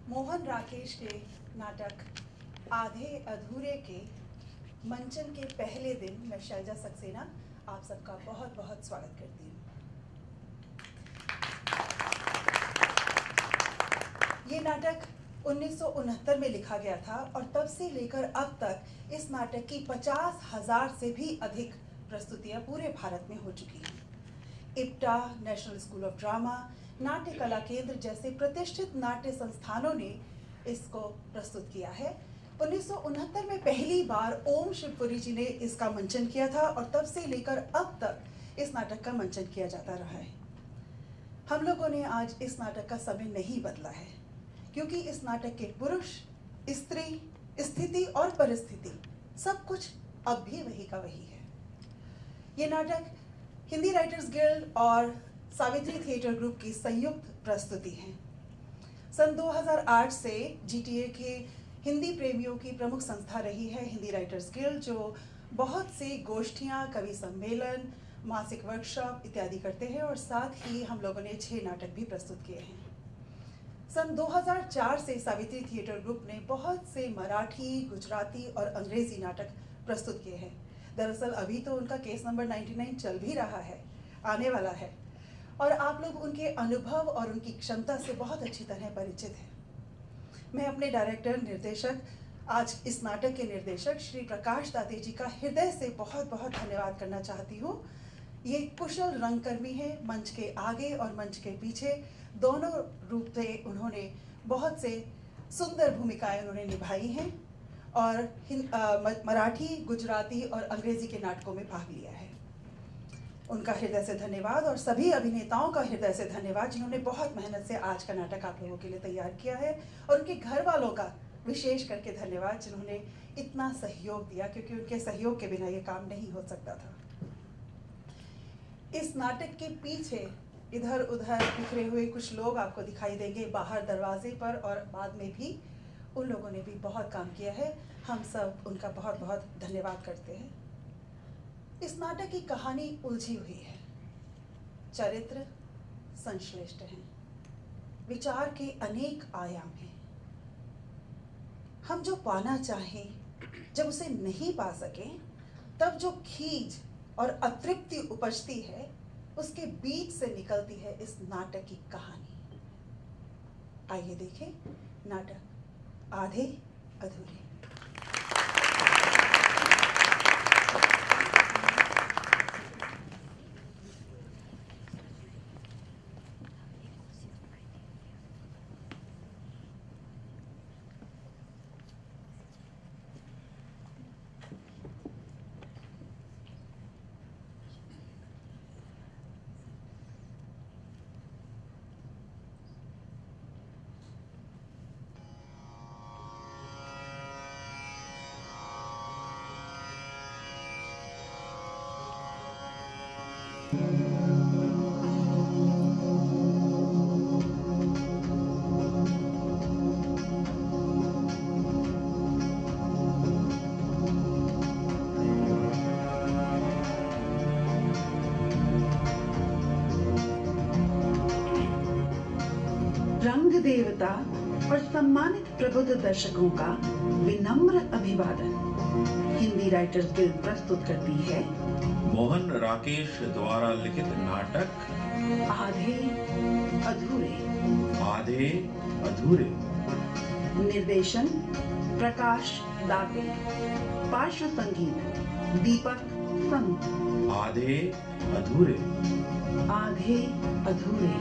मोहन राकेश के नाटक आधे अधूरे के मंचन के पहले दिन मैं शैलजा सक्सेना आप सबका बहुत बहुत स्वागत करती हूँ। ये नाटक 1969 में लिखा गया था और तब से लेकर अब तक इस नाटक की 50,000 से भी अधिक प्रस्तुतियाँ पूरे भारत में हो चुकी हैं। IPTA, national school of drama, नाट्य कला केंद्र जैसे प्रतिष्ठित नाट्य संस्थानों ने इसको प्रस्तुत किया है। 1969 में पहली बार ओम शिवपुरी जी ने इसका मंचन किया था और तब से लेकर अब तक इस नाटक का मंचन किया जाता रहा है। हम लोगों ने आज इस नाटक का समय नहीं बदला है क्योंकि इस नाटक के पुरुष, स्त्री, स्थिति और परिस्थिति सब कुछ अब भी वही का वही है। ये नाटक हिंदी राइटर्स गिल्ड और सावित्री थिएटर ग्रुप की संयुक्त प्रस्तुति है। सन 2008 से जीटीए के हिंदी प्रेमियों की प्रमुख संस्था रही है हिंदी राइटर्स गिल्ड, जो बहुत सी गोष्ठियाँ, कवि सम्मेलन, मासिक वर्कशॉप इत्यादि करते हैं और साथ ही हम लोगों ने 6 नाटक भी प्रस्तुत किए हैं। सन 2004 से सावित्री थिएटर ग्रुप ने बहुत से मराठी, गुजराती और अंग्रेजी नाटक प्रस्तुत किए हैं। दरअसल अभी तो उनका केस नंबर 99 चल भी रहा है, आने वाला है, और आप लोग उनके अनुभव और उनकी क्षमता से बहुत अच्छी तरह परिचित हैं। मैं अपने डायरेक्टर, निर्देशक, आज इस नाटक के निर्देशक श्री प्रकाश दाते जी का हृदय से बहुत बहुत धन्यवाद करना चाहती हूँ। ये कुशल रंगकर्मी हैं, मंच के आगे और मंच के पीछे दोनों रूप से उन्होंने बहुत से सुंदर भूमिकाएं उन्होंने निभाई हैं और मराठी, गुजराती और अंग्रेजी के नाटकों में भाग लिया है। उनका हृदय से धन्यवाद और सभी अभिनेताओं का हृदय से धन्यवाद जिन्होंने बहुत मेहनत से आज का नाटक आप लोगों के लिए तैयार किया है, और उनके घर वालों का विशेष करके धन्यवाद जिन्होंने इतना सहयोग दिया, क्योंकि उनके सहयोग के बिना ये काम नहीं हो सकता था। इस नाटक के पीछे इधर उधर बिखरे हुए कुछ लोग आपको दिखाई देंगे बाहर दरवाजे पर, और बाद में भी उन लोगों ने भी बहुत काम किया है। हम सब उनका बहुत बहुत धन्यवाद करते हैं। इस नाटक की कहानी उलझी हुई है, चरित्र संश्लिष्ट हैं, विचार के अनेक आयाम हैं। हम जो पाना चाहें जब उसे नहीं पा सके, तब जो खीज और अतृप्ति उपजती है, उसके बीच से निकलती है इस नाटक की कहानी। आइए देखें नाटक आधे अधूरे। रंग देवता और सम्मानित प्रबुद्ध दर्शकों का विनम्र अभिवादन। हिंदी राइटर्स गिल्ड प्रस्तुत करती है मोहन राकेश द्वारा लिखित नाटक आधे अधूरे। आधे अधूरे। निर्देशन प्रकाश दाते, पार्श्व संगीत दीपक संत। आधे अधूरे। आधे अधूरे।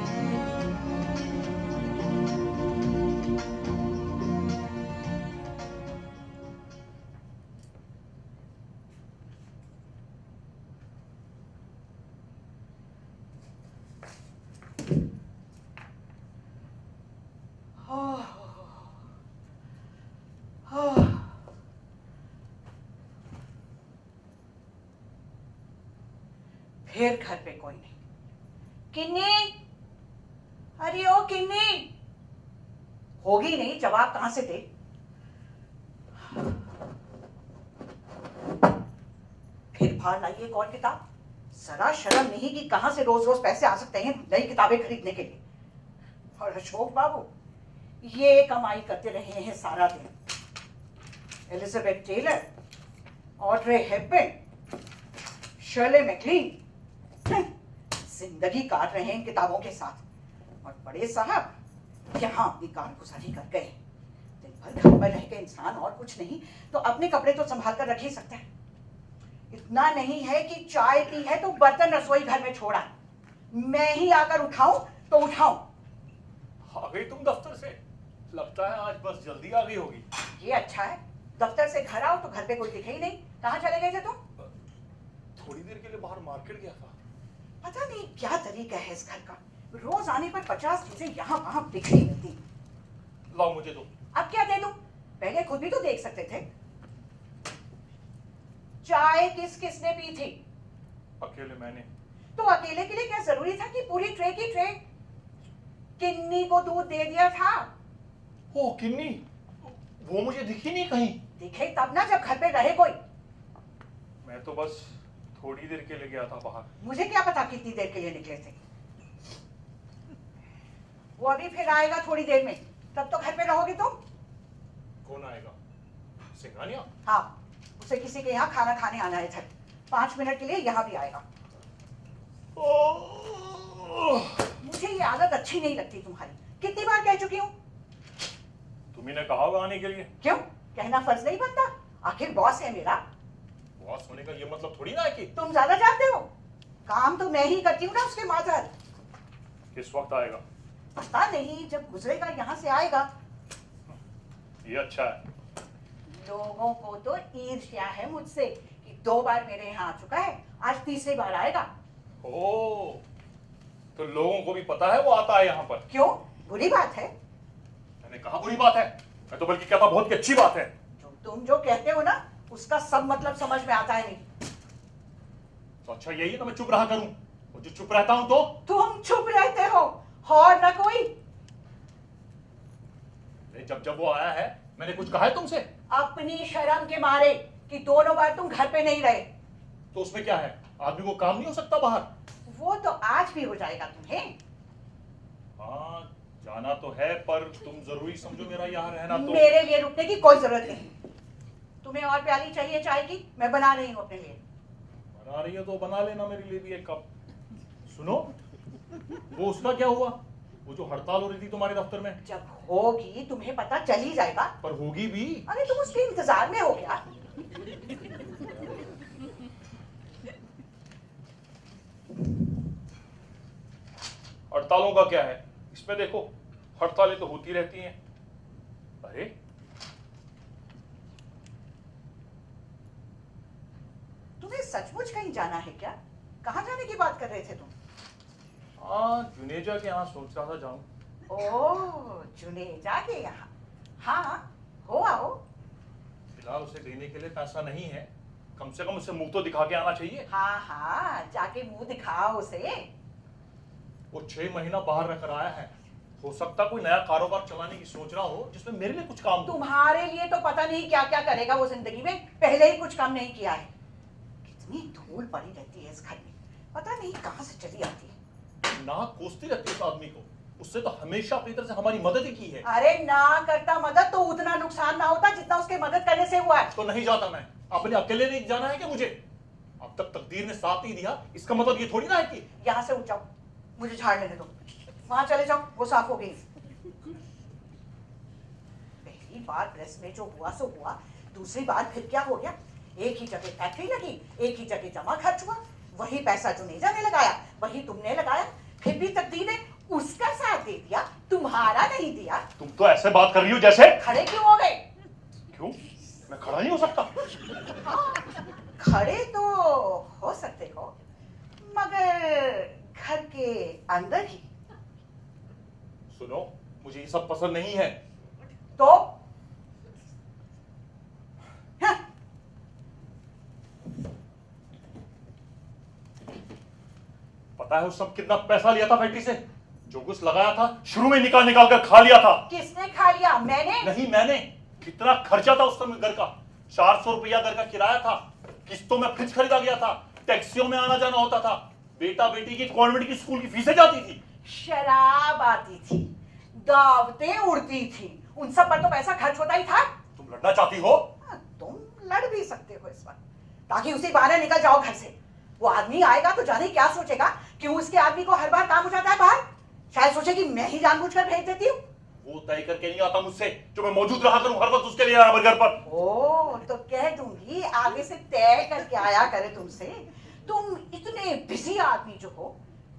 फिर घर पे कोई नहीं। किन्नी, अरे ओ किन्नी, होगी नहीं, जवाब कहां से दे। फिर बाहर लाइए एक और किताब। जरा शर्म नहीं कि कहां से रोज रोज पैसे आ सकते हैं नई किताबें खरीदने के लिए। और अशोक बाबू, ये कमाई करते रहे हैं सारा दिन। Elizabeth Taylor, Audrey Hepburn, Shirley MacLaine जिंदगी काट रहे हैं किताबों के साथ, और बड़े साहब यहाँ अपनी कारगुजारी कर गए। दिन भर घर पर रह के इंसान और कुछ नहीं तो अपने कपड़े तो संभाल कर रख ही सकता है। इतना नहीं है कि चाय पी है तो बर्तन रसोई घर में छोड़ा, मैं ही आकर उठाऊं तो उठाऊं। आ गई तुम दफ्तर से? लगता है आज बस जल्दी आ गई होगी। ये अच्छा है, दफ्तर से घर आओ तो घर पे कोई दिखे ही नहीं। कहाँ चले गए थे तुम? थोड़ी देर के लिए बाहर मार्केट गया था। पता नहीं क्या तरीका है इस घर का, रोज आने पर 50 चीजें यहाँ वहाँ बिखरी रहती। लाओ मुझे दो। अब क्या दे दूं? पहले खुद भी तो देख सकते थे। चाय किस किसने पी थी? अकेले मैंने। तो अकेले के लिए क्या जरूरी था कि पूरी ट्रे की ट्रे? किन्नी को दूध दे दिया था। ओ किन्नी, वो मुझे दिखी नहीं कहीं। दिखे तब ना जब घर पे रहे कोई। मैं तो बस थोड़ी देर के लिए गया था बाहर। मुझे क्या पता कितनी देर के लिए निकले थे। वो अभी फिर आएगा थोड़ी देर में, तब तो घर पे रहोगे तुम। कौन आएगा? सिंघानिया? हाँ, उसे किसी के यहाँ खाना खाने आना है। 5 मिनट के लिए यहाँ भी आएगा। मुझे ये आदत अच्छी नहीं लगती तुम्हारी, कितनी बार कह चुकी हूँ। तुम्ही कहा होगा आने के लिए। क्यों? कहना फर्ज नहीं बनता? आखिर बॉस है मेरा। बॉस होने का ये मतलब थोड़ी ना है कि। तुम ज्यादा जानते हो, काम तो मैं ही करती हूँ ना उसके माधर। किस वक्त आएगा? पता नहीं, जब गुजरेगा यहाँ से आएगा। ये अच्छा है। लोगों को तो ईर्ष्या है मुझसे कि 2 बार मेरे यहाँ आ चुका है, आज तीसरी बार आएगा। ओ, तो लोगों को भी पता है वो आता है यहाँ पर। क्यों? बुरी बात है? मैंने कहा बुरी बात है? मैं तो बल्कि कहता बहुत ही अच्छी बात है। तुम जो कहते हो ना, उसका सब मतलब समझ में आता है नहीं। तो अच्छा यही है तो मैं चुप रहा करूं? और जो चुप रहता हूं तो? तुम चुप रहते हो और न कोई। जब जब वो आया है मैंने कुछ कहा है तुमसे? अपनी शर्म के मारे कि दोनों बार तुम घर पे नहीं रहे। तो उसमें क्या है, आदमी को काम नहीं हो सकता बाहर? वो तो आज भी हो जाएगा तुम्हें। हाँ जाना तो है, पर तुम जरूरी समझो मेरा यहाँ रहना तो। मेरे लिए रुकने की कोई जरूरत नहीं। तुम्हें और प्याली चाहिए चाय की? मैं बना रही हूँ अपने लिए। बना रही है तो बना लेना मेरे लिए भी एक कप। सुनो, वो उसका क्या हुआ? वो जो हड़ताल हो रही थी तुम्हारे दफ्तर में? जब होगी तुम्हें पता चल ही जाएगा। पर होगी भी। अरे तुम उसके इंतजार में हो क्या? हड़तालों का क्या है इसमें? देखो हड़तालें तो होती रहती हैं। अरे तुम्हें सचमुच कहीं जाना है क्या? कहाँ जाने की बात कर रहे थे तुम? हाँ, जुनेजा के यहाँ सोच रहा था जाऊं। ओह, जुनेजा के यहाँ। हाँ, हो आओ। फिलहाल उसे देने के लिए पैसा नहीं है, कम से कम उसे मुंह तो दिखा के आना चाहिए। हाँ हाँ, जाके मुंह दिखाओ उसे। वो 6 महीना बाहर रहकर आया है, हो सकता कोई नया कारोबार चलाने की सोच रहा हो जिसमें मेरे लिए कुछ काम हो। तुम्हारे लिए तो पता नहीं क्या क्या करेगा वो जिंदगी में, पहले ही कुछ काम नहीं किया है। कितनी धूल पड़ी रहती है इस घर में, पता नहीं कहाँ से चली आती है। ना कोसती रहती है उस आदमी को, उससे तो हमेशा अपनी तरफ से हमारी मदद ही की है। अरे ना करता मदद तो उतना नुकसान ना होता जितना उसके मदद करने से हुआ है। तो नहीं जाता मैं, अपने अकेले नहीं जाना है क्या मुझे? अब तक तकदीर ने साथ नहीं दिया, इसका मतलब ये थोड़ी ना है कि। यहाँ से उठ जाओ, मुझे झाड़ लेने दो। वहां चले जाओ, वो साफ हो गई। पहली बार प्रेस में जो हुआ सो हुआ, दूसरी बार फिर क्या हो गया? एक ही जगह फैक्ट्री लगी, एक ही जगह जमा खर्च हुआ, वही पैसा जुनेजा ने लगाया, वही तुमने लगाया, फिर भी तकदीर ने उसका साथ दे दिया, तुम्हारा नहीं दिया। तुम तो ऐसे बात कर रही हो जैसे। खड़े क्यों हो गए? क्यों, मैं खड़ा नहीं हो सकता? खड़े तो हो सकते हो, मगर घर के अंदर ही। सुनो, मुझे ये सब पसंद नहीं है। तो हाँ। पता है उस सब कितना पैसा लिया था फैक्ट्री से? जो कुछ लगाया था शुरू में निकाल निकाल कर खा लिया था। किसने खा लिया? मैंने? नहीं मैंने। कितना खर्चा था उस समय घर का? 400 रुपया घर का किराया था, किस्तों में फ्रिज खरीदा गया था, टैक्सियों में आना जाना होता था, बेटा बेटी की कॉन्वेंट की स्कूल की फीसें जाती थी। शराब आती थी, दावतें उड़ती थी, उन सब पर तो पैसा खर्च होता ही था। तुम लड़ना चाहती हो? तुम लड़ भी सकते हो इस वक्त, ताकि उसी बहाने निकल जाओ घर से। वो आदमी आएगा तो जाने क्या सोचेगा, क्यों उसके आदमी को हर बार काम हो जाता है बाहर। शायद सोचे कि मैं ही जानबूझकर भेज देती हूँ। वो तय करके नहीं आता मुझसे जो मैं मौजूद रहा करूं हर वक्त उसके लिए हमारे घर पर। ओ, तो कह दूंगी आगे से तय करके आया करे तुमसे। तुम इतने बिजी आदमी जो हो,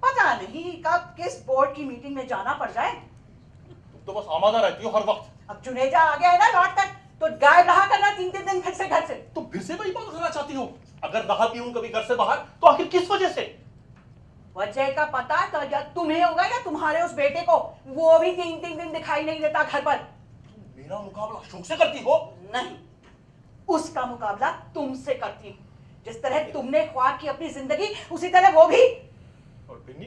पता नहीं कब किस बोर्ड की मीटिंग में जाना पड़ जाए। तुम तो बस आमादा रहती हो हर वक्त। अब जुनेजा आ गया है ना लौट कर, तो गायब रहा करना 3-3 दिन फिर से घर से। तुम फिर से वही बात करना चाहती हो? अगर रहा भी हूं कभी घर से बाहर तो आखिर किस वजह से? वजह का पता तो या तुम्हें होगा या तुम्हारे उस बेटे को, वो भी 3-3 दिन दिखाई नहीं देता घर पर। मेरा मुकाबला शौक से करती हो? नहीं, उसका मुकाबला तुमसे करती हूँ। जिस तरह तुमने ख्वाब की अपनी जिंदगी, उसी तरह वो भी। और बिन्नी,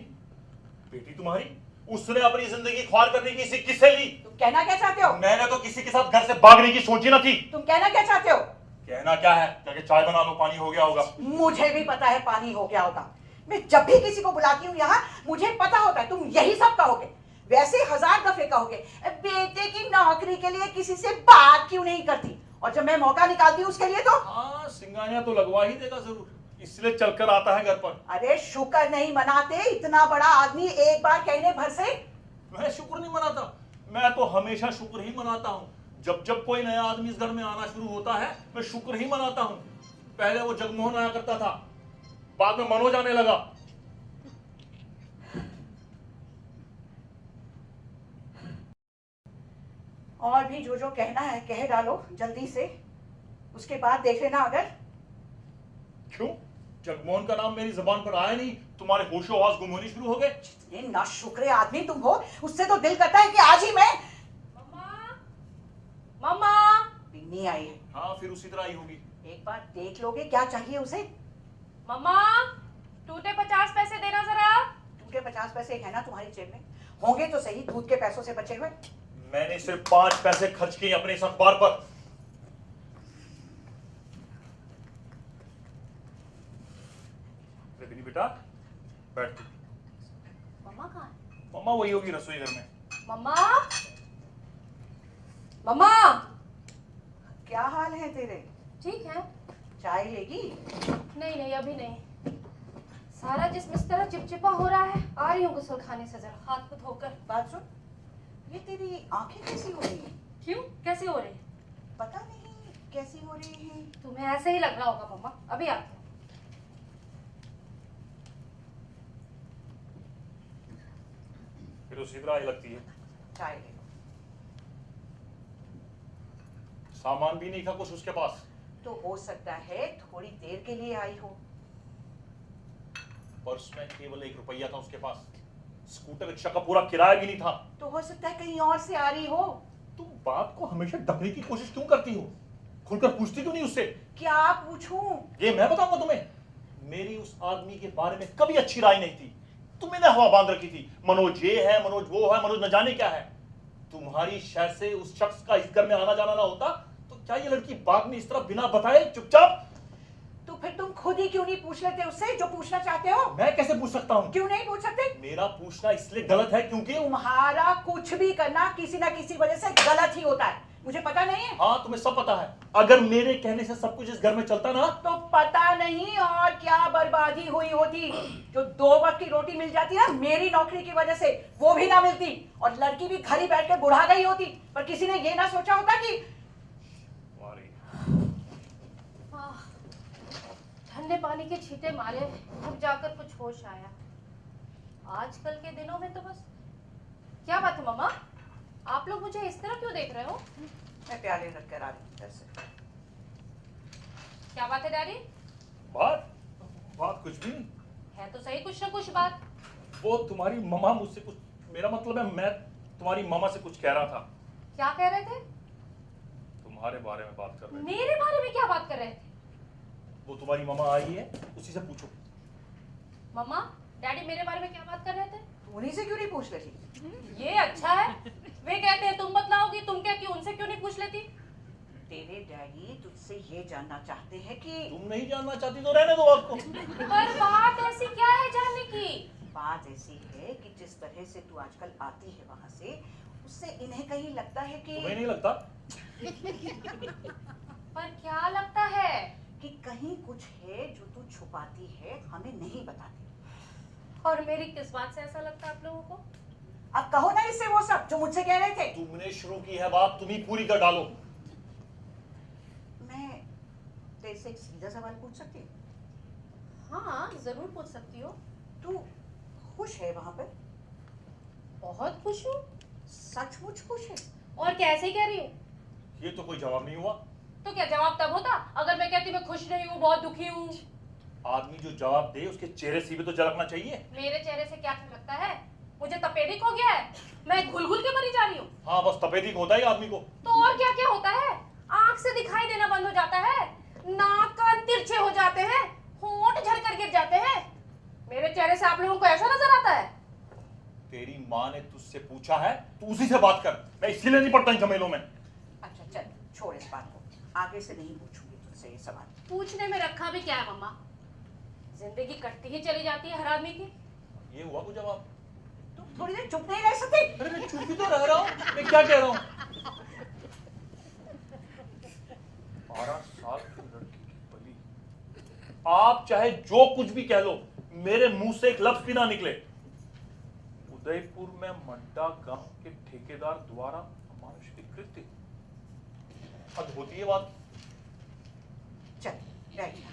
बेटी तुम्हारी, उसने अपनी जिंदगी ख्वार करने की इसे किससे ली? तुम कहना क्या चाहते हो? मैंने तो किसी के साथ घर से भागने की सोची न थी। तुम कहना क्या चाहते हो? कहना क्या है, जाके चाय बना लो, पानी हो गया होगा। मुझे भी पता है पानी हो गया होगा। मैं जब भी किसी को बुलाती हूँ यहाँ, मुझे पता होता है तुम यही सब कहोगे। वैसे 1000 दफे कहोगे, बेटे की नौकरी के लिए किसी से बात क्यों नहीं करती, और जब मैं मौका निकालती हूँ उसके लिए तो हाँ, सिंगानिया तो लगवा ही देगा जरूर, इसलिए चलकर आता है घर पर। अरे शुक्र नहीं मनाते, इतना बड़ा आदमी एक बार कहने भर से। मैं शुक्र नहीं मनाता, मैं तो हमेशा शुक्र ही मनाता हूँ। जब जब कोई नया आदमी इस घर में आना शुरू होता है, मैं शुक्र ही मनाता हूँ। पहले वो जगमोहन आया करता था, बाद में मनोज आने लगा। और भी जो जो कहना है कह डालो जल्दी से, उसके बाद देख लेना अगर। क्यों? जगमोहन का नाम मेरी जबान पर आया नहीं, तुम्हारे होशो आवाज गुम होनी शुरू हो गए? जितने नाशुक्रे आदमी तुम हो, उससे तो दिल करता है कि आज ही मैं। मम्मा, बिन्नी आई है। हाँ, फिर उसी तरह ही होगी। एक बार देख लोगे क्या चाहिए उसे? मम्मा, टूटे 50 पैसे देना जरा। टूटे 50 पैसे है ना तुम्हारी जेब में? होंगे तो सही, दूध के पैसों से बचे हुए। मैंने सिर्फ 5 पैसे खर्च किए अपने इस अखबार पर। बिनी बेटा, बैठ। मम्मा कहाँ है? मम्मा वही होगी रसोई घर में। मम्मा, मम्मा, क्या हाल है तेरे? ठीक है। चाय लेगी? नहीं नहीं, अभी नहीं। सारा जिस्म इस तरह चिपचिपा हो रहा है। आ रही हूँ गुस्ल खाने से, जरा हाथ को धोकर। बात सुन, ये तेरी आंखें कैसी हो रही हैं? क्यों, कैसी हो रही है? पता नहीं कैसी हो रही हैं। तुम्हें ऐसे ही लग रहा होगा मम्मा, अभी आती हूँ। फिर उसी तरह ही लगती है। चाय ले। सामान भी नहीं था कुछ उसके पास। तो हो सकता है थोड़ी देर के लिए आई हो। पर्स में केवल 1 रुपया था उसके पास। स्कूटर रिक्शा का पूरा किराया भी नहीं था। तो हो सकता है कहीं और से आ रही हो। तुम बात को हमेशा ढकने की कोशिश क्यों करती हो? खुलकर पूछती क्यों नहीं उससे? क्या पूछूं? ये मैं बताऊंगा तुम्हें। मेरी उस आदमी के बारे में कभी अच्छी राय नहीं थी। तुमने हवा बांध रखी थी, मनोज ये है, मनोज वो है, मनोज न जाने क्या है। तुम्हारी शहर से उस शख्स का इस घर में आना जाना ना होता तो क्या ये लड़की बाद में इस तरह बिना बताए चुपचाप? तो फिर तुम खुद ही क्यों नहीं पूछ लेते उससे जो पूछना चाहते हो? मैं कैसे पूछ सकता हूँ? क्यों नहीं पूछ सकते? मेरा पूछना इसलिए गलत है क्योंकि तुम्हारा कुछ भी करना किसी ना किसी वजह से गलत ही होता है। मुझे पता नहीं है? हाँ, तुम्हें सब पता है। अगर मेरे कहने से सब कुछ इस घर में चलता ना तो पता नहीं और क्या बर्बादी हुई होती। जो 2 वक्त की रोटी मिल जाती ना मेरी नौकरी की वजह से, वो भी ना मिलती, और लड़की भी घर ही बैठकर बुढ़ा गई होती। पर किसी ने ये ना सोचा होता कि ठंडे पानी के छींटे मारे, तब जाकर कुछ होश आया। आजकल के दिनों में तो बस। क्या बात है मम्मा, आप लोग मुझे इस तरह क्यों देख रहे हो? मैं प्याले रख कर आ रही हूँ। क्या बात है डैडी? बात कुछ भी नहीं है तो सही कुछ ना कुछ बात। वो तुम्हारी मम्मा मुझसे कुछ, मेरा मतलब है मैं तुम्हारी मामा से कुछ कह रहा था। क्या कह रहे थे? तुम्हारे बारे में बात कर रहे थे। मेरे बारे में क्या बात कर रहे थे? वो तुम्हारी मामा आई है, उसी से पूछो। मम्मा, डैडी मेरे बारे में क्या बात कर रहे थे? उन्हीं से क्यों नहीं पूछ लेती? ये अच्छा है। वे कहते हैं तुम बतलाओगी, तुम कहती हो उनसे क्यों नहीं पूछ लेती? तेरे डैडी तुझसे ये जानना चाहते हैं कि तुम नहीं जानना चाहती तो रहने दो आपको। पर बात ऐसी क्या है जानने की? बात ऐसी है कि जिस तरह से तू आजकल आती है वहां से, उससे इन्हें कहीं लगता है कि तुम्हें नहीं लगता? पर क्या लगता है? कि कहीं कुछ है जो तू छुपाती है, हमें नहीं बताती। और मेरी किस बात से ऐसा लगता है आप लोगों को? अब कहो ना इससे वो सब जो मुझसे कह रहे थे। तुमने शुरू की है बात, तुम ही पूरी कर डालो। मैं तेरे से एक सीधा सवाल पूछ सकती हूँ? हाँ जरूर पूछ सकती हो। तू खुश है वहां पर? बहुत खुश हूँ। सचमुच खुश है? और कैसे कह रही हूँ? ये तो कोई जवाब नहीं हुआ। तो क्या जवाब तब होता अगर मैं कहती मैं खुश नहीं हूँ, बहुत दुखी हूँ। आदमी जो जवाब दे उसके चेहरे से भी तो झलकना चाहिए। मेरे चेहरे से क्या लगता है? मुझे तपेदिक हो गया है? मैं घुल घुल के मरी जा रही हूँ? हाँ बस तपेदिक होता है आदमी को। तो और क्या क्या होता है? आंख से दिखाई देना बंद हो जाता है, नाक कान तिरछे हो जाते हैं, होंठ झड़कर गिर जाते हैं। मेरे चेहरे से आप लोगों को ऐसा नजर आता है? तेरी माँ ने तुझसे पूछा है, तू उसी से बात कर। मैं इसीलिए नहीं पड़ता इन झमेलों में। अच्छा चल छोड़ इस बात को, आगे से नहीं पूछूंगी तुझसे ये सवाल। पूछने में रखा भी क्या है मम्मा? जिंदगी कटती ही चली जाती है हर आदमी की। ये हुआ कुछ जवाब? तुम थोड़ी देर चुप नहीं रह सकती? अरे मैं चुप ही तो रह रहा हूँ, मैं क्या कह रहा हूँ? 12 साल की लड़की की बलि। आप चाहे जो कुछ भी कह लो, मेरे मुंह से एक लफ्ज भी ना निकले। उदयपुर में मड्डा गांव के ठेकेदार द्वारा अमानुषिक कृत्य। हद होती है बात। चल बैठ जा।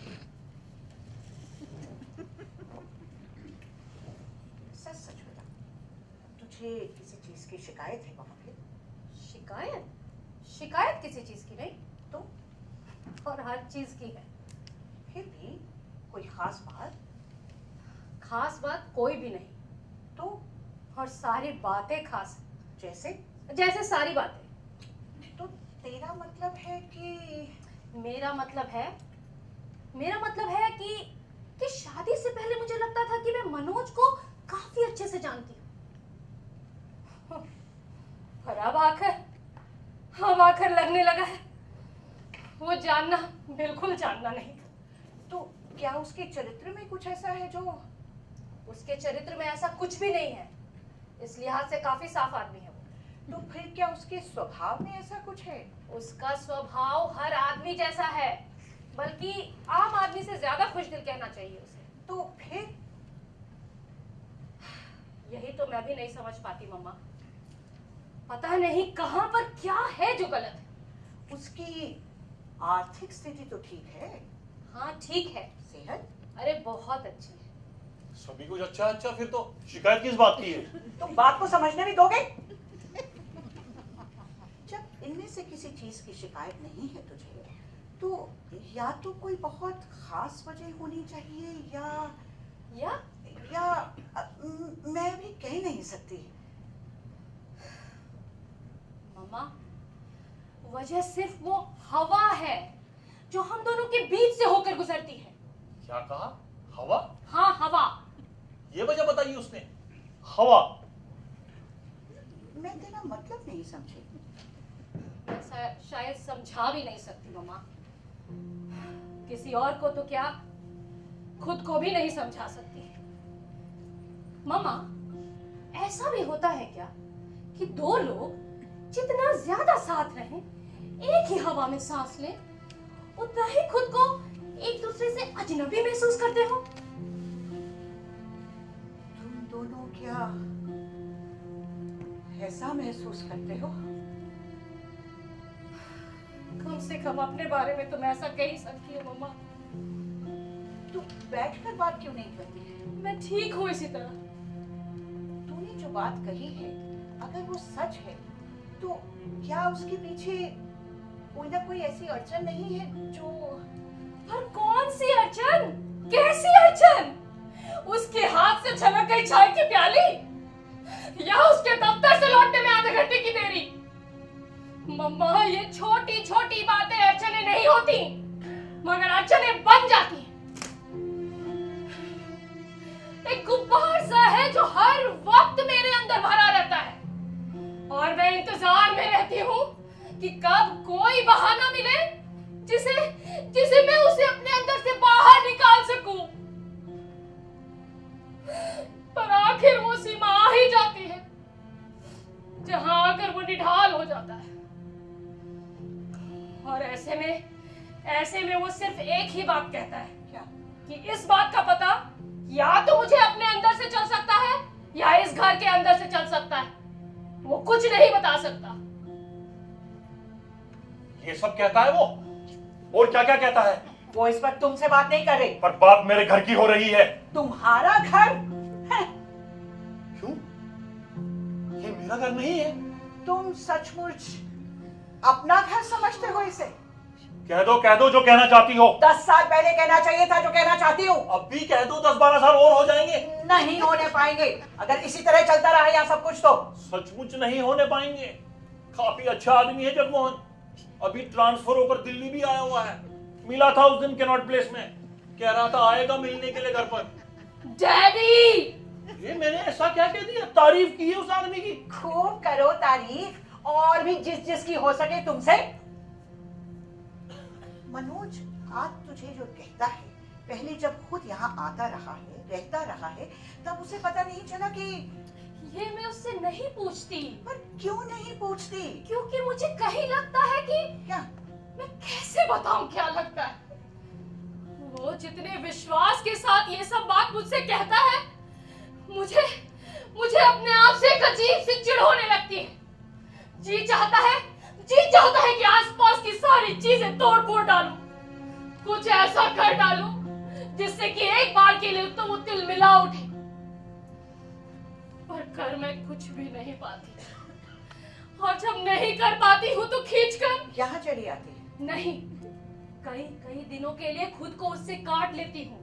सच सच बता, तुझे किसी चीज की शिकायत है वहां पे? शिकायत? शिकायत किसी चीज की नहीं तो और हर चीज की है। फिर भी कोई खास बात? खास बात कोई भी नहीं, तो और सारी बातें खास हैं। जैसे? जैसे सारी बातें। तो तेरा मतलब है कि मेरा मतलब है कि शादी से पहले मुझे लगता था कि मैं मनोज को काफी अच्छे से जानती हूँ, पर अब आकर लगने लगा है वो जानना बिल्कुल जानना नहीं। तो क्या उसके चरित्र में कुछ ऐसा है जो? उसके चरित्र में ऐसा कुछ भी नहीं है, इस लिहाज से काफी साफ आदमी है वो। तो फिर क्या उसके स्वभाव में ऐसा कुछ है? उसका स्वभाव हर आदमी जैसा है, बल्कि आम आदमी से ज्यादा खुशदिल कहना चाहिए उसे। तो फिर? यही तो मैं भी नहीं समझ पाती मम्मा। पता नहीं कहां पर क्या है जो गलत है। उसकी आर्थिक स्थिति तो ठीक है? हाँ ठीक है। सेहत? अरे बहुत अच्छी है। सभी कुछ अच्छा, फिर तो शिकायत किस बात की है? तुम बात को समझने भी दोगे? जब इनमें से किसी चीज की शिकायत नहीं है तुझे, तो या तो कोई बहुत खास वजह होनी चाहिए या मैं भी कह नहीं सकती। मम्मा, वजह सिर्फ वो हवा है जो हम दोनों के बीच से होकर गुजरती है। क्या कहा? हवा? हाँ हवा। ये वजह बताइए उसने। हवा? मैं तेरा मतलब नहीं समझी। मैं शायद समझा भी नहीं सकती मम्मा। किसी और को तो क्या, खुद को भी नहीं समझा सकती। मम्मा, ऐसा भी होता है क्या कि दो लोग जितना ज्यादा साथ रहें, एक ही हवा में सांस लें, उतना ही खुद को एक दूसरे से अजनबी महसूस करते हो? तुम दोनों क्या ऐसा महसूस करते हो? कम से कम अपने बारे में तो मैं ऐसा कह ही सकती हूँ मम्मा। तू बैठकर बात क्यों नहीं करती? मैं ठीक हूँ इसी तरह। तूने जो बात कही है, अगर वो सच है, तो क्या उसके पीछे कोई ना कोई ऐसी अड़चन नहीं है जो? पर कौन सी अड़चन? कैसी अड़चन? उसके हाथ से छलक गई चाय की प्याली, या उसके दफ्तर से लौटने में आधे घंटे की देरी? मम्मा, ये छोटी छोटी बातें अड़चनें नहीं होती, मगर अड़चनें बन जाती हैं। एक गुब्बार सा है जो हर वक्त मेरे अंदर भरा रहता है, और मैं इंतजार में रहती हूँ कि कब कोई बहाना मिले जिसे मैं उसे अपने अंदर से बाहर निकाल सकूं। पर आखिर वो सीमा आ ही जाती है जहां आकर देखकर वो निढाल हो जाता है। और ऐसे में वो सिर्फ एक ही बात कहता है, क्या? कि इस बात का पता या तो मुझे अपने अंदर से चल सकता है या इस घर के अंदर से चल सकता है। वो कुछ नहीं बता सकता। ये सब कहता है वो? और क्या क्या कहता है? वो इस वक्त तुमसे बात नहीं कर रही। पर बात मेरे घर की हो रही है। तुम्हारा घर है? क्यों? ये मेरा घर नहीं है। तुम सचमुच अपना घर समझते हो इसे? कह दो जो कहना चाहती हो। 10 साल पहले कहना चाहिए था जो कहना चाहती हूँ। अब भी कह दो, 10-12 साल और हो जाएंगे। नहीं होने पाएंगे अगर इसी तरह चलता रहा यहाँ सब कुछ तो। सचमुच नहीं होने पाएंगे। काफी अच्छा आदमी है जगमोहन। अभी ट्रांसफर होकर दिल्ली भी आया हुआ है। मिला था उस दिन कैनॉट प्लेस में। कह रहा था आएगा मिलने के लिए घर पर। डैडी! ये मैंने ऐसा क्या कह दिया? तारीफ की है उस आदमी की। खूब करो तारीफ, और भी जिसकी हो सके तुमसे। मनोज आज तुझे जो कहता है, पहले जब खुद यहाँ आता रहा है, रहता रहा है, तब उसे पता नहीं चला कि ये मैं उससे नहीं पूछती। पर क्यों नहीं पूछती? क्योंकि मुझे कहीं लगता है कि क्या? मैं कैसे बताऊं क्या लगता है। वो जितने विश्वास के साथ ये सब बात मुझसे कहता है, मुझे अपने आप से एक अजीब सी चिढ़ होने लगती है। जी चाहता है कि आसपास की सारी चीजें तोड़ फोड़ डालूं, कुछ ऐसा कर डालूं जिससे कि एक बार के लिए तो वो तिलमिला उठे। पर कर मैं कुछ भी नहीं पाती, और जब नहीं कर पाती हूँ तो खींचकर यहाँ चली आती है। नहीं, कई दिनों के लिए खुद को उससे काट लेती हूँ,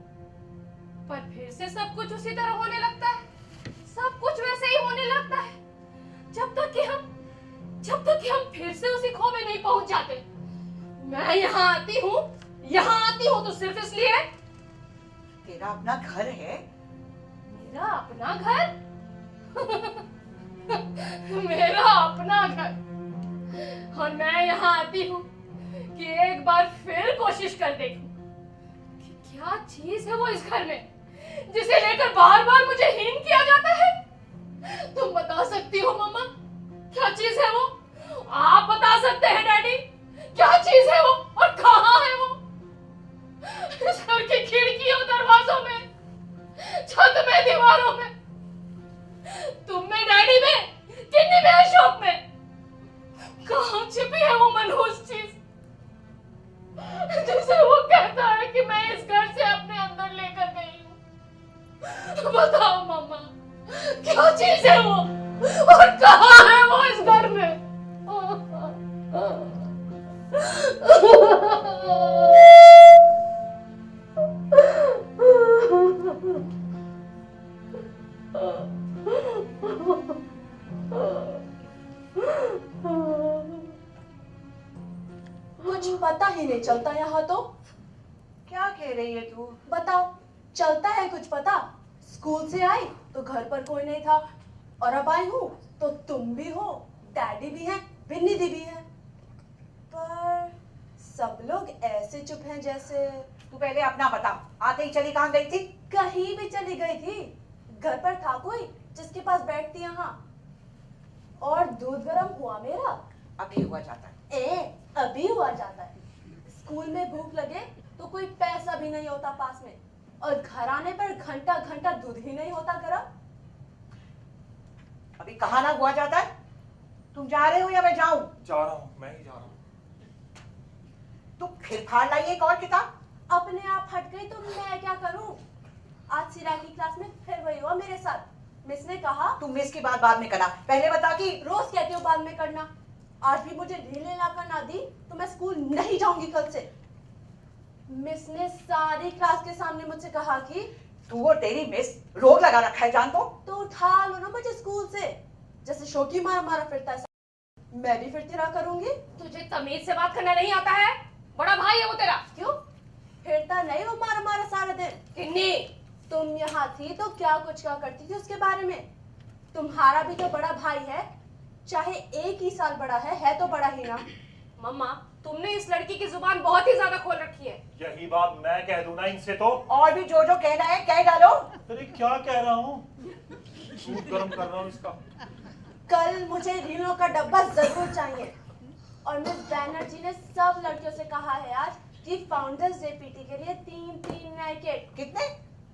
पर फिर से सब कुछ उसी तरह होने लगता है। सब कुछ वैसे ही होने लगता है जब तक कि हम फिर से उसी खो में नहीं पहुंच जाते। मैं यहाँ आती हूँ तो सिर्फ इसलिए। तेरा अपना घर है? मेरा अपना घर? मेरा अपना घर। और मैं यहाँ आती हूँ कि एक बार फिर कोशिश कर देखूं कि क्या चीज है वो इस घर में जिसे लेकर बार बार मुझे हीन किया जाता है। तुम बता सकती हो मम्मा, क्या चीज है वो? आप बता सकते हैं डैडी, क्या चीज है वो और कहाँ है वो? इस घर की खिड़कियों, दरवाजों में, छत में, दीवारों में, तुम में, डैडी में, किन्नी में, अशोक में, कहाँ छिपी है वो मनहूस चीज जिसे वो कहता है कि मैं इस घर से अपने अंदर लेकर गई हूँ? बताओ मम्मा, क्या चीज है वो और कहाँ है वो इस घर में? कुछ पता ही नहीं चलता यहाँ तो। क्या कह रही है तू? बताओ, चलता है कुछ पता? स्कूल से आई तो घर पर कोई नहीं था, और अब आई हूँ तो तुम भी हो, डैडी भी है, बिन्नी दी भी है, पर सब लोग ऐसे चुप हैं जैसे। तू पहले अपना बता, आते ही चली कहाँ गई थी? कहीं भी चली गई थी। घर पर था कोई जिसके पास बैठती यहाँ, और दूध गर्म हुआ मेरा। अभी हुआ जाता है। अभी हुआ जाता है। स्कूल में भूख लगे तो कोई पैसा भी नहीं होता पास में, और घर आने पर घंटा घंटा दूध ही नहीं होता गर्म। अभी कहाँ ना हुआ जाता है? तुम जा रहे हो या मैं जाऊं? जा रहा हूँ, मैं ही जा रहा हूँ। तुम फिर फाड़ लाई एक और किताब? अपने आप हट गई तो मैं क्या करूं? आज सिरा की क्लास में फिर वही हुआ मेरे साथ। मिस ने कहा तुम मिस की बात बाद में करना, पहले बता कि। रोज कहते हो बाद में करना। आज भी मुझे ढीले लाकर ना दी तो मैं स्कूल नहीं जाऊंगी कल से। मिस ने सारी क्लास के सामने मुझसे कहा कि तू और तेरी मिस रोग लगा रखा है जान तो उठा लो ना मुझे स्कूल से। जैसे शोकी मारा फिरता है, मैं भी फिरती रहा करूंगी। तुझे तमीज से बात करना नहीं आता है? बड़ा भाई है वो तेरा। क्यों फिरता नहीं वो मारा सारा दिन? किन्नी, तुम यहाँ थी तो क्या कुछ क्या करती थी उसके बारे में? तुम्हारा भी तो बड़ा भाई है, चाहे एक ही साल बड़ा है तो बड़ा ही ना। मम्मा, तुमने इस लड़की की जुबान बहुत ही ज्यादा खोल रखी है। यही बात मैं कह दूं ना इनसे तो। और भी जो कहना है कह डालो। अरे क्या कह रहा हूँ? दूध गर्म कर रहा हूँ इसका। कल मुझे रीलों का डब्बा जरूर चाहिए। और मिस बैनर्जी ने सब लड़कियों से कहा है आज कि फाउंडर्स डे पीटी के लिए 3 नए किट। कितने?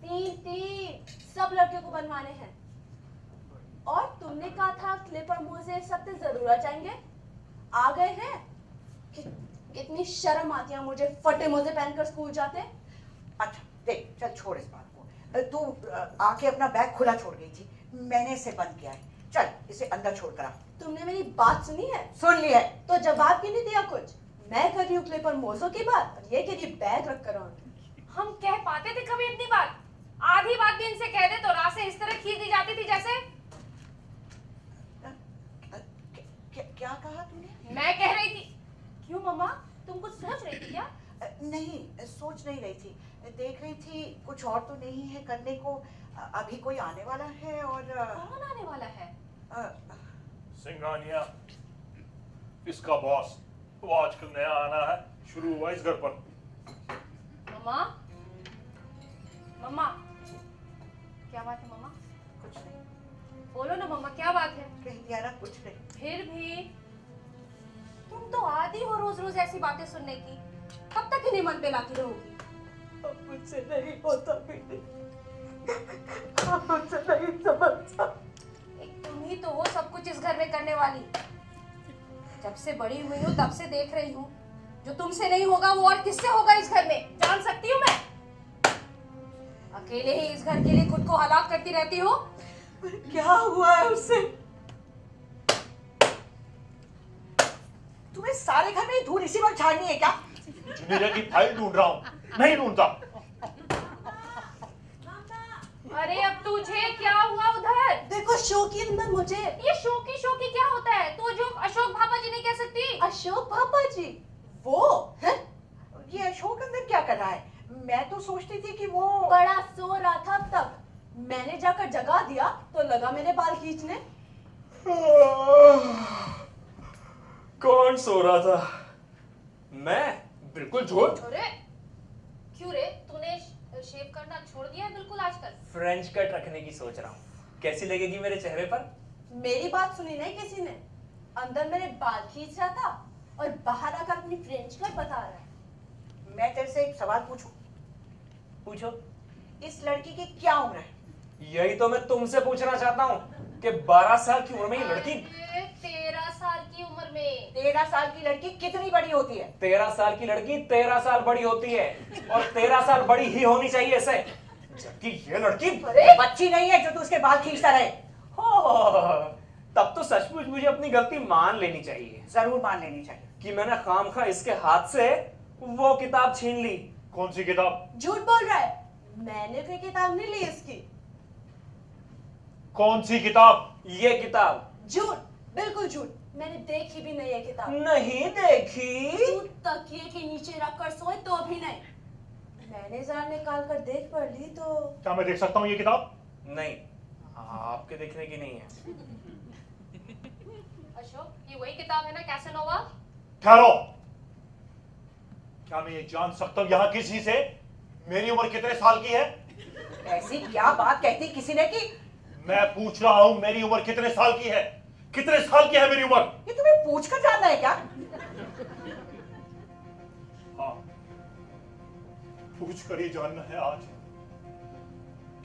3 सब लड़कियों को बनवाने हैं। और तुमने कहा था क्लिप और मोजे इस हफ्ते जरूर आ जाएंगे। आ गए हैं। कितनी शर्म आती है मुझे फटे मोजे पहनकर स्कूल जाते। अच्छा देख, चल छोड़ इस बात को। तू आके अपना बैग खुला छोड़ गई थी, मैंने इसे बंद किया है। चल इसे अंदर छोड़ कर आ। तुमने मेरी बात सुनी है? सुन ली है। तो जवाब क्यों नहीं दिया कुछ? मैं कर रही हूँ क्लिप और मोजों की बात और ये कह रही बैग रख कर आऊंगी। हम कह पाते थे कभी इतनी बात? आधी बात भी इनसे कह दे तो राह से इस तरह खींच दी जाती थी जैसे। क्या कहा तूने? मैं कह रही थी। क्यों मम्मा, तुम कुछ सोच रही थी क्या? नहीं, सोच नहीं रही थी, देख रही थी कुछ और तो नहीं है करने को। अभी कोई आने वाला है। और कौन आने वाला है? सिंघानिया, इसका बॉस, वो आजकल नया आना है, शुरू हुआ इस घर पर। मम्मा, मम्मा, क्या बात है मम्मा? कुछ नहीं। बोलो ना मम्मा, क्या बात है? कह दिया ना कुछ नहीं। फिर भी तुम तो आदी हो रोज रोज ऐसी बातें सुनने की। कब तक इन्हें मन पे लाती रहोगी? अब मुझसे नहीं होता बेटी, अब मुझसे नहीं समझता। एक तुम ही तो हो सब कुछ इस घर में करने वाली। जब से बड़ी हुई हूँ तब से देख रही हूँ, जो तुमसे नहीं होगा वो और किससे होगा इस घर में, जान सकती हूँ मैं। अकेले ही इस घर के लिए खुद को हलाक करती रहती हो। क्या हुआ है उससे? तुम्हें सारे घर में धूल इसी वक्त झाड़नी है क्या? जुनीरा की फाइल ढूंढ रहा हूँ, नहीं ढूंढता। अरे अब तुझे क्या हुआ उधर? देखो शो के अंदर मुझे। ये शोकी क्या होता है? तो जो अशोक भापा जी नहीं कह सकती? अशोक पापा जी वो है? ये अशोक अंदर क्या कर रहा है? मैं तो सोचती थी कि वो बड़ा सो रहा था तब मैंने जाकर जगा दिया तो लगा मेरे बाल खींचने। कौन सो रहा था? मैं? बिल्कुल झूठ। अरे क्यों रे, तूने शेव करना छोड़ दिया है बिल्कुल आजकल? फ्रेंच कट रखने की सोच रहा हूँ, कैसी लगेगी मेरे चेहरे पर? मेरी बात सुनी नहीं किसी ने। अंदर मेरे बाल खींच रहा था और बाहर आकर अपनी फ्रेंच कट बता रहा है। मैं तेरे से एक सवाल पूछूं? पूछो। इस लड़की की क्या उम्र है? यही तो मैं तुमसे पूछना चाहता हूँ कि 12 साल की उम्र में ये लड़की। 13 साल की उम्र में। 13 साल की लड़की कितनी बड़ी होती है? 13 साल की लड़की 13 साल बड़ी होती है और 13 साल बड़ी ही होनी चाहिए इसे, जबकि ये लड़की बच्ची नहीं है जो तू उसके बाल खींचता रहे। तब तो सचमुच मुझे अपनी गलती मान लेनी चाहिए। जरूर मान लेनी चाहिए कि मैंने खामखा इसके हाथ से वो किताब छीन ली। कौन सी किताब? झूठ बोल रहा है, मैंने कोई किताब नहीं ली इसकी। कौन सी किताब? ये किताब। झूठ, बिल्कुल झूठ, मैंने देखी भी नहीं है किताब। नहीं देखी? तू तकिए के नीचे रखकर सोए तो भी नहीं। मैंने जरा निकाल कर देख पढ़ ली तो। क्या मैं देख सकता हूँ ये किताब? नहीं, आपके देखने की नहीं है। अशोक, ये वही किताब है ना, कैसेनोवा? ठहरो, क्या मैं ये जान सकता हूँ यहाँ किसी से मेरी उम्र कितने साल की है? ऐसी क्या बात कहती किसी ने कि? मैं पूछ रहा हूँ मेरी उम्र कितने साल की है? कितने साल की है मेरी उम्र? ये तुम्हें पूछ कर जानना है क्या? हाँ, पूछ कर ही जानना है आज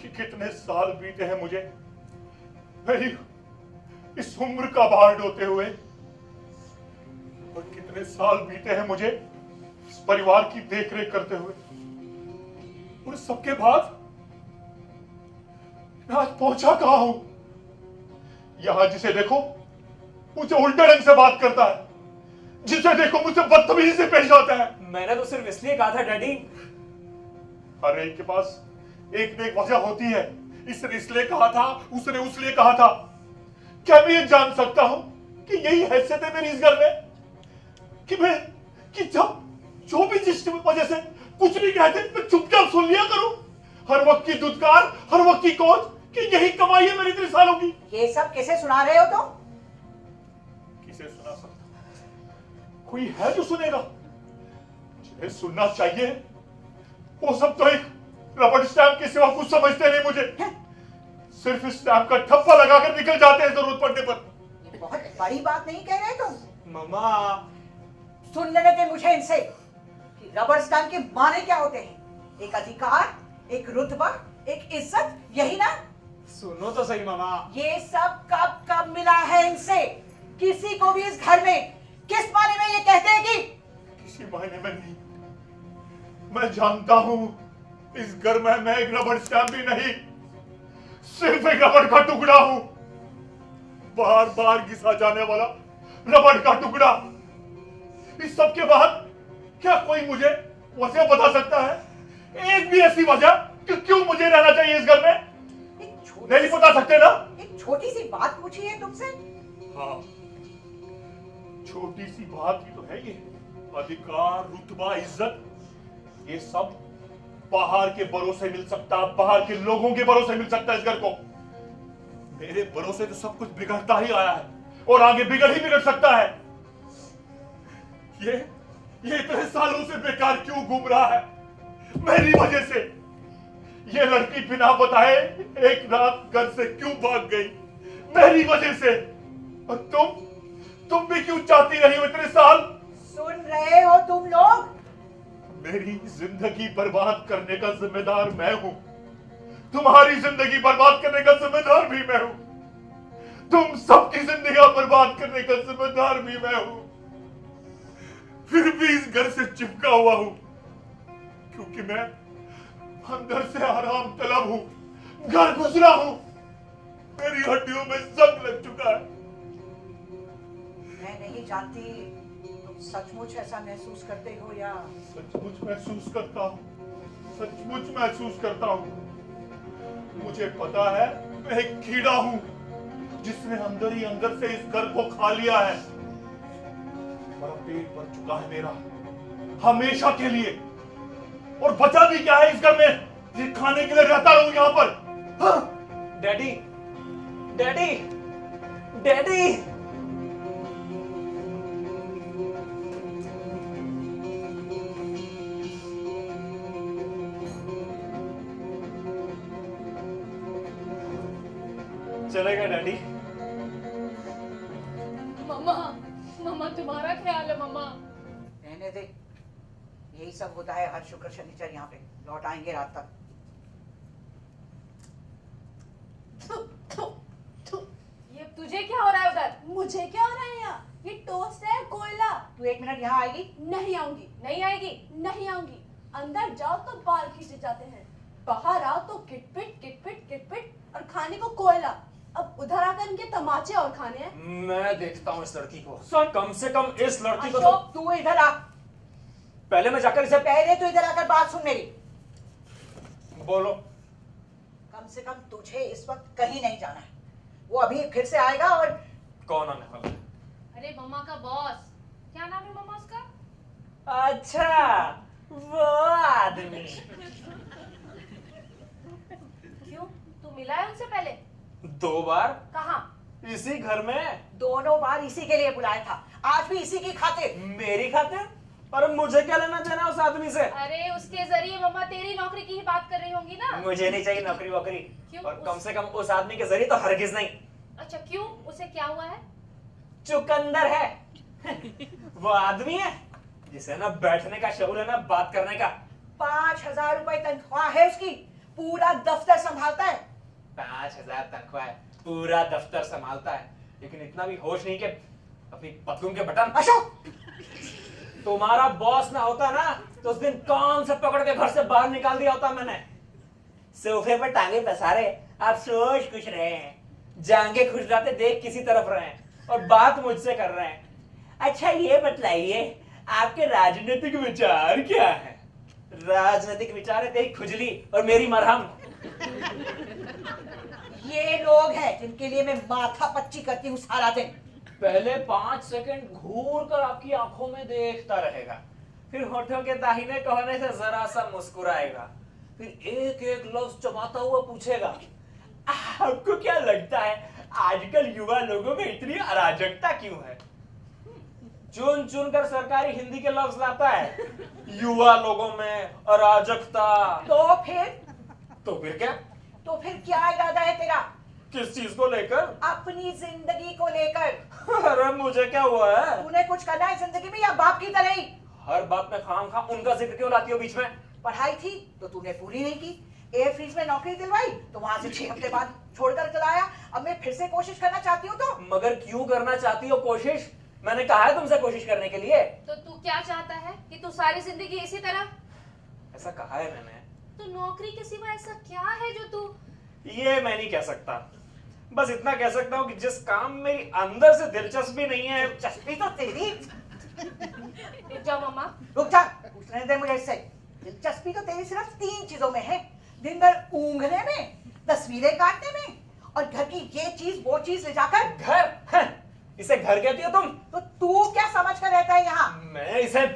कि कितने साल बीते हैं मुझे मेरी इस उम्र का भार ढोते हुए, और कितने साल बीते हैं मुझे इस परिवार की देखरेख करते हुए। और सबके बाद मैं आज पहुंचा कहां हूं? यहां जिसे देखो मुझे उल्टे ढंग से बात करता है, जिसे देखो मुझसे बदतमीजी से पेश आता है। मैंने तो सिर्फ इसलिए कहा था डैडी। हर एक के पास एक न एक वजह होती है। इसने इसलिए कहा था, उसने उसलिए कहा था। क्या मैं ये जान सकता हूं कि यही हैसियत है मेरी इस घर में कि जब जो भी जिस वजह से कुछ भी कहते मैं चुपचाप सुन लिया करूं? हर वक्त की दुत्कार, हर वक्त की कोच कि यही कमाई है मेरी इतने सालों की। ये सब किसे सुना रहे हो तुम? किसे सुना सकता? कोई है जो सुनेगा? जिन्हें सुनना चाहिए वो सब तो एक रबड़ स्टैंप के सिवा कुछ समझते नहीं मुझे। सिर्फ इस स्टैंप का ठप्पा लगाकर निकल जाते हैं जरूरत पड़ने पर। बड़ी बात नहीं कह रहे तुम? मम्मा सुन लेने दे मुझे इनसे कि रबर स्टैम्प के माने क्या होते हैं। एक अधिकार, एक रुतबा, एक इज्जत, यही ना? सुनो तो सही मम्मा। ये सब कब कब मिला है इनसे? किसी को भी इस घर में किस माने में ये कहते हैं कि? किसी मायने में नहीं। मैं जानता हूं इस घर में मैं एक रबड़ स्टैम्प भी नहीं, सिर्फ एक रबड़ का टुकड़ा हूं, बार बार घिसा जाने वाला रबड़ का टुकड़ा। इस सब के बाद क्या कोई मुझे वजह बता सकता है? एक भी ऐसी वजह कि क्यों मुझे रहना चाहिए इस घर में? नहीं बता सकते ना? एक छोटी सी बात पूछी है तुमसे। हाँ, छोटी सी बात ही तो है ये। अधिकार, रुतबा, इज्जत, ये सब बाहर के भरोसे मिल सकता, बाहर के लोगों के भरोसे मिल सकता है इस घर को। मेरे भरोसे तो सब कुछ बिगड़ता ही आया है और आगे बिगड़ ही बिगड़ सकता है। ये इतने सालों से बेकार क्यों घूम रहा है? मेरी वजह से। ये लड़की बिना बताए एक रात घर से क्यों भाग गई? मेरी वजह से। और तुम भी क्यों चाहती रही हो इतने साल? सुन रहे हो तुम लोग? मेरी जिंदगी बर्बाद करने का जिम्मेदार मैं हूं। तुम्हारी जिंदगी बर्बाद करने का जिम्मेदार भी मैं हूं। तुम सबकी जिंदगी बर्बाद करने का जिम्मेदार भी मैं हूं। फिर भी इस घर से चिपका हुआ हूं क्योंकि मैं अंदर से आराम तलब हूं, घर गुजरा हूं। मेरी हड्डियों में जंग लग चुका है। मैं नहीं जानती तुम सचमुच ऐसा महसूस करते हो या? सचमुच महसूस करता हूं, सचमुच महसूस करता हूं। मुझे पता है मैं एक कीड़ा हूं जिसने अंदर ही अंदर से इस घर को खा लिया है। मेरा पेट भर चुका है मेरा, हमेशा के लिए। और बचा भी क्या है इस घर में? ये खाने के लिए रहता रहूं यहाँ पर। हाँ? Daddy, daddy, daddy. चलेगा डैडी? मम्मा, मम्मा तुम्हारा ख्याल है मम्मा। रहने दे, यही सब होता है हर शुक्र शनिचर यहाँ पे। लौट आएंगे रात तक। ये तुझे क्या हो रहा है उधर? मुझे क्या हो रहा है यहाँ? ये टोस्ट है कोयला। तू 1 मिनट यहाँ आएगी? नहीं आऊंगी। नहीं आएगी? नहीं आऊंगी। अंदर जाओ तो बाल खींचे जाते हैं, बाहर आओ तो किटपिट किटपिट किटपिट और खाने को कोयला। अब उधर आकर इनके तमाचे और खाने हैं। मैं देखता हूँ इस लड़की को। कम से कम इस लड़की को अशोक, तू इधर आ। पहले मैं जाकर इसे पहले तो इधर आकर बात सुन मेरी। बोलो। कम से कम तुझे इस वक्त कहीं नहीं जाना है। वो अभी फिर से आएगा और कौन आने वाला है? अरे मम्मा का बॉस। क्या नाम है मम्मा उसका? अच्छा, वो आदमी। क्यों, तू मिला है उनसे पहले? 2 बार। कहाँ? इसी घर में। दोनों बार इसी के लिए बुलाया था, आज भी इसी की खातिर। मेरी खातिर? और मुझे क्या लेना देना उस आदमी से? अरे उसके जरिए मम्मा तेरी नौकरी की ही बात कर रही होंगी ना। मुझे नहीं चाहिए नौकरी वोकरी। क्यों? और कम से कम उस आदमी के जरिए तो हरगिज नहीं। अच्छा क्यों, उसे क्या हुआ है? चुकंदर है। वो आदमी है जिसे ना बैठने का शौर है ना बात करने का। 5,000 रुपए तनख्वाह है उसकी, पूरा दफ्तर संभालता है। 5,000 तनख्वाह है, पूरा दफ्तर संभालता है, लेकिन इतना भी होश नहीं कि अपनी पतलून के बटन। अशोक, तुम्हारा बॉस ना होता ना तो उस दिन कौन से पकड़ के घर से बाहर निकाल दिया होता मैंने। सोफे पर टांगे पसारे आप सोच खुश रहे हैं, जांगे खुशराते देख किसी तरफ रहे हैं और बात मुझसे कर रहे हैं। अच्छा ये बतलाइए आपके राजनीतिक विचार क्या है? राजनीतिक विचार है तेरी खुजली और मेरी मरहम। ये लोग हैं जिनके लिए मैं माथा पच्ची करती हूँ सारा दिन। पहले 5 सेकंड घूर कर आपकी आंखों में देखता रहेगा, फिर होठों के दाहिने कोने से जरा सा मुस्कुराएगा, फिर एक एक लफ्ज चबाता हुआ पूछेगा, आपको क्या लगता है आजकल युवा लोगों में इतनी अराजकता क्यों है? चुन चुन कर सरकारी हिंदी के लफ्ज लाता है। युवा लोगों में अराजकता। तो फिर क्या? तो फिर क्या इरादा है तेरा? किस चीज को लेकर? अपनी जिंदगी को लेकर। अरे मुझे क्या हुआ है? तूने कुछ करना है जिंदगी में या बाप की तरह ही? हर बात में खामखा उनका जिक्र क्यों लाती हो बीच में? पढ़ाई थी तो तूने पूरी नहीं की, एयर फ्रीज में नौकरी दिलवाई तो वहां से 6 हफ्ते बाद छोड़कर चला आया। अब मैं फिर से कोशिश करना चाहती हूँ तो। मगर क्यों करना चाहती हो कोशिश? मैंने कहा है तुमसे कोशिश करने के लिए। तो तू क्या चाहता है कि तू सारी जिंदगी इसी तरह? ऐसा कहा है मैंने। तो नौकरी के सिवा ऐसा क्या है जो तू? ये मैं नहीं कह सकता, बस इतना कह सकता हूँ कि जिस काम में मेरी अंदर से दिलचस्पी नहीं है। दिलचस्पी तो तेरी। रुक जाओ मम्मा। रुक जा, पूछने दे मुझे इससे। दिलचस्पी तो तेरी सिर्फ 3 चीजों में है, दिन भर ऊँघने में, तस्वीरें काटने में और घर की ये चीज वो चीज ले जाकर। घर? इसे घर कहती हो तुम? तो तू क्या समझ कर रहता है यहाँ? मैं इसे।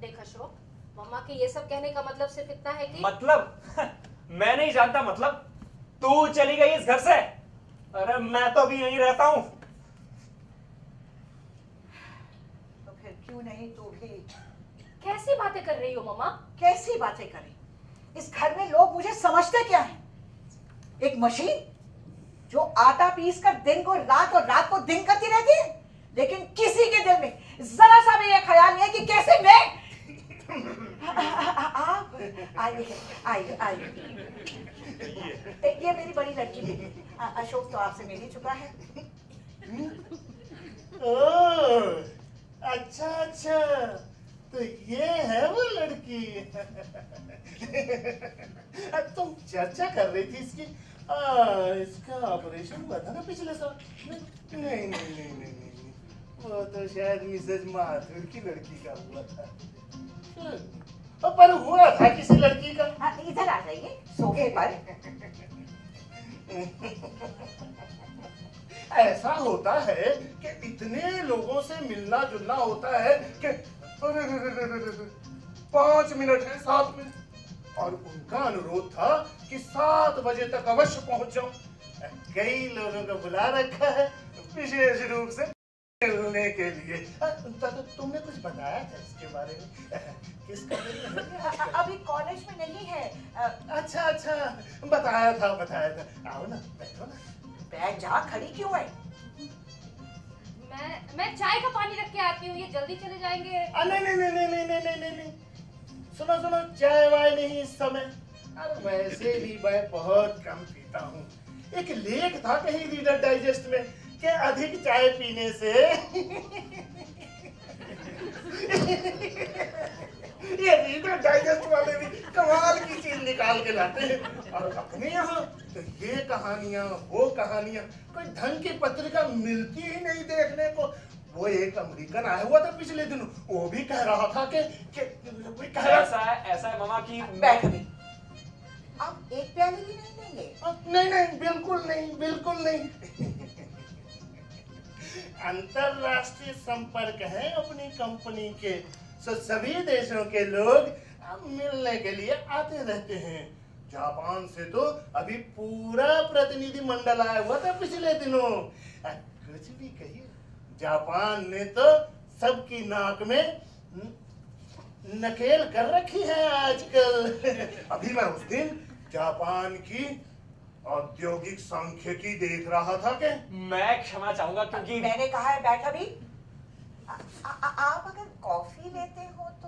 देख अशोक, मम्मा के ये सब कहने का मतलब सिर्फ इतना है कि मतलब? मैं नहीं जानता मतलब। तू चली गई इस घर से। अरे मैं तो अभी यहीं रहता हूँ। तो फिर क्यों नहीं तू भी? कैसी बातें कर रही हो मम्मा? कैसी बातें करें? इस घर में लोग मुझे समझते क्या है? एक मशीन जो आटा पीस कर दिन को रात और रात को दिन करती रहती है, लेकिन किसी के दिल में जरा सा भी ये ख्याल नहीं है कि कैसे मैं। आप आइए आइए। ये मेरी बड़ी लड़की है, अशोक तो आपसे मिल ही चुका है। ओह, अच्छा अच्छा, तो ये है वो लड़की। तुम चर्चा कर रही थी इसकी। इसका ऑपरेशन हुआ था ना पिछले साल। नहीं नहीं नहीं नहीं नहीं, वो तो शायद मिसेज माथुर की लड़की का हुआ था। पर हुआ था किसी लड़की का। इधर आ जाइए सोफे पर। ऐसा होता है कि इतने लोगों से मिलना जुलना होता है कि 5 मिनट है, 7 मिनट, और उनका अनुरोध था कि 7 बजे तक अवश्य पहुंच जाऊं। कई लोगों को बुला रखा है विशेष रूप से मिलने के लिए। तुमने कुछ बताया था इसके बारे में? किस कॉलेज में है? अभी कॉलेज में नहीं है। अच्छा अच्छा, बताया था। आओ ना, बैठो ना। बैठ जा, खड़ी क्यों है? मैं चाय का पानी रख के आती हूँ, ये जल्दी चले जाएंगे। नहीं, सुनो, चाय वाय नहीं इस समय। अरे वैसे भी मैं बहुत कम पीता हूँ। एक लेख था कहीं रीडर डाइजेस्ट में कि अधिक चाय पीने से ये रीडर डाइजेस्ट वाले भी कमाल की चीज निकाल के लाते हैं। और अपने यहाँ तो ये कहानियां वो कहानियां, कोई ढंग की पत्रिका मिलती ही नहीं देखने को। वो एक अमेरिकन आया हुआ था पिछले दिनों, वो भी कह रहा था कि ऐसा है मामा की। बैठ भी। आप एक प्याली भी नहीं लेंगे? नहीं, बिल्कुल नहीं। अंतरराष्ट्रीय संपर्क है अपनी कंपनी के, सभी देशों के लोग मिलने के लिए आते रहते हैं। जापान से तो अभी पूरा प्रतिनिधि मंडल आया हुआ था पिछले दिनों। कुछ भी कहिए, जापान ने तो सबकी नाक में नकेल कर रखी है आजकल। अभी मैं उस दिन जापान की औद्योगिक सांख्यिकी देख रहा था कि। मैं क्षमा चाहूंगा क्योंकि मैंने कहा है बैठ अभी। आप अगर कॉफी लेते हो तो।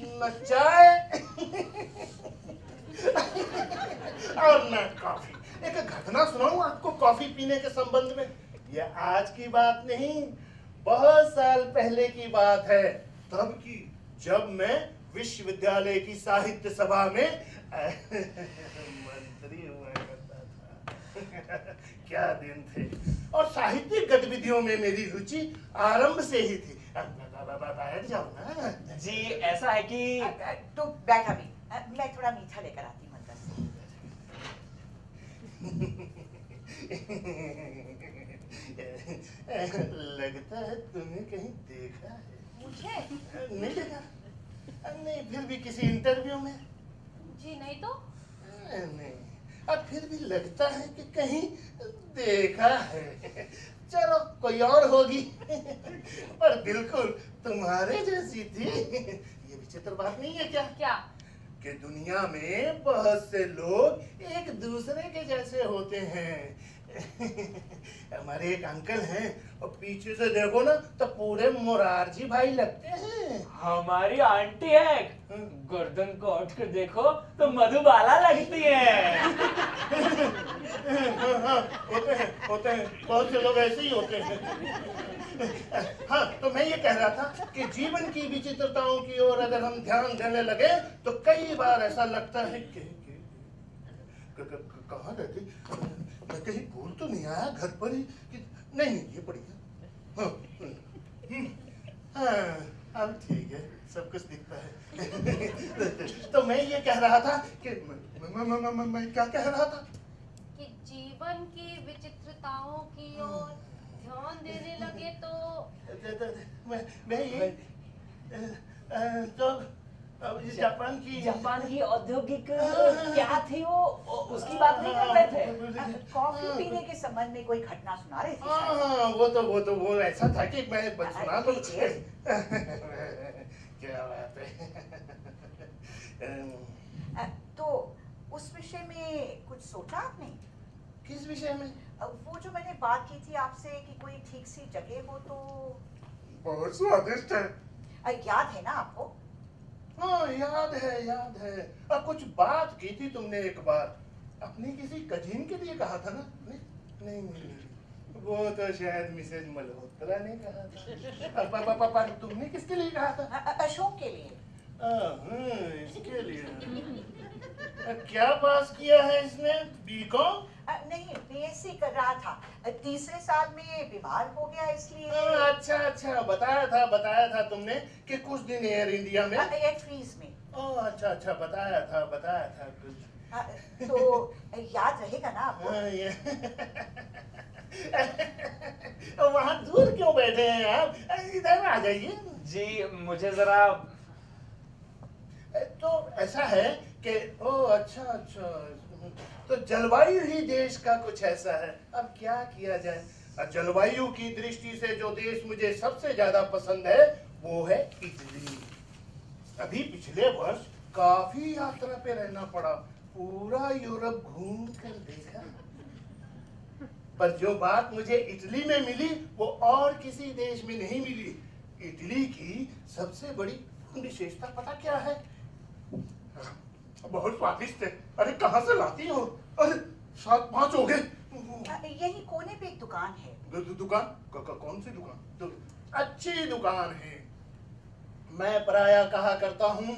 न चाय और न कॉफी। एक घटना सुनाऊं आपको कॉफी पीने के संबंध में। यह आज की बात नहीं, बहुत साल पहले की बात है। तब की, जब मैं विश्वविद्यालय की साहित्य सभा में मंत्री हुआ करता था। क्या दिन थे। और साहित्यिक गतिविधियों में मेरी रुचि आरंभ से ही थी। बैठ जाओ ना जी। ऐसा है कि तू बैठ अभी, मैं थोड़ा मीठा लेकर आती हूँ अंदर से। लगता है तुम्हें कहीं देखा है। मुझे नहीं देखा? नहीं, फिर भी किसी इंटरव्यू में? जी नहीं तो। नहीं, अब फिर भी लगता है कि कहीं देखा है। चलो कोई और होगी, पर बिल्कुल तुम्हारे जैसी थी। ये विचित्र बात नहीं है क्या? क्या? कि दुनिया में बहुत से लोग एक दूसरे के जैसे होते हैं। हमारे एक अंकल हैं और पीछे से देखो ना तो पूरे मोरारजी भाई लगते हैं। हमारी आंटी है, गर्दन को उठ कर देखो तो मधुबाला लगती है। होते हैं बहुत से लोग ऐसे ही होते हैं। हाँ, तो मैं ये कह रहा था कि जीवन की विचित्रताओं की ओर अगर हम ध्यान देने लगे तो कई बार ऐसा लगता है कि कहाँ रहती, मैं कहीं भूल तो नहीं आया घर पर ही कि नहीं ये बढ़िया। हाँ, अब ठीक है, सब कुछ दिखता है। तो मैं ये कह रहा था कि मैं क्या कह रहा था कि जीवन की विचित्रताओं की ओर ध्यान देने लगे तो मैं ये तो जापान की औद्योगिक क्या थी वो, उसकी बात नहीं कर रहे थे। कॉफी पीने के संबंध में कोई घटना सुना रहे थे? हाँ, वो ऐसा था कि मैं सुना तो क्या बात है। तो उस विषय में कुछ सोचा आपने? किस विषय में? वो जो मैंने बात की थी आपसे कि कोई ठीक सी जगह हो तो। बहुत स्वादिष्ट है। याद है ना आपको? हाँ, याद है। अब कुछ बात की थी तुमने एक बार, अपनी किसी कजिन के लिए कहा था ना? नहीं, वो तो शायद मिसेज मल्होत्रा ने कहा था। पापा तुमने किसके लिए कहा था? अशोक के लिए। इसके लिए। क्या पास किया है इसने? बीकॉम? नहीं, बीएससी कर रहा था, तीसरे साल में बीमार हो गया इसलिए। अच्छा, बताया था तुमने कि कुछ दिन एयर इंडिया में, एयर फ्रीज में। अच्छा, बताया था कुछ। तो याद रहेगा ना आपको? वहाँ दूर क्यों बैठे हैं आप? इधर आ जाइए। जी, मुझे जरा। तो ऐसा है कि अच्छा, तो जलवायु ही देश का कुछ ऐसा है। अब क्या किया जाए। जलवायु की दृष्टि से जो देश मुझे सबसे ज्यादा पसंद है वो है इटली। अभी पिछले वर्ष काफी यात्रा पे रहना पड़ा, पूरा यूरोप घूम कर देखा, पर जो बात मुझे इटली में मिली वो और किसी देश में नहीं मिली। इटली की सबसे बड़ी विशेषता पता क्या है? बहुत स्वादिष्ट है। अरे कहाँ से लाती हो? अरे 7-5 हो गए। यही कोने पे एक दुकान है। दुकान? कौन सी दुकान? अच्छी दुकान है। मैं प्रायः कहा करता हूँ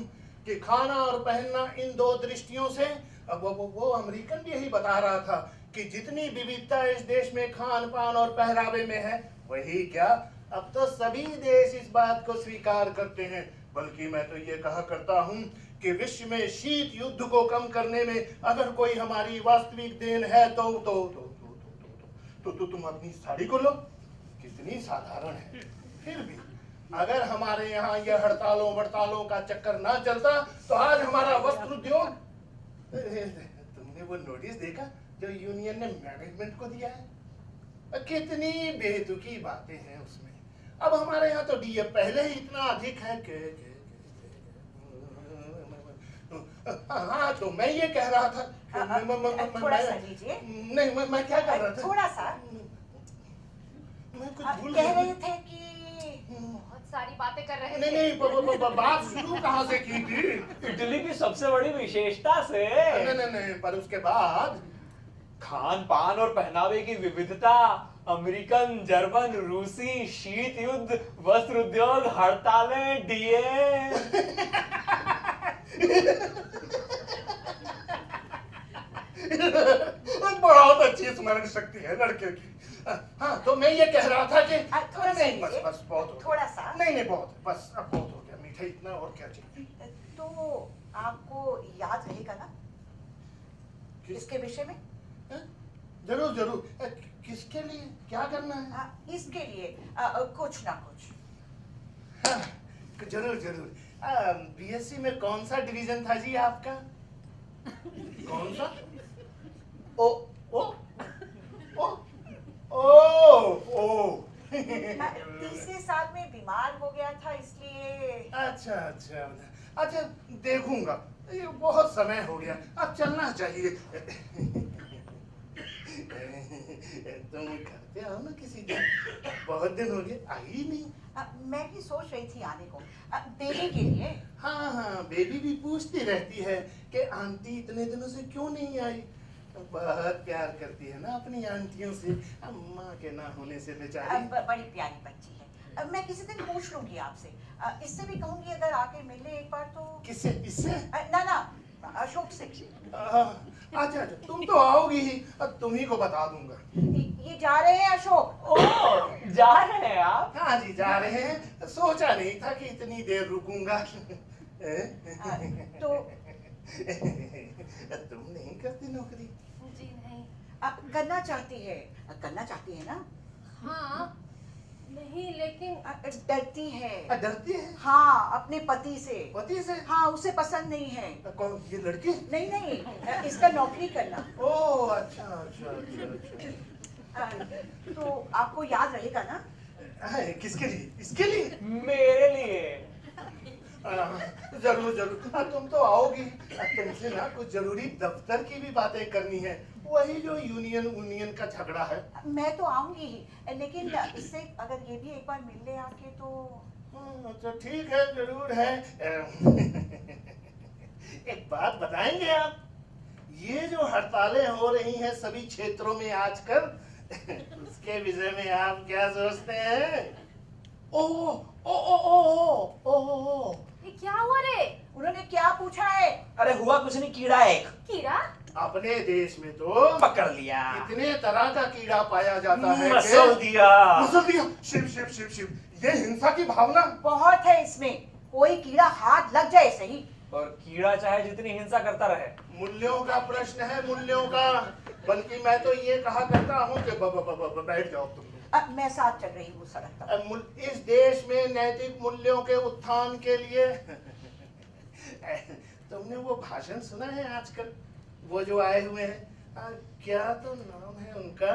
कि खाना और पहनना इन दो दृष्टियों से, वो अमेरिकन भी यही बता रहा था कि जितनी विविधता इस देश में खान पान और पहरावे में है, वही क्या अब तो सभी देश इस बात को स्वीकार करते हैं। बल्कि मैं तो ये कहा करता हूँ कि विश्व में शीत युद्ध को कम करने में अगर कोई हमारी वास्तविक देन है तो तुम अपनी साड़ी को लो। कितनी साधारण है। फिर भी अगर हमारे यहाँ यह हड़तालों का चक्कर ना चलता तो आज हमारा वस्त्र उद्योग। तुमने वो नोटिस देखा जो यूनियन ने मैनेजमेंट को दिया है? कितनी बेतुकी बातें हैं उसमें। अब हमारे यहाँ तो डीए पहले ही इतना अधिक है कि हाँ, तो मैं ये कह रहा था थोड़ा सा लीजिए। नहीं, मैं क्या कर रहा था? थोड़ा सा। मैं कुछ भूल कह गया। रहे थे कि बहुत सारी बातें कर रहे थे। नहीं, बात शुरू कहाँ से की थी? इटली की सबसे बड़ी विशेषता से। नहीं, पर उसके बाद खान पान और पहनावे की विविधता, अमेरिकन, जर्मन, रूसी, शीत युद्ध, वस्त्र उद्योग, हड़तालें, डीए। बहुत अच्छी स्मरण शक्ति है लड़के की। हाँ, तो मैं ये कह रहा था कि थोड़ा सा नहीं, बस बहुत हो गया। थोड़ा सा। नहीं, बहुत, बस अब बहुत हो गया। मीठा इतना और क्या चाहिए? तो आपको याद रहेगा ना इसके विषय में? जरूर। किसके लिए क्या करना है? इसके लिए कुछ ना कुछ। हाँ, जरूर। बीएससी में कौन सा डिवीजन था जी आपका? कौन सा? तीसरे साल में बीमार हो गया था इसलिए। अच्छा, देखूंगा ये बहुत समय हो गया, अब चलना चाहिए। तुम घर पे आओ ना किसी दिन, बहुत दिन हो गए आई ही नहीं। मैं भी सोच रही थी आने को, बेबी के लिए। हाँ हाँ, बेबी भी पूछती रहती है कि आंटी इतने दिनों से क्यों नहीं आई। बहुत प्यार करती है ना अपनी आंटियों से, माँ के ना होने से बेचारी। बड़ी प्यारी बच्ची है। मैं किसी दिन पूछ लूंगी आपसे, इससे भी कहूंगी अगर आके मिले एक बार तो। किससे? इससे? ना अशोक से। अच्छा, तुम तो आओगी ही, अब तुम्ही को बता दूंगा। ये जा रहे हैं अशोक? ओह, जा रहे हैं आप? हाँ जी, जा रहे हैं। सोचा नहीं था कि इतनी देर रुकूंगा। तो तुम नहीं करती नौकरी? जी नहीं। करना चाहती है ना? हाँ नहीं, लेकिन डरती है। डरती है? हाँ, अपने पति से। पति से? हाँ, उसे पसंद नहीं है। कौन, ये लड़की? नहीं, इसका नौकरी करना। ओह अच्छा। तो आपको याद रहेगा ना? किसके लिए? इसके लिए? मेरे लिए। जरूर। तुम तो आओगी, तुमसे ना कुछ जरूरी दफ्तर की भी बातें करनी है, वही जो यूनियन का झगड़ा है। मैं तो आऊंगी ही, लेकिन इससे अगर ये भी एक बार मिल ले आके तो। तो ठीक है, जरूर है। एक बात बताएंगे आप, ये जो हड़तालें हो रही हैं सभी क्षेत्रों में आजकल, उसके विषय में आप क्या सोचते हैं? ओह, ये क्या हुआ रे? उन्होंने क्या पूछा है? अरे हुआ कुछ नहीं, कीड़ा है एक। कीड़ा? अपने देश में तो पकड़ लिया। इतने तरह का कीड़ा पाया जाता है कि- मसल दिया। शिव, ये हिंसा की भावना बहुत है इसमें, कोई कीड़ा हाथ लग जाए सही। और कीड़ा चाहे जितनी हिंसा करता रहे। मूल्यों का प्रश्न है, मूल्यों का। बल्कि मैं तो ये कहा करता हूँ कि बैठ जाओ तुम। मैं साथ चल रही हूँ सड़क पर। इस देश में नैतिक मूल्यों के उत्थान के लिए तुमने वो भाषण सुना है आजकल, वो जो आए हुए हैं, क्या तो नाम है उनका?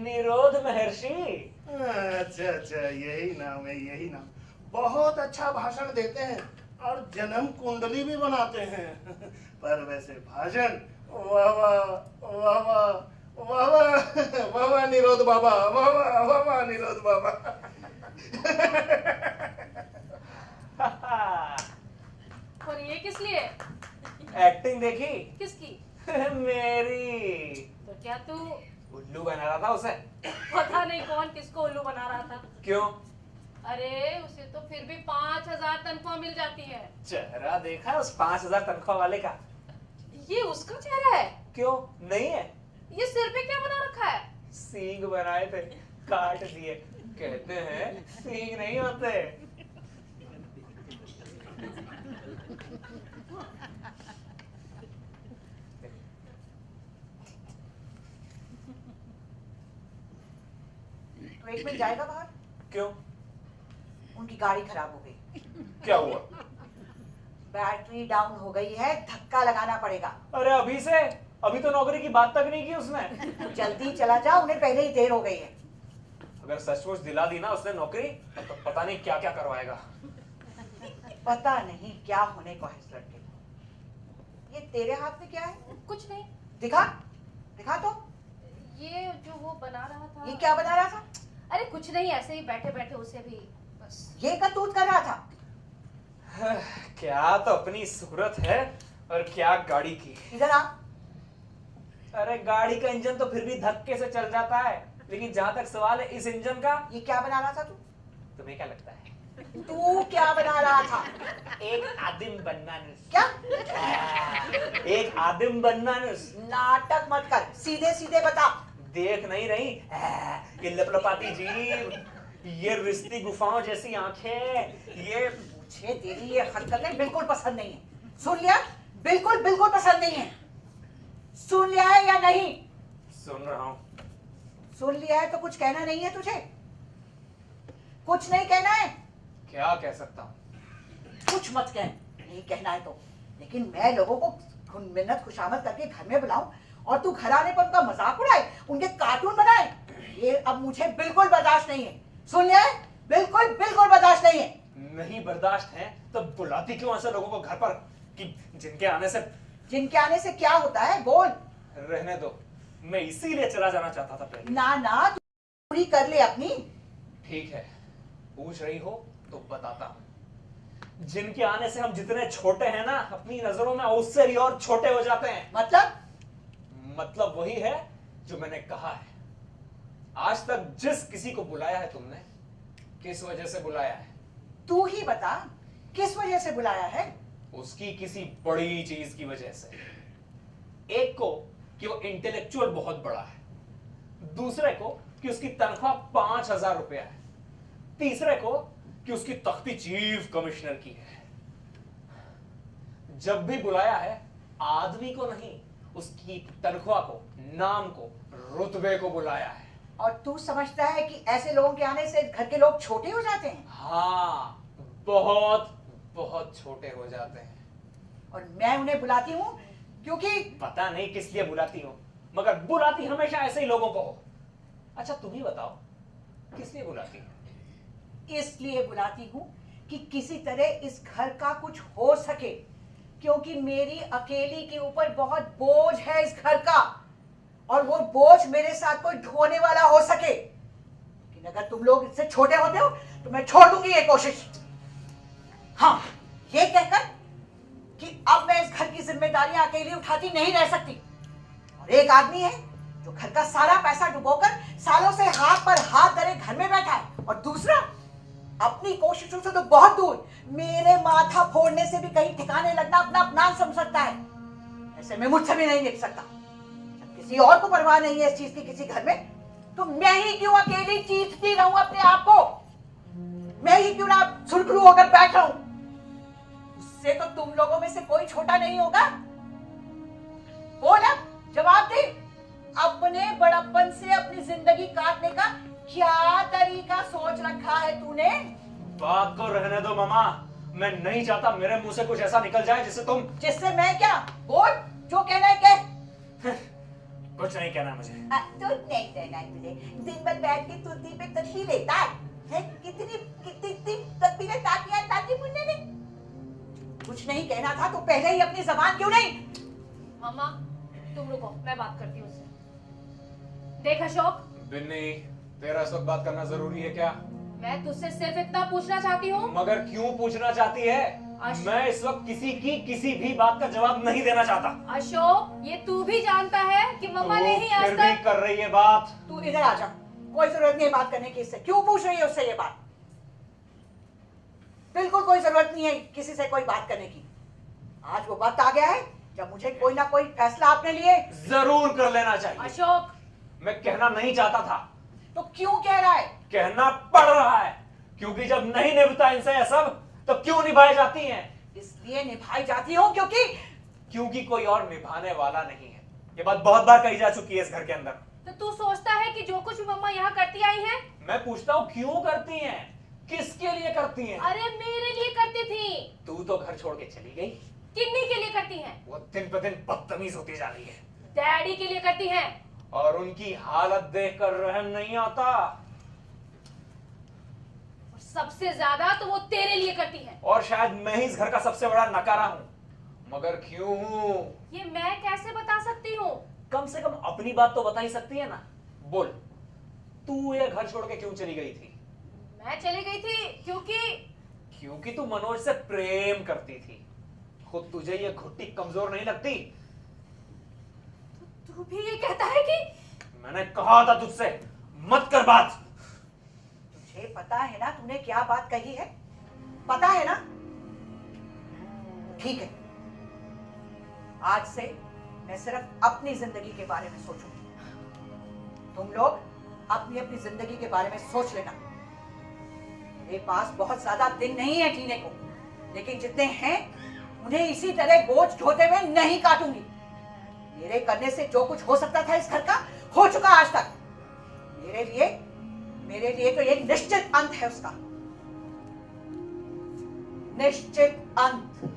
निरोध महर्षि। अच्छा, यही नाम है। बहुत अच्छा भाषण देते हैं और जन्म कुंडली भी बनाते हैं। पर वैसे भाषण वाह निरोध बाबा, वाह निरोध बाबा। और ये किस लिए? एक्टिंग देखी? किसकी? मेरी। तो क्या तू उल्लू बना रहा था उसे? पता नहीं कौन किसको उल्लू बना रहा था। क्यों? अरे उसे तो फिर भी 5,000 तनख्वाह मिल जाती है। चेहरा देखा उस 5,000 तनख्वाह वाले का? ये उसका चेहरा है? क्यों नहीं है? ये सिर पे क्या बना रखा है? सींग बनाए थे, काट दिए। कहते हैं सींग नहीं होते। तो एक मिनट जाएगा बाहर? क्यों? उनकी गाड़ी खराब हो गई। क्या हुआ? बैटरी डाउन हो गई है, धक्का लगाना पड़ेगा। अरे अभी से? अभी तो नौकरी की बात तक नहीं की उसने। जल्दी चला जा, उन्हें पहले ही देर हो गई है। अगर सचमुच दिला दी ना उसने नौकरी, तो पता नहीं क्या क्या करवाएगा। पता नहीं क्या होने को है इस लड़के को। ये तेरे हाथ में क्या है? कुछ नहीं। दिखा तो। ये जो वो बना रहा था। ये क्या बना रहा था? अरे कुछ नहीं, ऐसे ही बैठे बैठे उसे भी बस। ये करतूत कर रहा था। क्या तो अपनी सूरत है और क्या गाड़ी की। इधर आ। अरे गाड़ी का इंजन तो फिर भी धक्के से चल जाता है, लेकिन जहां तक सवाल है इस इंजन का। ये क्या बना रहा था तू? तुम्हें क्या लगता है? तू क्या बना रहा था? एक आदिम बनना। क्या? एक आदिम बनना। नाटक मत कर, सीधे सीधे बता। देख नहीं रही ये लपलपाती जीभ, ये रिश्ती गुफाओं जैसी आंखें, ये मुझे तेरी ये हरकतें बिल्कुल पसंद नहीं है। सुन लिया? बिल्कुल पसंद नहीं है। सुन लिया है या नहीं? सुन रहा हूं। सुन लिया है तो कुछ कहना नहीं है तुझे? कुछ नहीं कहना है? क्या कह सकता हूं? कुछ मत कह, नहीं कहना है तो। लेकिन मैं लोगों को मिन्नत खुशामद करके घर में बुलाऊं और तू घर आने पर उनका मजाक उड़ाए, उनके कार्टून बनाए, ये अब मुझे बिल्कुल बर्दाश्त नहीं है। सुन लिया है? बिल्कुल बर्दाश्त नहीं है। नहीं बर्दाश्त है तो बुलाती क्यों ऐसे लोगों को घर पर? कि जिनके आने से क्या होता है, बोल। रहने दो, मैं इसीलिए चला जाना चाहता था पहले। ना तू पूरी कर ले अपनी। ठीक है, पूछ रही हो तो बताता हूं। जिनके आने से हम जितने छोटे हैं ना, अपनी नजरों में उससे भी और छोटे हो जाते हैं। मतलब वही है जो मैंने कहा है। आज तक जिस किसी को बुलाया है तुमने, किस वजह से बुलाया है? तू ही बता, किस वजह से बुलाया है? उसकी किसी बड़ी चीज की वजह से। एक को कि वो इंटेलेक्चुअल बहुत बड़ा है, दूसरे को कि उसकी तनख्वाह 5,000 रुपया है, तीसरे को कि उसकी तख्ती चीफ कमिश्नर की है। जब भी बुलाया है, आदमी को नहीं, उसकी तनख्वाह को, नाम को, रुतबे को बुलाया है। और तू समझता है कि ऐसे लोगों के आने से घर के लोग छोटे हो जाते हैं? हाँ, बहुत बहुत छोटे हो जाते हैं। और मैं उन्हें बुलाती हूँ क्योंकि पता नहीं किस लिए बुलाती हो, मगर बुलाती हमेशा ऐसे ही लोगों को हो। अच्छा तुम ही बताओ, किस लिए बुलाती हो? इसलिए बुलाती हूँ कि किसी तरह इस घर का कुछ हो सके, क्योंकि मेरी अकेली के ऊपर बहुत बोझ है इस घर का, और वो बोझ मेरे साथ कोई ढोने वाला हो सके। लेकिन अगर तुम लोग इससे छोटे होते हो तो मैं छोड़ दूंगी ये कोशिश। हाँ, ये कहकर कि अब मैं इस घर की जिम्मेदारियां अकेली उठाती नहीं रह सकती। और एक आदमी है जो घर का सारा पैसा डुबोकर सालों से हाथ पर हाथ धरे घर में बैठा है, और दूसरा अपनी कोशिशों से तो बहुत दूर, मेरे माथा फोड़ने से भी कहीं ठिकाने लगना अपना अपमान समझता है। ऐसे में मुझसे भी नहीं निकल सकता। जब किसी और को परवाह नहीं है इस चीज की किसी घर में, तो मैं ही क्यों अकेली चीखती रहूं अपने आप को? मैं ही क्यों ना सुरखरू होकर बैठ रहूं? उससे तो तुम लोगों में से कोई छोटा नहीं होगा। बोल अब, जवाब दे। अपने बड़प्पन से अपनी जिंदगी काटने का क्या तरीका सोच रखा है तूने? बात को रहने दो मामा, मैं नहीं चाहता मेरे मुंह से कुछ ऐसा निकल जाए जिससे मैं क्या? बोल, जो कहना है कह। कुछ नहीं कहना मुझे। तो नहीं कहना है तुझे? दिन भर बैठ के तुलसी पे तस्वीर लेता है? कितनी तस्वीरें ताकि मुन्ने ने? कुछ नहीं कहना था तो पहले ही अपनी जबान क्यों नहीं? मामा तुम रुको, मैं बात करती हूँ उससे। देख अशोक, बिन्नी, तेरा इस वक्त बात करना जरूरी है क्या? मैं तुझसे सिर्फ इतना पूछना चाहती हूँ। मगर क्यों पूछना चाहती है? मैं इस वक्त किसी की किसी भी बात का जवाब नहीं देना चाहता। अशोक, ये तू भी जानता है कि मम्मा ने ही आज तक कर रही है बात। तू इधर आ जा, कोई जरूरत नहीं बात करने की इससे। क्यों पूछ रही है उससे ये बात? बिल्कुल कोई जरूरत नहीं है किसी से कोई बात करने की। आज वो वक्त आ गया है जब मुझे कोई ना कोई फैसला अपने लिए जरूर कर लेना चाहिए। अशोक, मैं कहना नहीं चाहता था। तो क्यों कह रहा है? कहना पड़ रहा है, क्योंकि जब नहीं निभता इनसे यह सब, तो क्यों निभाई जाती हैं? इसलिए निभाई जाती हूँ क्योंकि कोई और निभाने वाला नहीं है। ये बात बहुत बार कही जा चुकी है इस घर के अंदर। तो तू सोचता है कि जो कुछ भी मम्मा यहाँ करती आई है? मैं पूछता हूँ क्यों करती हैं? किसके लिए करती हैं? अरे मेरे लिए करती थी। तू तो घर छोड़ के चली गई। किन्नी के लिए करती हैं? वो दिन पे दिन बदतमीज होती जा रही है। डैडी के लिए करती हैं। और उनकी हालत देखकर रहम नहीं आता। सबसे ज्यादा तो वो तेरे लिए करती हैं। और शायद मैं ही इस घर का सबसे बड़ा नकारा हूँ। मगर क्यों हूँ? ये मैं कैसे बता सकती हूँ? कम से कम अपनी बात तो बता ही सकती है ना। बोल, तू ये घर छोड़ के क्यों चली गई थी? मैं चली गई थी क्योंकि तू मनोज से प्रेम करती थी। खुद तुझे ये घुट्टी कमजोर नहीं लगती? तू भी ये कहता है कि? मैंने कहा था तुझसे मत कर बात। तुझे पता है ना तूने क्या बात कही है? पता है ना? ठीक है, आज से मैं सिर्फ अपनी जिंदगी के बारे में सोचूंगी। तुम लोग अपनी अपनी जिंदगी के बारे में सोच लेना। मेरे पास बहुत ज्यादा दिन नहीं है जीने को, लेकिन जितने हैं उन्हें इसी तरह बोझ ढोते हुए नहीं काटूंगी। मेरे करने से जो कुछ हो सकता था इस घर का, हो चुका आज तक। मेरे लिए तो एक निश्चित अंत है उसका। निश्चित अंत।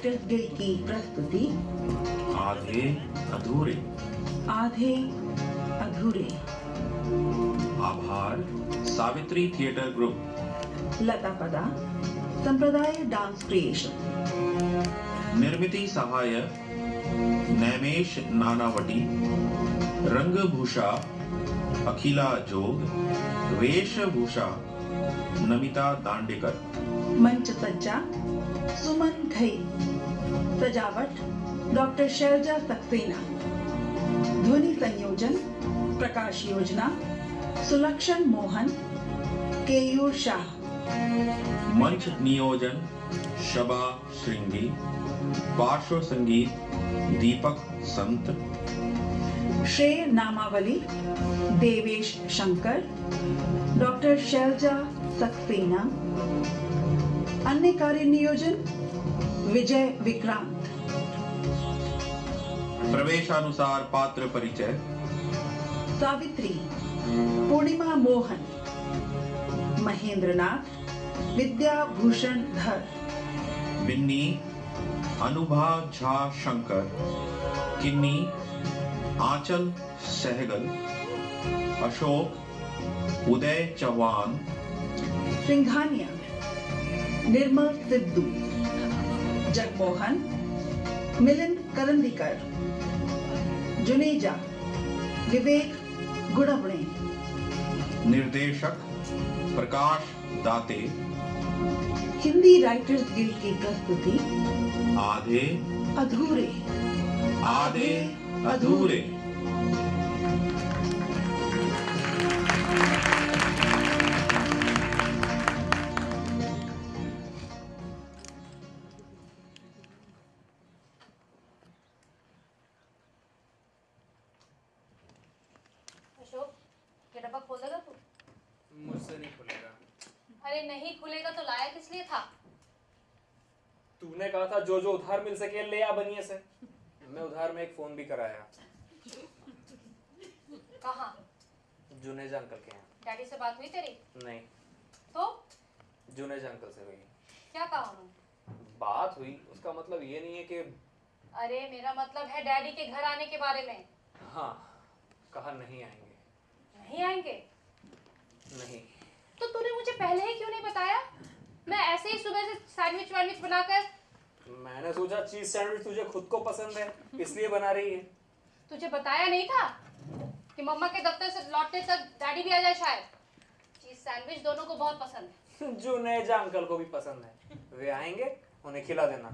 राइटर्स गिल्ड की प्रस्तुति आधे अधूरे। आधे अधूरे। आभार सावित्री थिएटर ग्रुप, लता पदा संप्रदाय डांस क्रिएशन। निर्मिति सहाय नैमेश नानावटी, रंगभूषा अखिला जोग, वेशभूषा नमिता दांडेकर। मंच सज्जा सुमन घई। सजावट डॉक्टर शैलजा सक्सेना। ध्वनि संयोजन प्रकाश योजना सुलक्षण मोहन, केयूर शाह। मंच नियोजन शबा श्रृंगी, पार्श्व संगीत दीपक संत। श्रेय नामावली देवेश शंकर, डॉक्टर शैलजा सक्सेना। अन्य कार्य नियोजन विजय विक्रांत। प्रवेशानुसार पात्र परिचय। सावित्री पूर्णिमा मोहन, महेंद्रनाथ विद्याभूषण धर। बिन्नी अनुभा झा शंकर, किन्नी आंचल सहगल, अशोक उदय चौहान। सिंघानिया निर्मल सिद्धू, जगमोहन मिलिंद करंदीकर। जुनेजा विवेक गुड़वणे। निर्देशक प्रकाश दाते। हिंदी राइटर्स गिल्ड की प्रस्तुति आधे अधूरे। आधे अधूरे। अशोक, ये डब्बा खोल देगा तू? मुझसे नहीं खुलेगा। अरे नहीं खुलेगा तो लाया किस लिए था? तूने कहा था जो जो उधार मिल सके ले आ बनिए से। मैं उधार में एक फोन भी कराया। कहाँ? जुनेजा अंकल के यहाँ। डैडी से बात हुई तेरी? नहीं, तो जुनेजा अंकल से हुई। क्या कहा उन्होंने? बात हुई, उसका मतलब ये नहीं है कि। अरे मेरा मतलब है डैडी के घर आने के बारे में। हाँ, कहा नहीं आएंगे। नहीं आएंगे? नहीं। तो तूने मुझे पहले ही क्यों नहीं बताया? मैं ऐसे ही सुबह से सैंडविच वैंडविच बनाकर। मैंने सोचा चीज सैंडविच तुझे खुद को पसंद है, इसलिए बना रही है। तुझे बताया नहीं था कि मम्मा के दफ्तर से लौटने तक डैडी भी आ जाए शायद? चीज सैंडविच दोनों को बहुत पसंद है। जुनेजा अंकल को भी पसंद है। वे आएंगे, उन्हें खिला देना।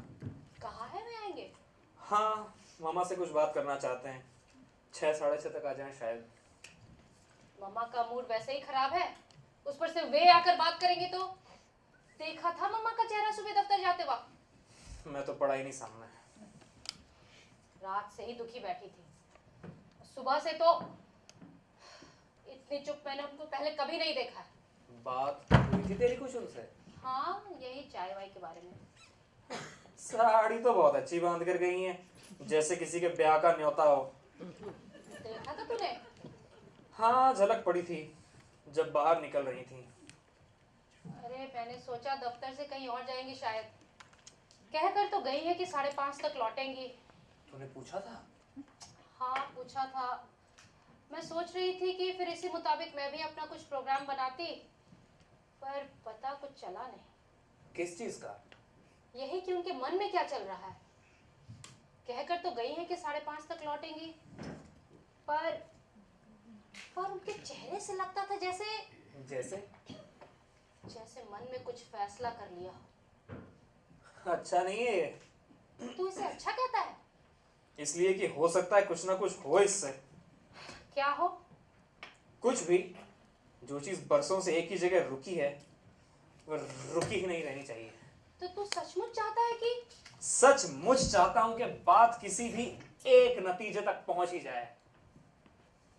कहाँ है वे आएंगे? हाँ, मामा से कुछ बात करना चाहते हैं। 6 साढ़े 6 तक आ जाएं शायद। मम्मा का मूड वैसे ही खराब है, उस पर से वे आकर बात करेंगे तो? देखा था मम्मा का चेहरा सुबह दफ्तर जाते वक्त। मैं तो पढ़ा ही नहीं सामने। रात से ही दुखी बैठी थी, सुबह से तो इतनी चुप मैंने उनको पहले कभी नहीं देखा है। बात हुई थी तेरी कुछ उनसे? हाँ, यही चाय वाय के बारे में। साड़ी तो बहुत अच्छी बांध कर गई हैं, जैसे किसी के ब्याह का न्योता हो। देखा था तूने? हाँ, झलक पड़ी थी जब बाहर निकल रही थी। अरे मैंने सोचा दफ्तर से कहीं और जाएंगी शायद। कहकर तो गई है कि 5:30 तक लौटेंगी। तूने पूछा था? हाँ पूछा था। मैं सोच रही थी कि फिर इसी मुताबिक मैं भी अपना कुछ प्रोग्राम बनाती, पर पता कुछ चला नहीं। किस चीज का? यही कि उनके मन में क्या चल रहा है। कहकर तो गई है कि 5:30 तक लौटेंगी, पर उनके चेहरे से लगता था जैसे मन में कुछ फैसला कर लिया हो। अच्छा नहीं है ये। तू इसे अच्छा कहता है? इसलिए कि हो सकता है कुछ ना कुछ हो इससे। क्या हो? कुछ भी। जो चीज बरसों से एक ही जगह रुकी है, वो रुकी ही नहीं रहनी चाहिए। तो तू सचमुच चाहता है कि? सचमुच चाहता हूं कि बात किसी भी एक नतीजे तक पहुंच ही जाए।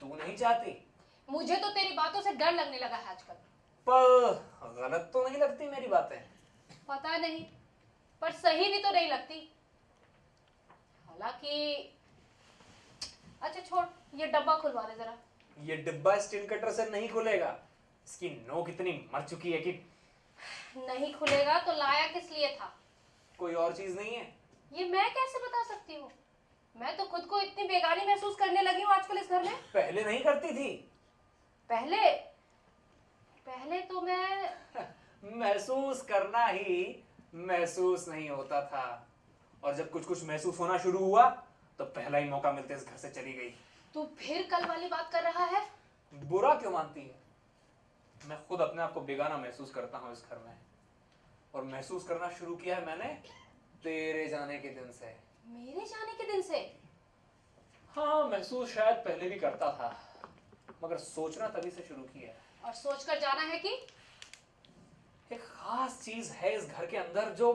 तू नहीं चाहती? मुझे तो तेरी बातों से डर लगने लगा है आजकल। पर गलत तो नहीं लगती मेरी बातें? पता नहीं, पर सही भी तो नहीं लगती। हालांकि अच्छा छोड़, ये डब्बा खुलवा दे जरा। ये डिब्बा स्टील कटर से नहीं खुलेगा। इसकी नोक इतनी मर चुकी है कि नहीं खुलेगा तो लाया किस लिए था? कोई और चीज नहीं है। ये मैं कैसे बता सकती हूँ? मैं तो खुद को इतनी बेगानी महसूस करने लगी हूँ आजकल इस घर में। पहले नहीं करती थी? पहले तो मैं महसूस करना ही महसूस नहीं होता था, और जब कुछ कुछ महसूस होना शुरू हुआ तो पहला ही मौका मिलते इस घर से चली गई। तू फिर कल वाली बात कर रहा है? बुरा क्यों मानती है? मैं खुद अपने आप को बेगाना महसूस करता हूँ इस घर में, और महसूस करना शुरू किया है मैंने तेरे जाने के दिन से। मेरे जाने के दिन से? हाँ, महसूस शायद पहले भी करता था, मगर सोचना तभी से शुरू किया है। और सोचकर जाना है कि एक खास चीज है इस घर के अंदर जो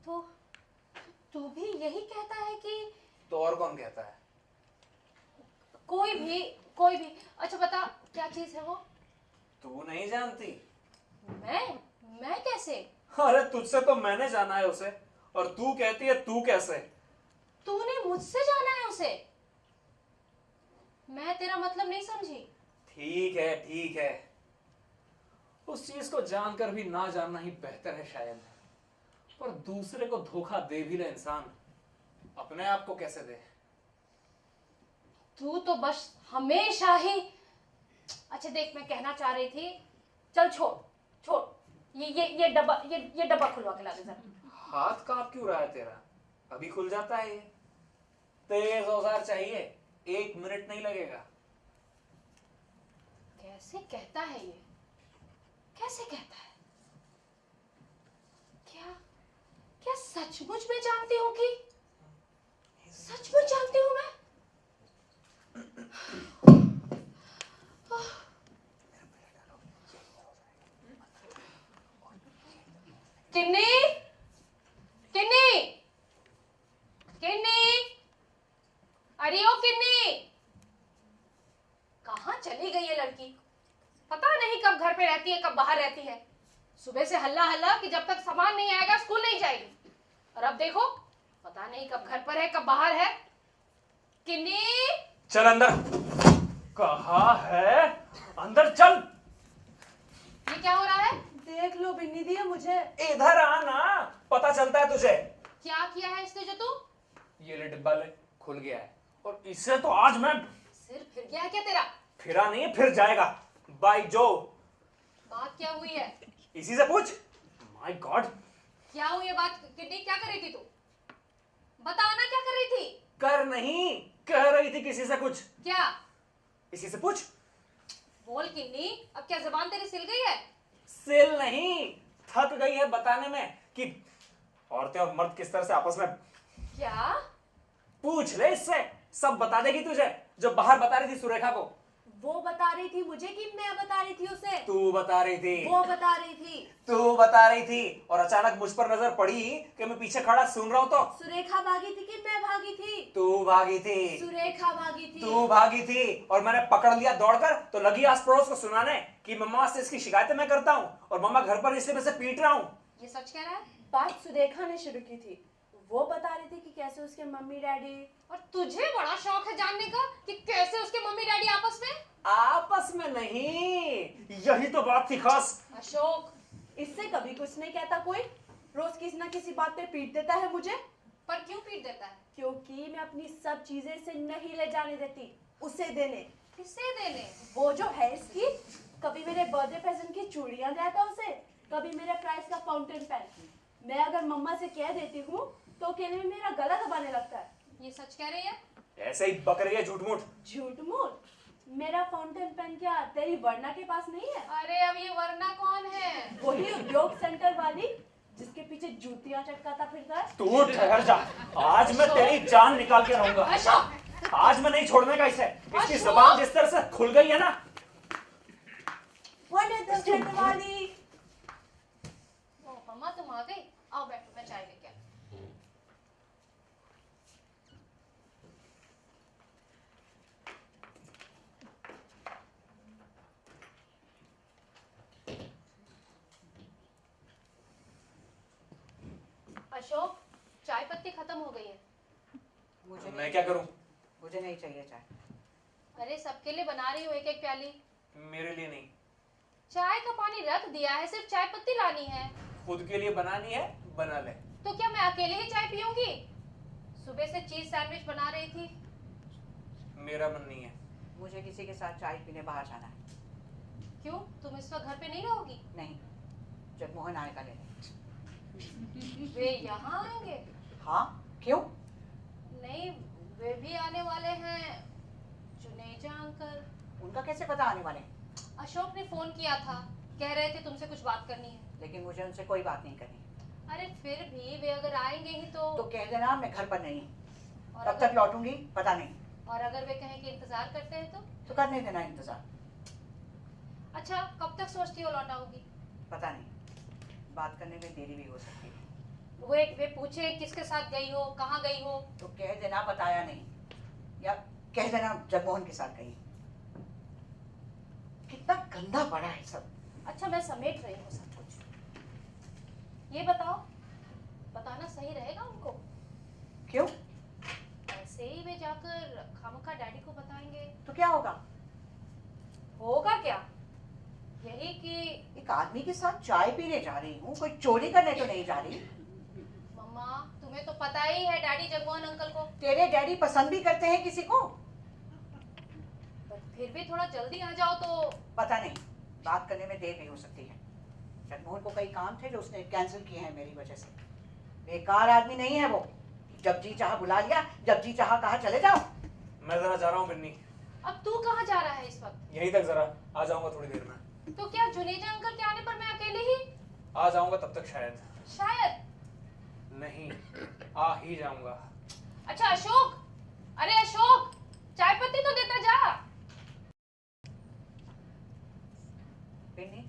तो तू भी यही कहता है कि तो और कौन कहता है? कोई भी। अच्छा बता, क्या चीज है वो? तू नहीं जानती? मैं कैसे? अरे तुझसे तो मैंने जाना है उसे, और तू कहती है तू कैसे? तूने मुझसे जाना है उसे? मैं तेरा मतलब नहीं समझी। ठीक है, उस चीज को जानकर भी ना जानना ही बेहतर है शायद। पर दूसरे को धोखा दे भी ले इंसान, अपने आप को कैसे दे? तू तो बस हमेशा ही। अच्छा देख, मैं कहना चाह रही थी, चल छोड़ ये डब्बा खुलवा के ला दे जरा। हाथ कांप क्यों रहा है तेरा? अभी खुल जाता है ये। तेज औजार चाहिए, 1 मिनट नहीं लगेगा। कैसे कहता है ये? कैसे कहता है? क्या सचमुच में जानती हूँ कि सचमुच जानती हूँ मैं? किन्नी अरे ओ किन्नी, कहाँ चली गई ये लड़की? पता नहीं कब घर पे रहती है, कब बाहर रहती है। सुबह से हल्ला कि जब तक सामान नहीं आएगा स्कूल नहीं जाएगी, और अब देखो पता नहीं कब घर पर है कब बाहर है। किन्नी, चल अंदर। कहाँ है? अंदर चल। ये क्या हो रहा है? देख लो बिन्नी दी, मुझे इधर आना, पता चलता है तुझे। क्या किया है इसने जो तू? ये ले डिब्बा ले, खुल गया है, और इससे तो आज मैं। सिर फिर गया है क्या तेरा? फिरा नहीं, फिर जाएगा। बाय जो। बात क्या हुई है? इसी से पूछ। माय गॉड, क्या हुई है बात? किन्नी, क्या कर रही थी तू? बताना, क्या कर रही थी? कर नहीं, कह रही थी किसी से कुछ। क्या? इसी से पूछ। बोल किन्नी, अब क्या जुबान तेरी सिल गई है? सिल नहीं, थक गई है बताने में कि औरतें और मर्द किस तरह से आपस में। क्या? पूछ ले इससे, सब बता देगी तुझे, जो बाहर बता रही थी सुरेखा को। वो बता रही थी मुझे कि मैं बता रही थी उसे? तू बता रही थी। वो बता रही थी। तू बता रही थी, और अचानक मुझ पर नजर पड़ी कि मैं पीछे खड़ा सुन रहा हूं तो। सुरेखा भागी थी कि मैं भागी थी? तू भागी थी। सुरेखा भागी थी। तू भागी थी, और मैंने पकड़ लिया दौड़कर, तो लगी आस पड़ोस को सुनाने कि मम्मा से इसकी शिकायतें मैं करता हूँ, और मम्मा घर पर इसलिए मैं इसे पीट रहा हूँ। ये सच कह रहा है? बात सुरेखा ने शुरू की थी। वो बता रही थी कि कैसे उसके मम्मी डैडी। और तुझे बड़ा शौक है जानने का कि कैसे उसके मम्मी डैडी आपस में नहीं, यही तो बात थी खास। अशोक, इससे कभी कुछ नहीं कहता कोई, रोज किसी ना किसी बात पे पीट देता है मुझे। पर क्यों पीट देता है? क्योंकि मैं अपनी सब चीजें इसे नहीं ले जाने देती, उसे देने। किसे देने? वो जो है इसकी, कभी मेरे बर्थडे प्रेजेंट की चूड़ियां देता उसे, कभी मेरे प्राइस का फाउंटेन पेन। मैं अगर मम्मा से कह देती हूँ तो कहने में मेरा गला दबाने लगता है। ये सच कह रही है? ऐसे ही बक रही है झूठ मूठ। झूठ मूठ? मेरा फाउंटेन पेन क्या तेरी वर्णा के पास नहीं है? अरे अब ये वर्णा कौन है? वही उद्योग सेंटर वाली जिसके पीछे जूतियां चटकाता फिरता है। तू ठहर जा, आज मैं तेरी जान निकाल के रहूंगा। अशोक, आज मैं नहीं छोड़ने का इसे। इसकी अशोक! जबान जिस तरह से खुल गई है ना। उद्योग सेंटर वाली। ओ मम्मा तुम आ गई, आओ बैठो, मैं चाय लेके आई। अशोक, चाय पत्ती खत्म हो गई है। मुझे मैं क्या करूं? मुझे नहीं चाहिए चाय। अरे सबके लिए बना रही हूँ एक एक प्याली। मेरे लिए नहीं। चाय का पानी रख दिया है, सिर्फ चाय पत्ती लानी है। खुद के लिए बनानी है, बना ले। तो क्या मैं अकेले ही चाय पीऊंगी? सुबह से चीज सैंडविच बना रही थी। मेरा मन नहीं है। मुझे किसी के साथ चाय पीने बाहर जाना है। क्यों, तुम इस वक्त घर पे नहीं रहोगी? नहीं, जगमोहन आएगा लेने। वे यहाँ आएंगे? हाँ, क्यों? नहीं, वे भी आने वाले हैं, जुनेजा अंकल। उनका कैसे पता आने वाले? अशोक ने फोन किया था, कह रहे थे तुमसे कुछ बात करनी है। लेकिन मुझे उनसे कोई बात नहीं करनी। अरे फिर भी वे अगर आएंगे ही तो कह देना मैं घर पर नहीं हूँ। और कब तक लौटूंगी पता नहीं। और अगर वे कहें कि इंतजार करते हैं तो करने देना इंतजार। अच्छा, कब तक सोचती हो लौटाओगी? पता नहीं, बात करने में देरी भी हो सकती है। वे पूछे किसके साथ गई हो, कहाँ गई हो? तो कह देना बताया नहीं, या कह देना जगमोहन के साथ गई। कितना गंदा पड़ा है सब। अच्छा, मैं समेट रही हूँ सब कुछ। ये बताओ, बताना सही रहेगा उनको? क्यों? ऐसे ही वे जाकर खामखा डैडी को बताएंगे तो क्या होगा? होगा क्या? यही कि एक आदमी के साथ चाय पीने जा रही हूँ, कोई चोरी करने तो नहीं जा रही। मम्मा, तुम्हें तो पता ही है डैडी जगमोहन अंकल को। तेरे डैडी पसंद भी करते हैं किसी को? पर फिर भी थोड़ा जल्दी आ जाओ तो। पता नहीं, बात करने में देर भी हो सकती है। जगमोहन को कई काम थे जो उसने कैंसिल किए हैं मेरी वजह से। बेकार आदमी नहीं है वो, जब जी चाहा बुला लिया, जब जी चाहा कहा चले जाओ। मैं जरा जा रहा हूँ बिन्नी। अब तू कहाँ जा रहा है इस वक्त? यहीं तक, जरा आ जाऊंगा थोड़ी देर में। तो क्या जुनेजा अंकल के आने पर मैं अकेले ही? आ जाऊंगा तब तक शायद। शायद नहीं, आ ही जाऊंगा। अच्छा अशोक, अरे अशोक, चाय पत्ती तो देता जा। पिन्नी,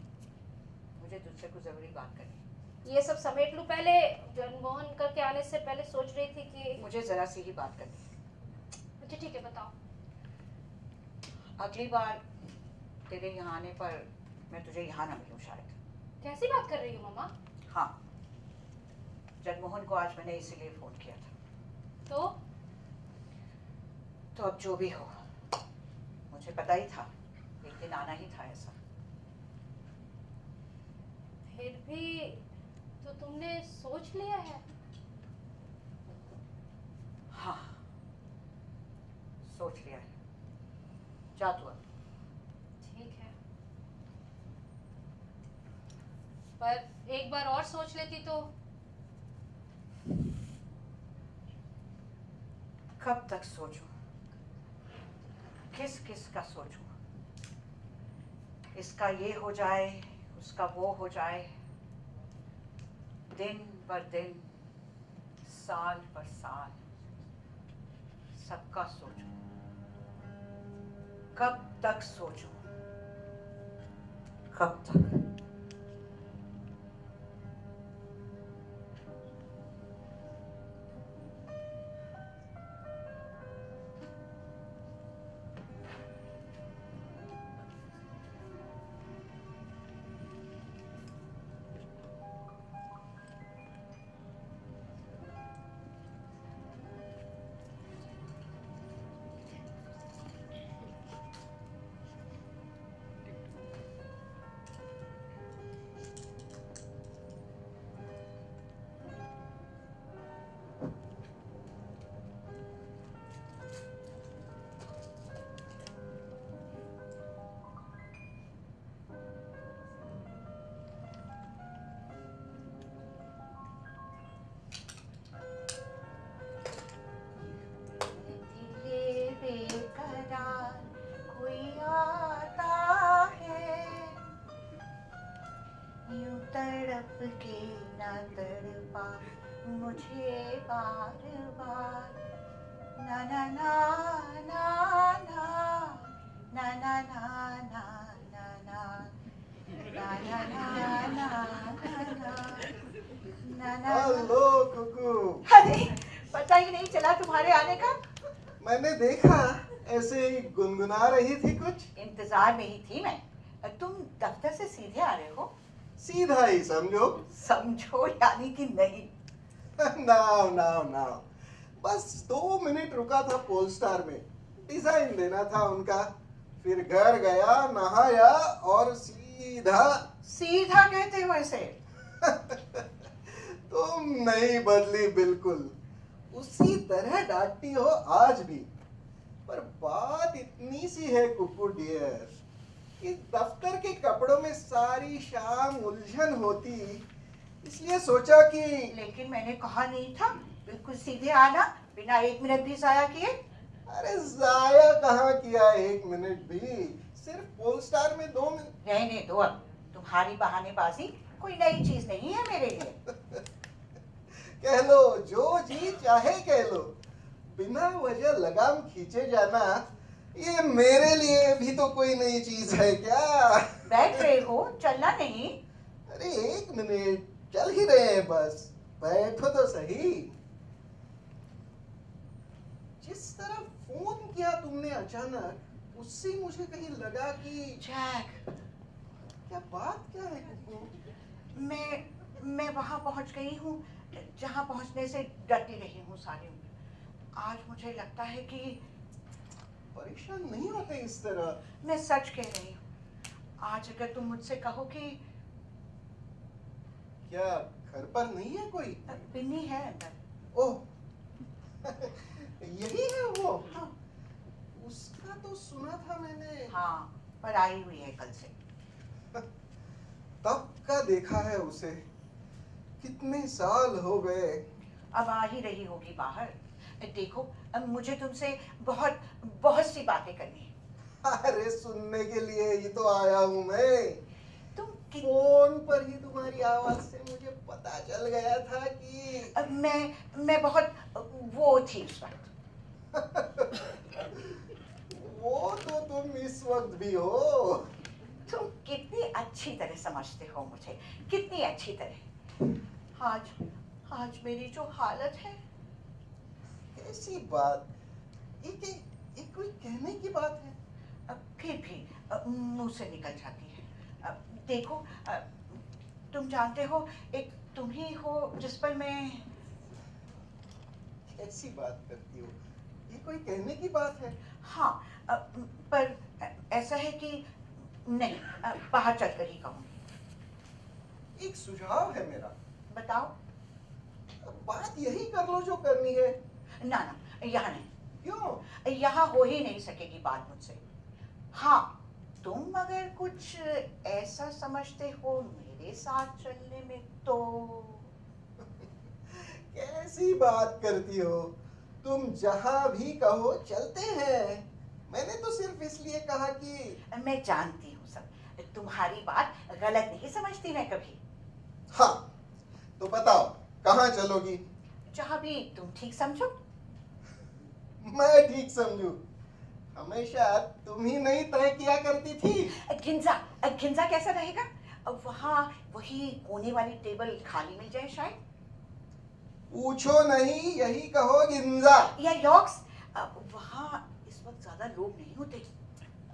मुझे तुझसे कुछ जरूरी बात करनी है। ये सब समेट लूं पहले। जगमोहन अंकल के आने से पहले सोच रही थी कि मुझे जरा सी ही बात करनी है। अच्छा ठीक है, बताओ। अगली बार तेरे यहाँ आने पर मैं तुझे यहाँ ना मिलूं शायद। कैसी बात कर रही हो मम्मा? हाँ, जगमोहन को आज मैंने इसीलिए फोन किया था। तो अब जो भी हो, मुझे पता ही था एक दिन आना ही था ऐसा। फिर भी तो तुमने सोच लिया है? हाँ, सोच लिया है। जा तू अब। ठीक है, पर एक बार और सोच लेती तो। कब तक सोचूं? किस किस का सोचूं? इसका ये हो जाए, उसका वो हो जाए। दिन पर दिन, साल पर साल, सबका सोचूं। कब तक सोचूं? कब तक? तड़प के ना तड़पा मुझे बार बार। ना ना ना ना ना ना ना ना ना ना ना ना ना ना। हेलो कुकू। अरे पता ही नहीं चला तुम्हारे आने का। मैंने देखा ऐसे ही गुनगुना रही थी कुछ। इंतजार में ही थी मैं। तुम दफ्तर से सीधे आ रहे हो? सीधा ही समझो। समझो यानी कि नहीं? नाउ नाउ नाउ, बस 2 मिनट रुका था पोलस्टार में, डिजाइन देना था उनका, फिर घर गया, नहाया और सीधा। सीधा कहते हो इसे? तो तुम नहीं बदली बिल्कुल, उसी तरह डांटती हो आज भी। पर बात इतनी सी है कुकू डियर, इस दफ्तर के कपड़ों में सारी शाम उलझन होती, इसलिए सोचा कि लेकिन मैंने कहा नहीं था बिल्कुल सीधे आना, बिना 1 मिनट भी जाया किए। अरे जाया कहाँ किया 1 मिनट भी, सिर्फ पोलस्टार में 2 मिनट। रहने दो अब, तुम्हारी बहानेबाजी कोई नई चीज नहीं है मेरे लिए। कह लो जो जी चाहे कह लो, बिना वजह लगाम खींचे जाना ये मेरे लिए भी तो कोई नई चीज है क्या? बैठ रहे हो, चलना नहीं? अरे 1 मिनट, चल ही रहे हैं बस, बैठो तो सही। जिस तरह फोन किया तुमने अचानक, उससे मुझे कहीं लगा कि जैक, क्या बात क्या है कुकू? मैं वहां पहुंच गई हूँ जहां पहुंचने से डरती रही हूँ सारी उम्र। आज मुझे लगता है कि परेशान नहीं होते इस तरह। मैं सच कह रही हूँ। आज अगर तुम मुझसे कहो कि क्या घर पर नहीं है कोई? बिन्नी है अंदर। ओह यही है वो? हाँ। उसका तो सुना था मैंने। हाँ, पर आई हुई है कल से। तब का देखा है उसे, कितने साल हो गए। अब आ ही रही होगी बाहर। देखो, अब मुझे तुमसे बहुत बहुत सी बातें करनी है। अरे सुनने के लिए ही तो आया हूँ मैं। तुम फोन पर ही तुम्हारी आवाज से मुझे पता चल गया था कि मैं बहुत वो थी उस वक्त। वो तो तुम इस वक्त भी हो। तुम कितनी अच्छी तरह समझते हो मुझे, कितनी अच्छी तरह। आज मेरी जो हालत है। ऐसी बात, ये कोई कहने की बात है? फिर भी मुंह से निकल जाती है। देखो, तुम जानते हो, एक तुम ही हो जिस पर मैं। ऐसी बात करती हो, ये कोई कहने की बात है? हाँ, पर ऐसा है कि नहीं, बाहर चलकर ही कहूँगी। एक सुझाव है मेरा। बताओ। बात यही कर लो जो करनी है। ना, यहाँ नहीं। क्यों? यहाँ हो ही नहीं सकेगी बात मुझसे। हाँ, तुम अगर कुछ ऐसा समझते हो मेरे साथ चलने में तो। कैसी बात करती हो तुम? जहां भी कहो चलते हैं। मैंने तो सिर्फ इसलिए कहा कि मैं जानती हूँ सब, तुम्हारी बात गलत नहीं समझती मैं कभी। हाँ, तो बताओ कहाँ चलोगी? जहाँ भी तुम ठीक समझो। मैं ठीक समझू? हमेशा तुम ही नहीं तय किया करती थी। गिंजा कैसा रहेगा? वहाँ वही कोने वाली टेबल खाली मिल जाए शायद। पूछो नहीं, यही कहो गिंजा। या यॉर्क्स, वहाँ इस वक्त ज्यादा लोग नहीं होते।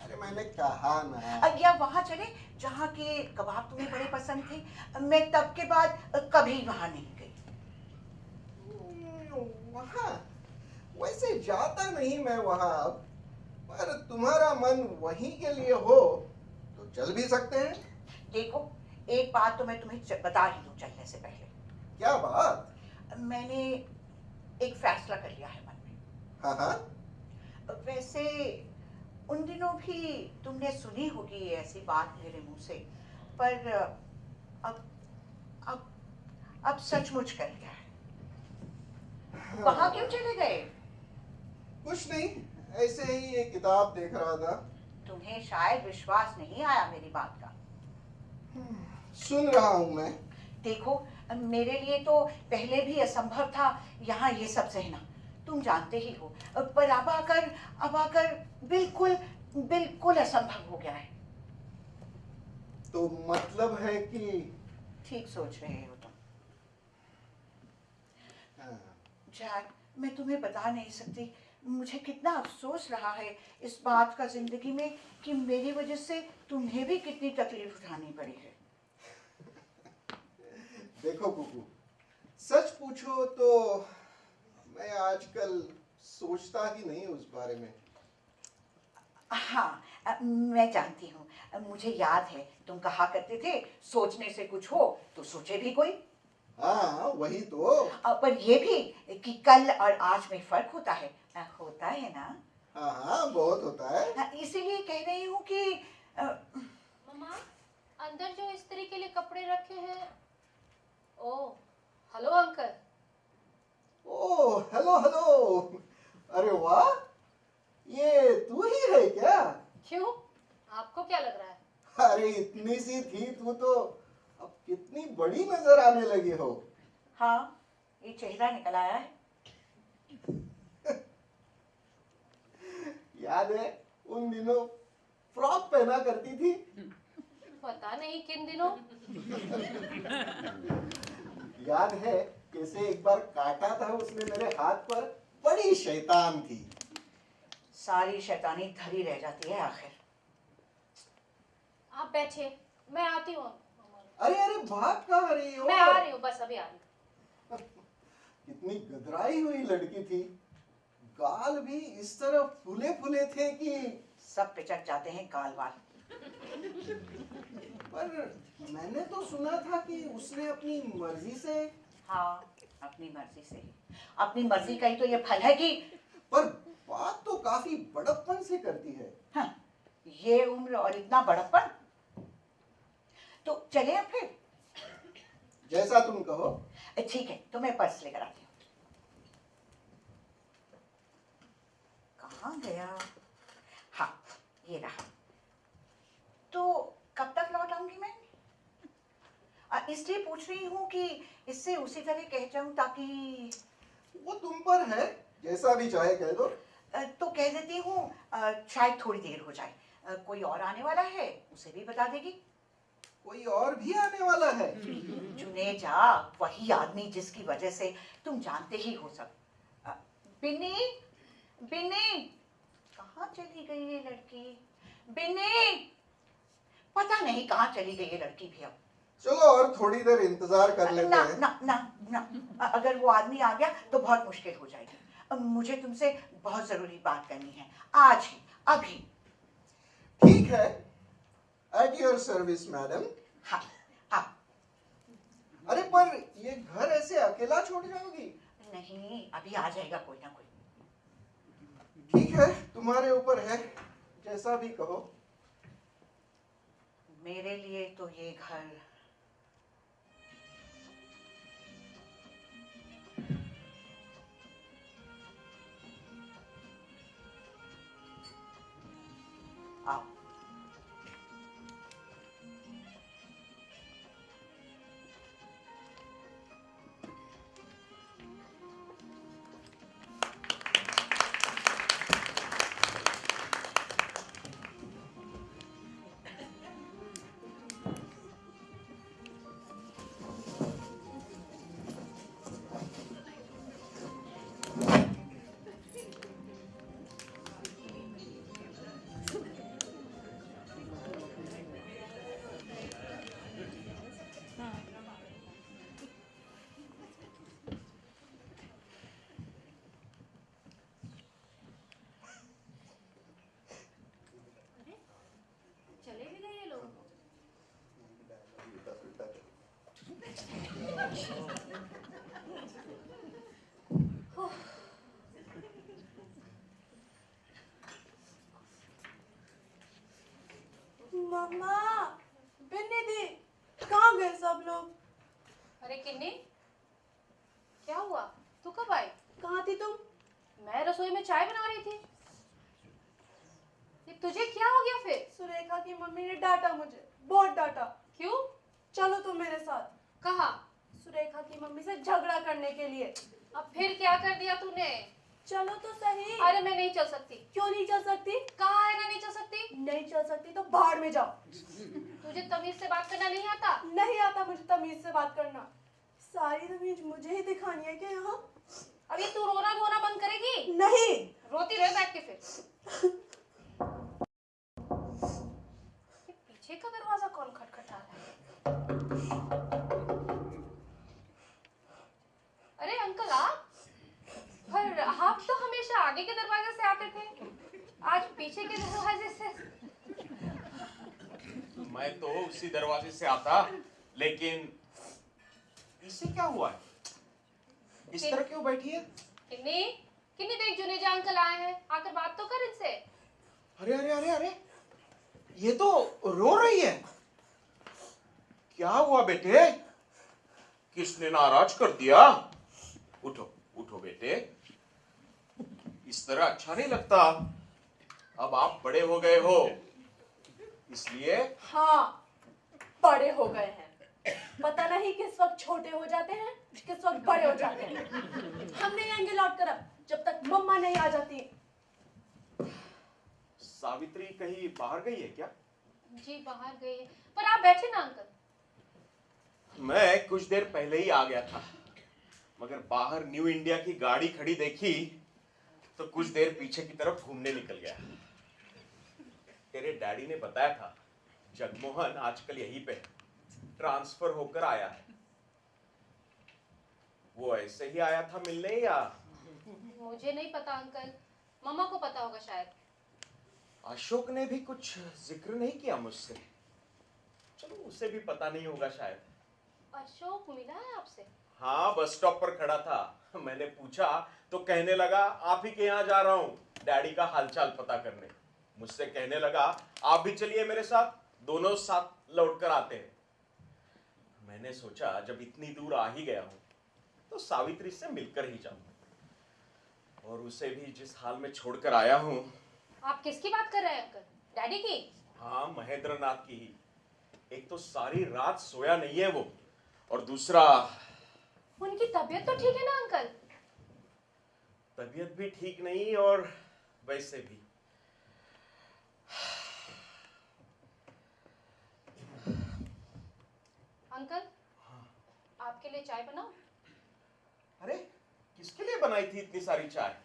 अरे मैंने कहा ना। या वहाँ चले जहाँ के कबाब तुम्हें बड़े पसंद थे। मैं तब के बाद कभी वहाँ नहीं गई। वहाँ वैसे जाता नहीं मैं वहाँ अब, पर तुम्हारा मन वहीं के लिए हो तो चल भी सकते हैं। देखो, एक बात तो मैं तुम्हें बता ही दूं चलने से पहले। क्या बात? मैंने एक फैसला कर लिया है मन में। हाँ। वैसे उन दिनों भी तुमने सुनी होगी ऐसी बात मेरे मुंह से, पर अब सचमुच कर लिया है। वहां क्यों चले गए? कुछ नहीं, ऐसे ही एक किताब देख रहा था। तुम्हें शायद विश्वास नहीं आया मेरी बात का। सुन रहा हूं मैं। देखो, मेरे लिए तो पहले भी असंभव था यहाँ ये सब सहना, तुम जानते ही हो। पर अब आकर बिल्कुल असंभव हो गया है। तो मतलब है कि ठीक सोच रहे हो तुम। जैक, मैं तुम्हें बता नहीं सकती मुझे कितना अफसोस रहा है इस बात का जिंदगी में कि मेरी वजह से तुम्हें भी कितनी तकलीफ उठानी पड़ी है। देखो कुकू, सच पूछो तो मैं आजकल सोचता ही नहीं उस बारे में। हाँ, मैं जानती हूँ। मुझे याद है तुम कहा करते थे सोचने से कुछ हो तो सोचे भी कोई। हाँ वही तो। पर ये भी कि कल और आज में फर्क होता है। होता है ना? हाँ हाँ बहुत होता है। इसीलिए कह रही हूँ कि मम्मा, अंदर जो इस्त्री के लिए कपड़े रखे हैं। ओ, हेलो अंकल। ओ हेलो हेलो। अरे वाह, ये तू ही है क्या? क्यों, आपको क्या लग रहा है? अरे इतनी सी थी तू तो अब कितनी बड़ी नजर आने लगी हो। हाँ, ये चेहरा निकल आया है। याद है उन दिनों फ्रॉक पहना करती थी? पता नहीं किन दिनों। याद है कैसे एक बार काटा था उसने मेरे हाथ पर? बड़ी शैतान थी। सारी शैतानी धरी रह जाती है आखिर। आप बैठिए, मैं आती हूँ। अरे अरे भाग कहाँ रही हो? मैं आ रही हूँ, बस अभी आ रही हूँ। कितनी गदराई हुई लड़की थी। गाल भी इस तरह फूले फूले थे कि सब पिचक जाते हैं गाल वाल। पर मैंने तो सुना था कि उसने अपनी मर्जी से। हाँ, अपनी मर्जी से। अपनी मर्जी का ही तो ये फल है कि। पर बात तो काफी बड़प्पन से करती है। हाँ, ये उम्र और इतना बड़प्पन। तो चले अब फिर? जैसा तुम कहो। ठीक है, तो मैं पर्स लेकर आती हूँ। कहाँ गया? हाँ, ये रहा। तो कब तक लौट आऊंगी मैं? इसलिए पूछ रही हूँ कि इससे उसी तरह कह जाऊं ताकि। वो तुम पर है, जैसा भी चाहे कह दो। तो कह देती हूँ शायद थोड़ी देर हो जाए। कोई और आने वाला है, उसे भी बता देगी। कोई और भी आने वाला है? जुनेजा, वही आदमी जिसकी वजह से तुम जानते ही हो सब। बिन्नी, बिन्नी, कहाँ चली गई ये लड़की? बिन्नी, पता नहीं कहाँ चली गई ये लड़की भी अब। चलो और थोड़ी देर इंतजार कर लेते हैं। ना ना ना, अगर वो आदमी आ गया तो बहुत मुश्किल हो जाएगी। मुझे तुमसे बहुत जरूरी बात करनी है, आज ही, अभी। ठीक है, एट योर सर्विस मैडम। हाँ, हाँ। अरे पर ये घर ऐसे अकेला छोड़ जाओगी? नहीं, अभी आ जाएगा कोई ना कोई। ठीक है, तुम्हारे ऊपर है, जैसा भी कहो। मेरे लिए तो ये घर आओ। चले भी गए ये लोग। मम्मा, बिन्नी दी, कहाँ गए सब लोग? अरे किन्नी, क्या हुआ? तू कब आई? कहाँ थी तुम? मैं रसोई में चाय बना रही थी। ये तुझे क्या हो गया फिर? सुरेखा की मम्मी ने डांटा मुझे, बहुत डांटा। क्यों? चलो तुम मेरे साथ। कहाँ? सुरेखा की मम्मी से झगड़ा करने के लिए। अब फिर क्या कर दिया तूने? चलो तो सही। अरे मैं नहीं चल सकती। क्यों नहीं चल सकती? कहा है ना नहीं चल सकती? नहीं चल सकती तो बाहर में जाओ। तुझे तमीज से बात करना नहीं आता? नहीं आता मुझे तमीज से बात करना। सारी तमीज मुझे ही दिखानी है क्या यहाँ? अभी तू रोना धोना बंद करेगी? नहीं। रोती रह बैठ के फिर। पीछे का दरवाजा कौन खटखटा रहा है? अरे अंकल आप? पर आप तो हमेशा आगे के दरवाजे से आते थे, आज पीछे के दरवाजे से। मैं तो उसी दरवाजे से आता, लेकिन इसे क्या हुआ है? इस तरह क्यों बैठी है? किन्नी किन्नी देख जुनेजा अंकल आए हैं, आकर बात तो कर इनसे। अरे अरे अरे अरे, ये तो रो रही है। क्या हुआ बेटे? किसने नाराज कर दिया? उठो उठो बेटे, इस तरह अच्छा नहीं लगता। अब आप बड़े हो गए हो, इसलिए। हाँ, बड़े हो गए हैं। पता नहीं किस वक्त छोटे हो जाते हैं, किस वक्त बड़े हो जाते हैं। हम नहीं आएंगे लौट कर अब, जब तक मम्मा नहीं आ जाती। सावित्री कहीं बाहर गई है क्या? जी बाहर गई है, पर आप बैठे ना अंकल। मैं कुछ देर पहले ही आ गया था, मगर बाहर न्यू इंडिया की गाड़ी खड़ी देखी तो कुछ देर पीछे की तरफ घूमने निकल गया। तेरे डैडी ने बताया था जगमोहन आजकल यहीं पे ट्रांसफर होकर आया है। वो ऐसे ही आया था मिलने या? मुझे नहीं पता अंकल, मम्मा को पता होगा शायद। अशोक ने भी कुछ जिक्र नहीं किया मुझसे। चलो उसे भी पता नहीं होगा शायद। अशोक मिला है आपसे? हाँ, बस स्टॉप पर खड़ा था। मैंने पूछा तो कहने लगा आप ही के यहाँ जा रहा हूँ डैडी का हालचाल पता करने। मुझसे कहने लगा आप भी चलिए मेरे साथ, दोनों साथ लौट कर आते हैं। मैंने सोचा जब इतनी दूर आ ही गया हूँ तो सावित्री से मिलकर ही जाऊँ, और उसे भी जिस हाल में छोड़कर आया हूँ। आप किसकी बात कर रहे हैं अंकल? डैडी की? हाँ, महेंद्रनाथ की ही। एक तो सारी रात सोया नहीं है वो, और दूसरा उनकी तबीयत तो ठीक है ना अंकल? तबीयत भी ठीक नहीं और वैसे भी। अंकल, आपके लिए चाय बनाऊं? अरे किसके लिए बनाई थी इतनी सारी चाय?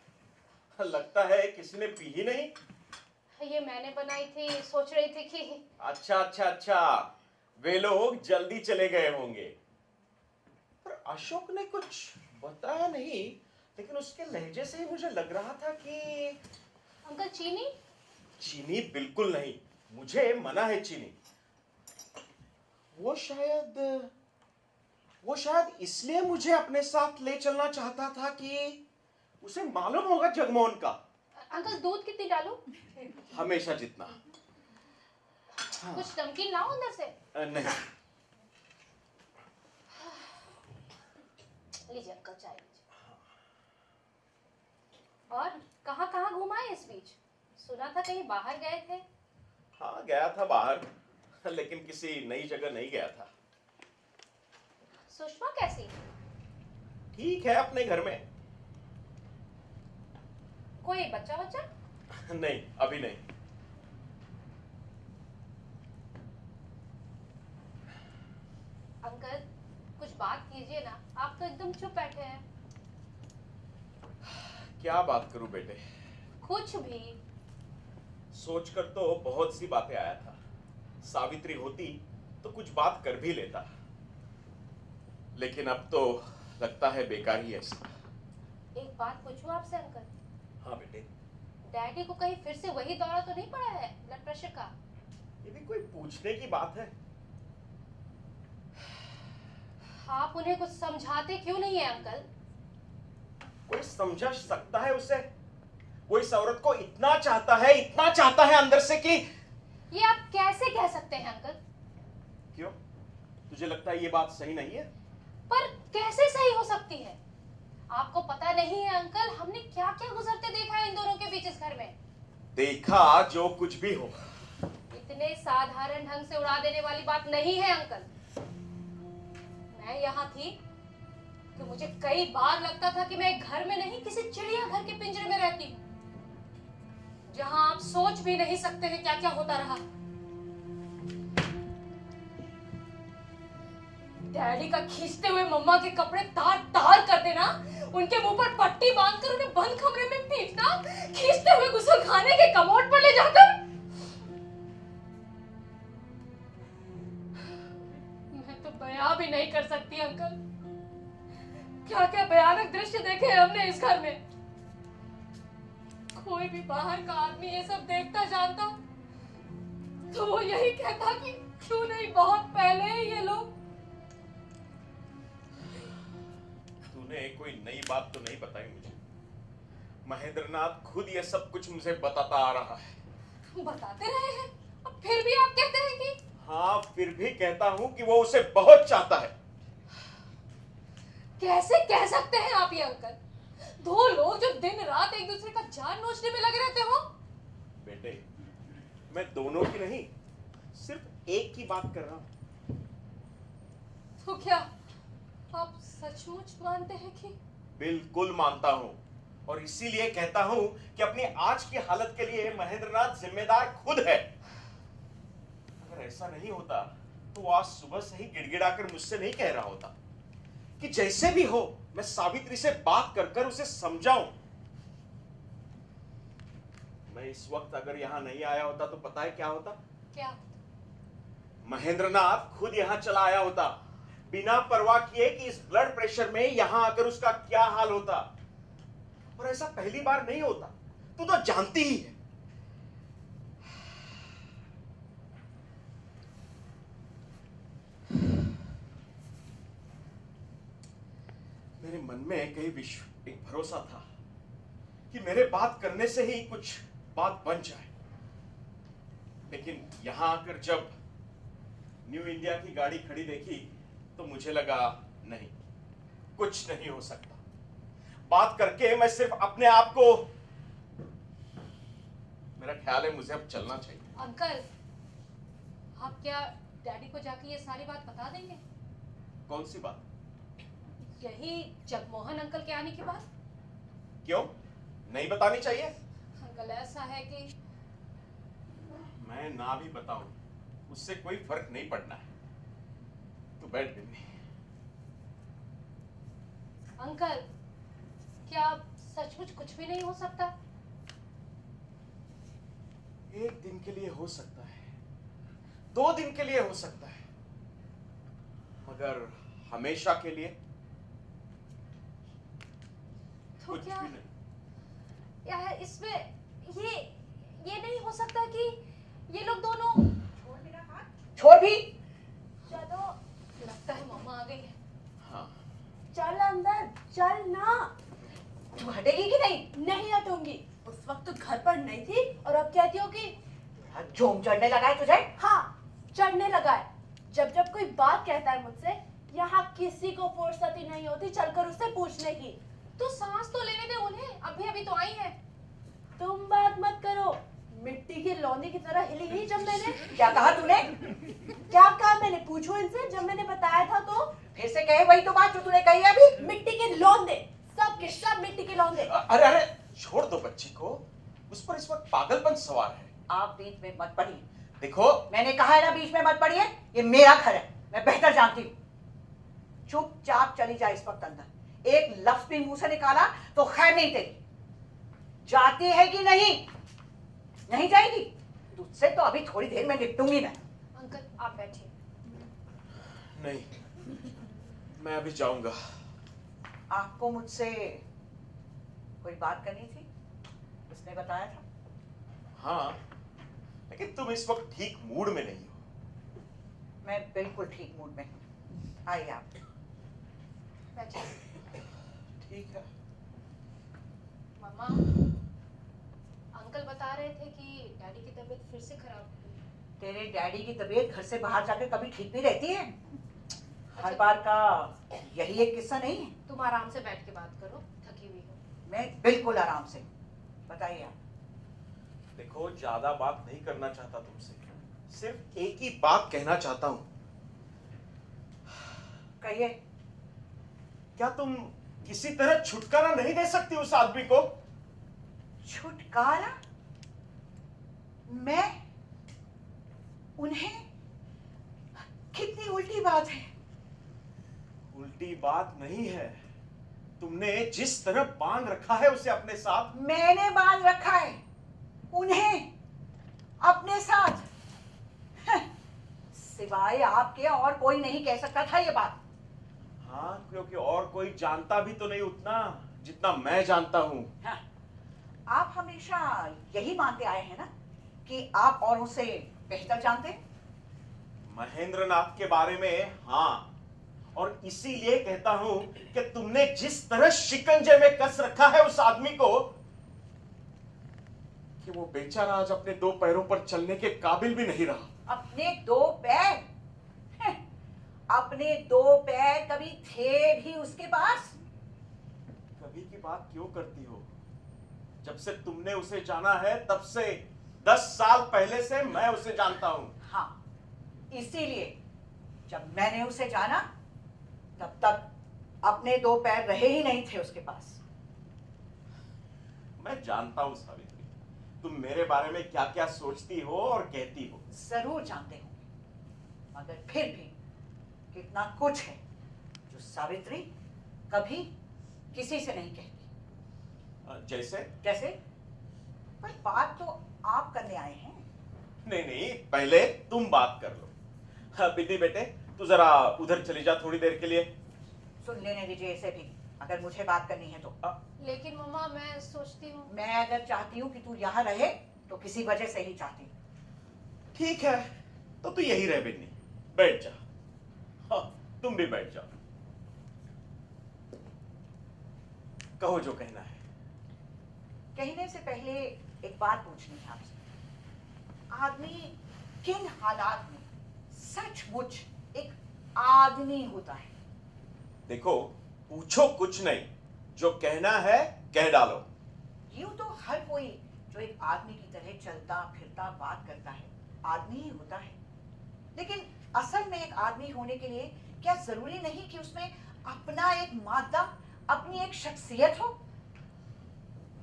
लगता है किसी ने पी ही नहीं। ये मैंने बनाई थी, सोच रही थी कि। अच्छा अच्छा अच्छा, वे लोग जल्दी चले गए होंगे। पर अशोक ने कुछ बताया नहीं, लेकिन उसके लहजे से ही मुझे लग रहा था कि। अंकल चीनी? चीनी बिल्कुल नहीं, मुझे मना है चीनी। वो शायद इसलिए मुझे अपने साथ ले चलना चाहता था कि उसे मालूम होगा जगमोहन का। अंकल दूध कितनी डालूं? हमेशा जितना। कुछ नमकीन लाओ अंदर से? नहीं। लीजिए अंकल चाय लीजिए। और कहाँ कहाँ घुमाए इस बीच? सुना था कहीं बाहर गए थे। हाँ गया था बाहर, लेकिन किसी नई जगह नहीं गया था। सुषमा कैसी? ठीक है अपने घर में। कोई बच्चा बच्चा? नहीं, अभी नहीं। अंकल कुछ बात कीजिए ना, आप तो एकदम चुप बैठे हैं। क्या बात करूं बेटे? कुछ भी। सोचकर तो बहुत सी बातें आया था। सावित्री होती तो कुछ बात कर भी लेता, लेकिन अब तो लगता है बेकार ही है सब। एक बात पूछूं आपसे अंकल? हाँ बेटे। डैडी को कहीं फिर से वही दौरा तो नहीं पड़ा है ब्लड प्रेशर का? ये भी कोई पूछने की बात है? आप उन्हें कुछ समझाते क्यों नहीं है अंकल? कोई समझा सकता है उसे? कोई इस औरत को इतना चाहता है अंदर से कि। ये आप कैसे कह सकते हैं अंकल? क्यों, तुझे लगता है ये बात सही नहीं है? पर कैसे सही हो सकती है? आपको पता नहीं है अंकल, हमने क्या क्या गुजरते देखा है इन दोनों के बीच इस घर में। देखा जो कुछ भी हो। इतने साधारण ढंग से उड़ा देने वाली बात नहीं है अंकल। मैं यहाँ थी तो मुझे कई बार लगता था कि मैं एक घर में नहीं किसी चिड़ियाघर के पिंजरे में रहती हूँ, जहाँ आप सोच भी नहीं सकते हैं क्या क्या होता रहा। डैडी का खींचते हुए मम्मा के कपड़े तार तार कर देना, उनके मुंह पर पट्टी बांधकर उन्हें बंद कमरे में पीटना, खींचते हुए गुस्लखाने के कमोड पर ले जाकर। मैं तो बयां भी नहीं कर सकती अंकल, क्या क्या भयानक दृश्य देखे हैं हमने इस घर में। कोई भी बाहर का आदमी ये सब देखता जानता तो वो यही कहता कि क्यों नहीं बहुत पहले ही ये लोग तूने कोई नई बात तो नहीं बताई मुझे। महेंद्रनाथ खुद ये सब कुछ मुझे बताता आ रहा है। बताते रहे हैं, अब फिर भी आप कहते हैं कि? हाँ, फिर भी कहता हूँ कि वो उसे बहुत चाहता है। कैसे कह सकते हैं आप ये अंकल? दो लोग जो दिन रात एक दूसरे का जान नोचने में लगे रहते हो। बेटे, मैं दोनों की नहीं, सिर्फ एक की बात कर रहा हूँ। तो क्या आप सचमुच मानते हैं कि? बिल्कुल मानता हूँ, और इसीलिए कहता हूँ कि अपनी आज की हालत के लिए महेंद्रनाथ जिम्मेदार खुद है। अगर ऐसा नहीं होता तो वो आज सुबह से ही गिड़गिड़ाकर मुझसे नहीं कह रहा होता कि जैसे भी हो मैं सावित्री से बात कर कर उसे समझाऊं। मैं इस वक्त अगर यहां नहीं आया होता तो पता है क्या होता? क्या? महेंद्रनाथ खुद यहां चला आया होता, बिना परवाह किए कि इस ब्लड प्रेशर में यहां आकर उसका क्या हाल होता। और ऐसा पहली बार नहीं होता, तू तो जानती ही है। मेरे मन में एक भरोसा था कि मेरे बात करने से ही कुछ बात बन जाए, लेकिन यहां आकर जब न्यू इंडिया की गाड़ी खड़ी देखी तो मुझे लगा नहीं, कुछ नहीं हो सकता। बात करके मैं सिर्फ अपने आप को, मेरा ख्याल है मुझे अब चलना चाहिए। अंकल, आप क्या डैडी को जाके ये सारी बात बता देंगे? कौन सी बात? यही जगमोहन अंकल के आने की बात। क्यों नहीं बतानी चाहिए? अंकल, ऐसा है कि मैं ना भी बताऊं उससे कोई फर्क नहीं पड़ना है। तू बैठ बिन्नी। अंकल, क्या सचमुच कुछ भी नहीं हो सकता? एक दिन के लिए हो सकता है, 2 दिन के लिए हो सकता है, मगर हमेशा के लिए तो कुछ क्या भी नहीं। क्या है इसमें? ये नहीं हो सकता कि ये लोग दोनों छोड़ भी। चलो, लगता है मम्मा आ गई है। हाँ, चल अंदर, चल ना। तू हटेगी कि नहीं? नहीं हटूंगी। उस वक्त तो घर पर नहीं थी और अब कहती हो कि जोम चढ़ने लगा है तुझे? हाँ, चढ़ने लगा है। जब जब कोई बात कहता है मुझसे, यहाँ किसी को फुर्सत ही नहीं होती चलकर उससे पूछने की। तो सांस तो लेने दे उन्हें, अभी तो आई है। तुम बात मत करो, मिट्टी की लौंदी की तरह हिली ही जब मैंने। क्या कहा तूने? क्या कहा मैंने? पूछो इनसे। जब मैंने बताया था तो फिर से कहे वही तो बात जो तूने कही है अभी। मिट्टी के लौंदे, सब के सब मिट्टी के लौंदे। अरे अरे छोड़ दो बच्ची को, उस पर इस वक्त पागलपन सवार है। आप बीच में मत पड़िए। देखो, मैंने कहा है ना बीच में मत पड़िए। ये मेरा घर है, मैं बेहतर जानती हूँ। चुपचाप चली जा इस वक्त अंदर। एक लफ्ज भी मुंह से निकाला तो खैर नहीं तेरी। जाती है कि नहीं? नहीं जाएगी? तुझसे तो अभी थोड़ी देर में निपटूंगी मैं। अंकल, आप बैठिए। नहीं, मैं अभी जाऊंगा। आपको मुझसे कोई बात करनी थी? उसने बताया था। हाँ, लेकिन तुम इस वक्त ठीक मूड में नहीं हो। मैं बिल्कुल ठीक मूड में हूँ। आइए आप बैठिए। ठीक है। मम्मा, अंकल बता रहे थे कि डैडी की तबीयत फिर से खराब हुई। तेरे डैडी की तबीयत घर से बाहर जाकर कभी ठीक नहीं रहती है। हर बार का यही एक किस्सा नहीं है। तुम आराम से बैठ के बात करो, थकी हुई हो। मैं बिल्कुल आराम से। बताइए आप। देखो, ज्यादा बात नहीं करना चाहता तुमसे, सिर्फ एक ही बात कहना चाहता हूं। कहिए। क्या तुम किसी तरह छुटकारा नहीं दे सकती उस आदमी को? छुटकारा? मैं? उन्हें? कितनी उल्टी बात है। उल्टी बात नहीं है, तुमने जिस तरह बांध रखा है उसे अपने साथ। मैंने बांध रखा है उन्हें अपने साथ? सिवाय आपके और कोई नहीं कह सकता था ये बात। हाँ, क्योंकि और कोई जानता भी तो नहीं उतना जितना मैं जानता हूं। हाँ, आप हमेशा यही मानते आए हैं ना कि आप औरों से बेहतर जानते हैं। महेंद्रनाथ के बारे में हाँ, और इसीलिए कहता हूं कि तुमने जिस तरह शिकंजे में कस रखा है उस आदमी को कि वो बेचारा आज अपने दो पैरों पर चलने के काबिल भी नहीं रहा। अपने दो पैर? अपने दो पैर कभी थे भी उसके पास? कभी की बात क्यों करती हो? जब से तुमने उसे जाना है तब से 10 साल पहले से मैं उसे जानता हूं। हाँ, इसीलिए जब मैंने उसे जाना तब तक अपने दो पैर रहे ही नहीं थे उसके पास। मैं जानता हूं सावित्री, तुम मेरे बारे में क्या क्या सोचती हो और कहती हो। जरूर जानते होंगे, मगर फिर भी कितना कुछ है जो सावित्री कभी किसी से नहीं कहती। जैसे? पर बात तो आप करने आए हैं। नहीं, पहले तुम बात कर लो। हाँ, बिन्नी बेटे, तू जरा उधर चली जा थोड़ी देर के लिए। सुन लेने दीजिए इसे भी, अगर मुझे बात करनी है तो। लेकिन मम्मा मैं सोचती हूँ, मैं अगर चाहती हूँ कि तू यहाँ रहे तो किसी वजह से ही चाहती हूँ। ठीक है, तो तू यही रह बिन्नी, बैठ जा। हाँ, तुम भी बैठ जाओ। कहो जो कहना है। कहने से पहले एक बात पूछनी है आपसे। आदमी किन हालात में सचमुच एक आदमी होता है? देखो, पूछो कुछ नहीं, जो कहना है कह डालो। यूं तो हर कोई जो एक आदमी की तरह चलता फिरता बात करता है आदमी ही होता है, लेकिन असल में एक आदमी होने के लिए क्या जरूरी नहीं कि उसमें अपना एक मादा, अपनी एक शख्सियत हो?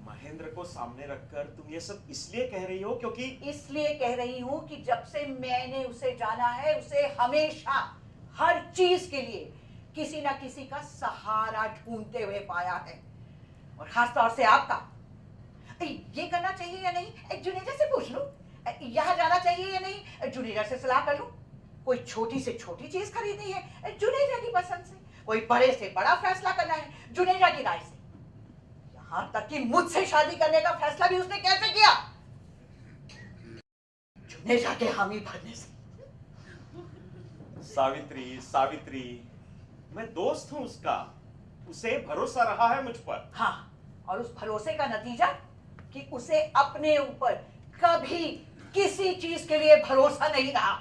महेंद्र को सामने रखकर तुम ये सब इसलिए कह रही हो क्योंकि? इसलिए कह रही हूँ कि जब से मैंने उसे जाना है, उसे हमेशा हर चीज के लिए किसी ना किसी का सहारा ढूंढते हुए पाया है, और खासतौर से आपका। ये करना चाहिए या नहीं जुनेजा से पूछ लूं, यहाँ जाना चाहिए या नहीं जुनेजा से सलाह कर लूं, कोई छोटी से छोटी चीज खरीदनी है जुनेजा की पसंद से, कोई बड़े से बड़ा फैसला करना है जुनेजा की राय से, यहाँ तक कि मुझसे शादी करने का फैसला भी उसने कैसे किया? जुनेजा के हामी भरने से। सावित्री, मैं दोस्त हूं उसका, उसे भरोसा रहा है मुझ पर। हाँ, और उस भरोसे का नतीजा कि उसे अपने ऊपर कभी किसी चीज के लिए भरोसा नहीं रहा।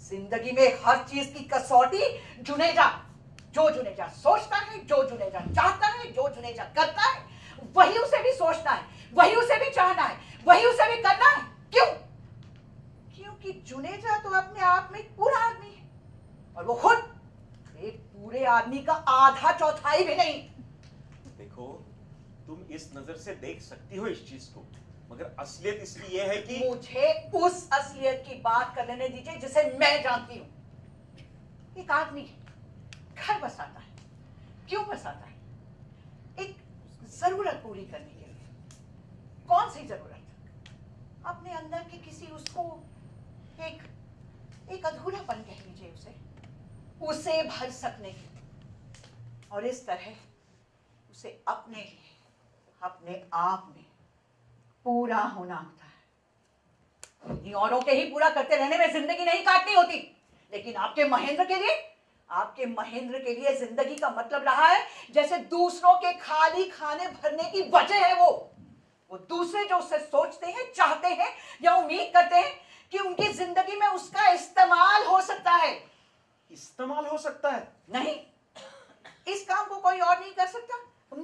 जिंदगी में हर चीज की कसौटी जुनेजा, जो जुनेजा सोचता है, जो जुनेजा चाहता है, जो जुनेजा करता है, वही उसे भी सोचना है, वही उसे भी चाहना है, वही उसे भी करना है। क्यों? क्योंकि जुनेजा तो अपने आप में पूरा आदमी है, और वो खुद एक पूरे आदमी का आधा चौथाई भी नहीं। देखो, तुम इस नजर से देख सकती हो इस चीज को, मगर असलियत इसलिए है कि मुझे उस असलियत की बात कर लेने दीजिए जिसे मैं जानती हूं। एक आदमी घर बसाता है, क्यों बसाता है? एक जरूरत पूरी करने के लिए। कौन सी जरूरत? अपने अंदर के किसी उसको एक अधूरापन कह लीजिए उसे भर सकने की, और इस तरह उसे अपने लिए, अपने आप में पूरा होना होता है। इन औरों के ही पूरा करते रहने में जिंदगी नहीं काटनी होती, लेकिन आपके महेंद्र के लिए जिंदगी का मतलब रहा है जैसे दूसरों के खाली खाने भरने की वजह है वो दूसरे जो उससे सोचते हैं, चाहते हैं या उम्मीद करते हैं कि उनकी जिंदगी में उसका इस्तेमाल हो सकता है। इस्तेमाल हो सकता है? नहीं, इस काम को कोई और नहीं कर सकता,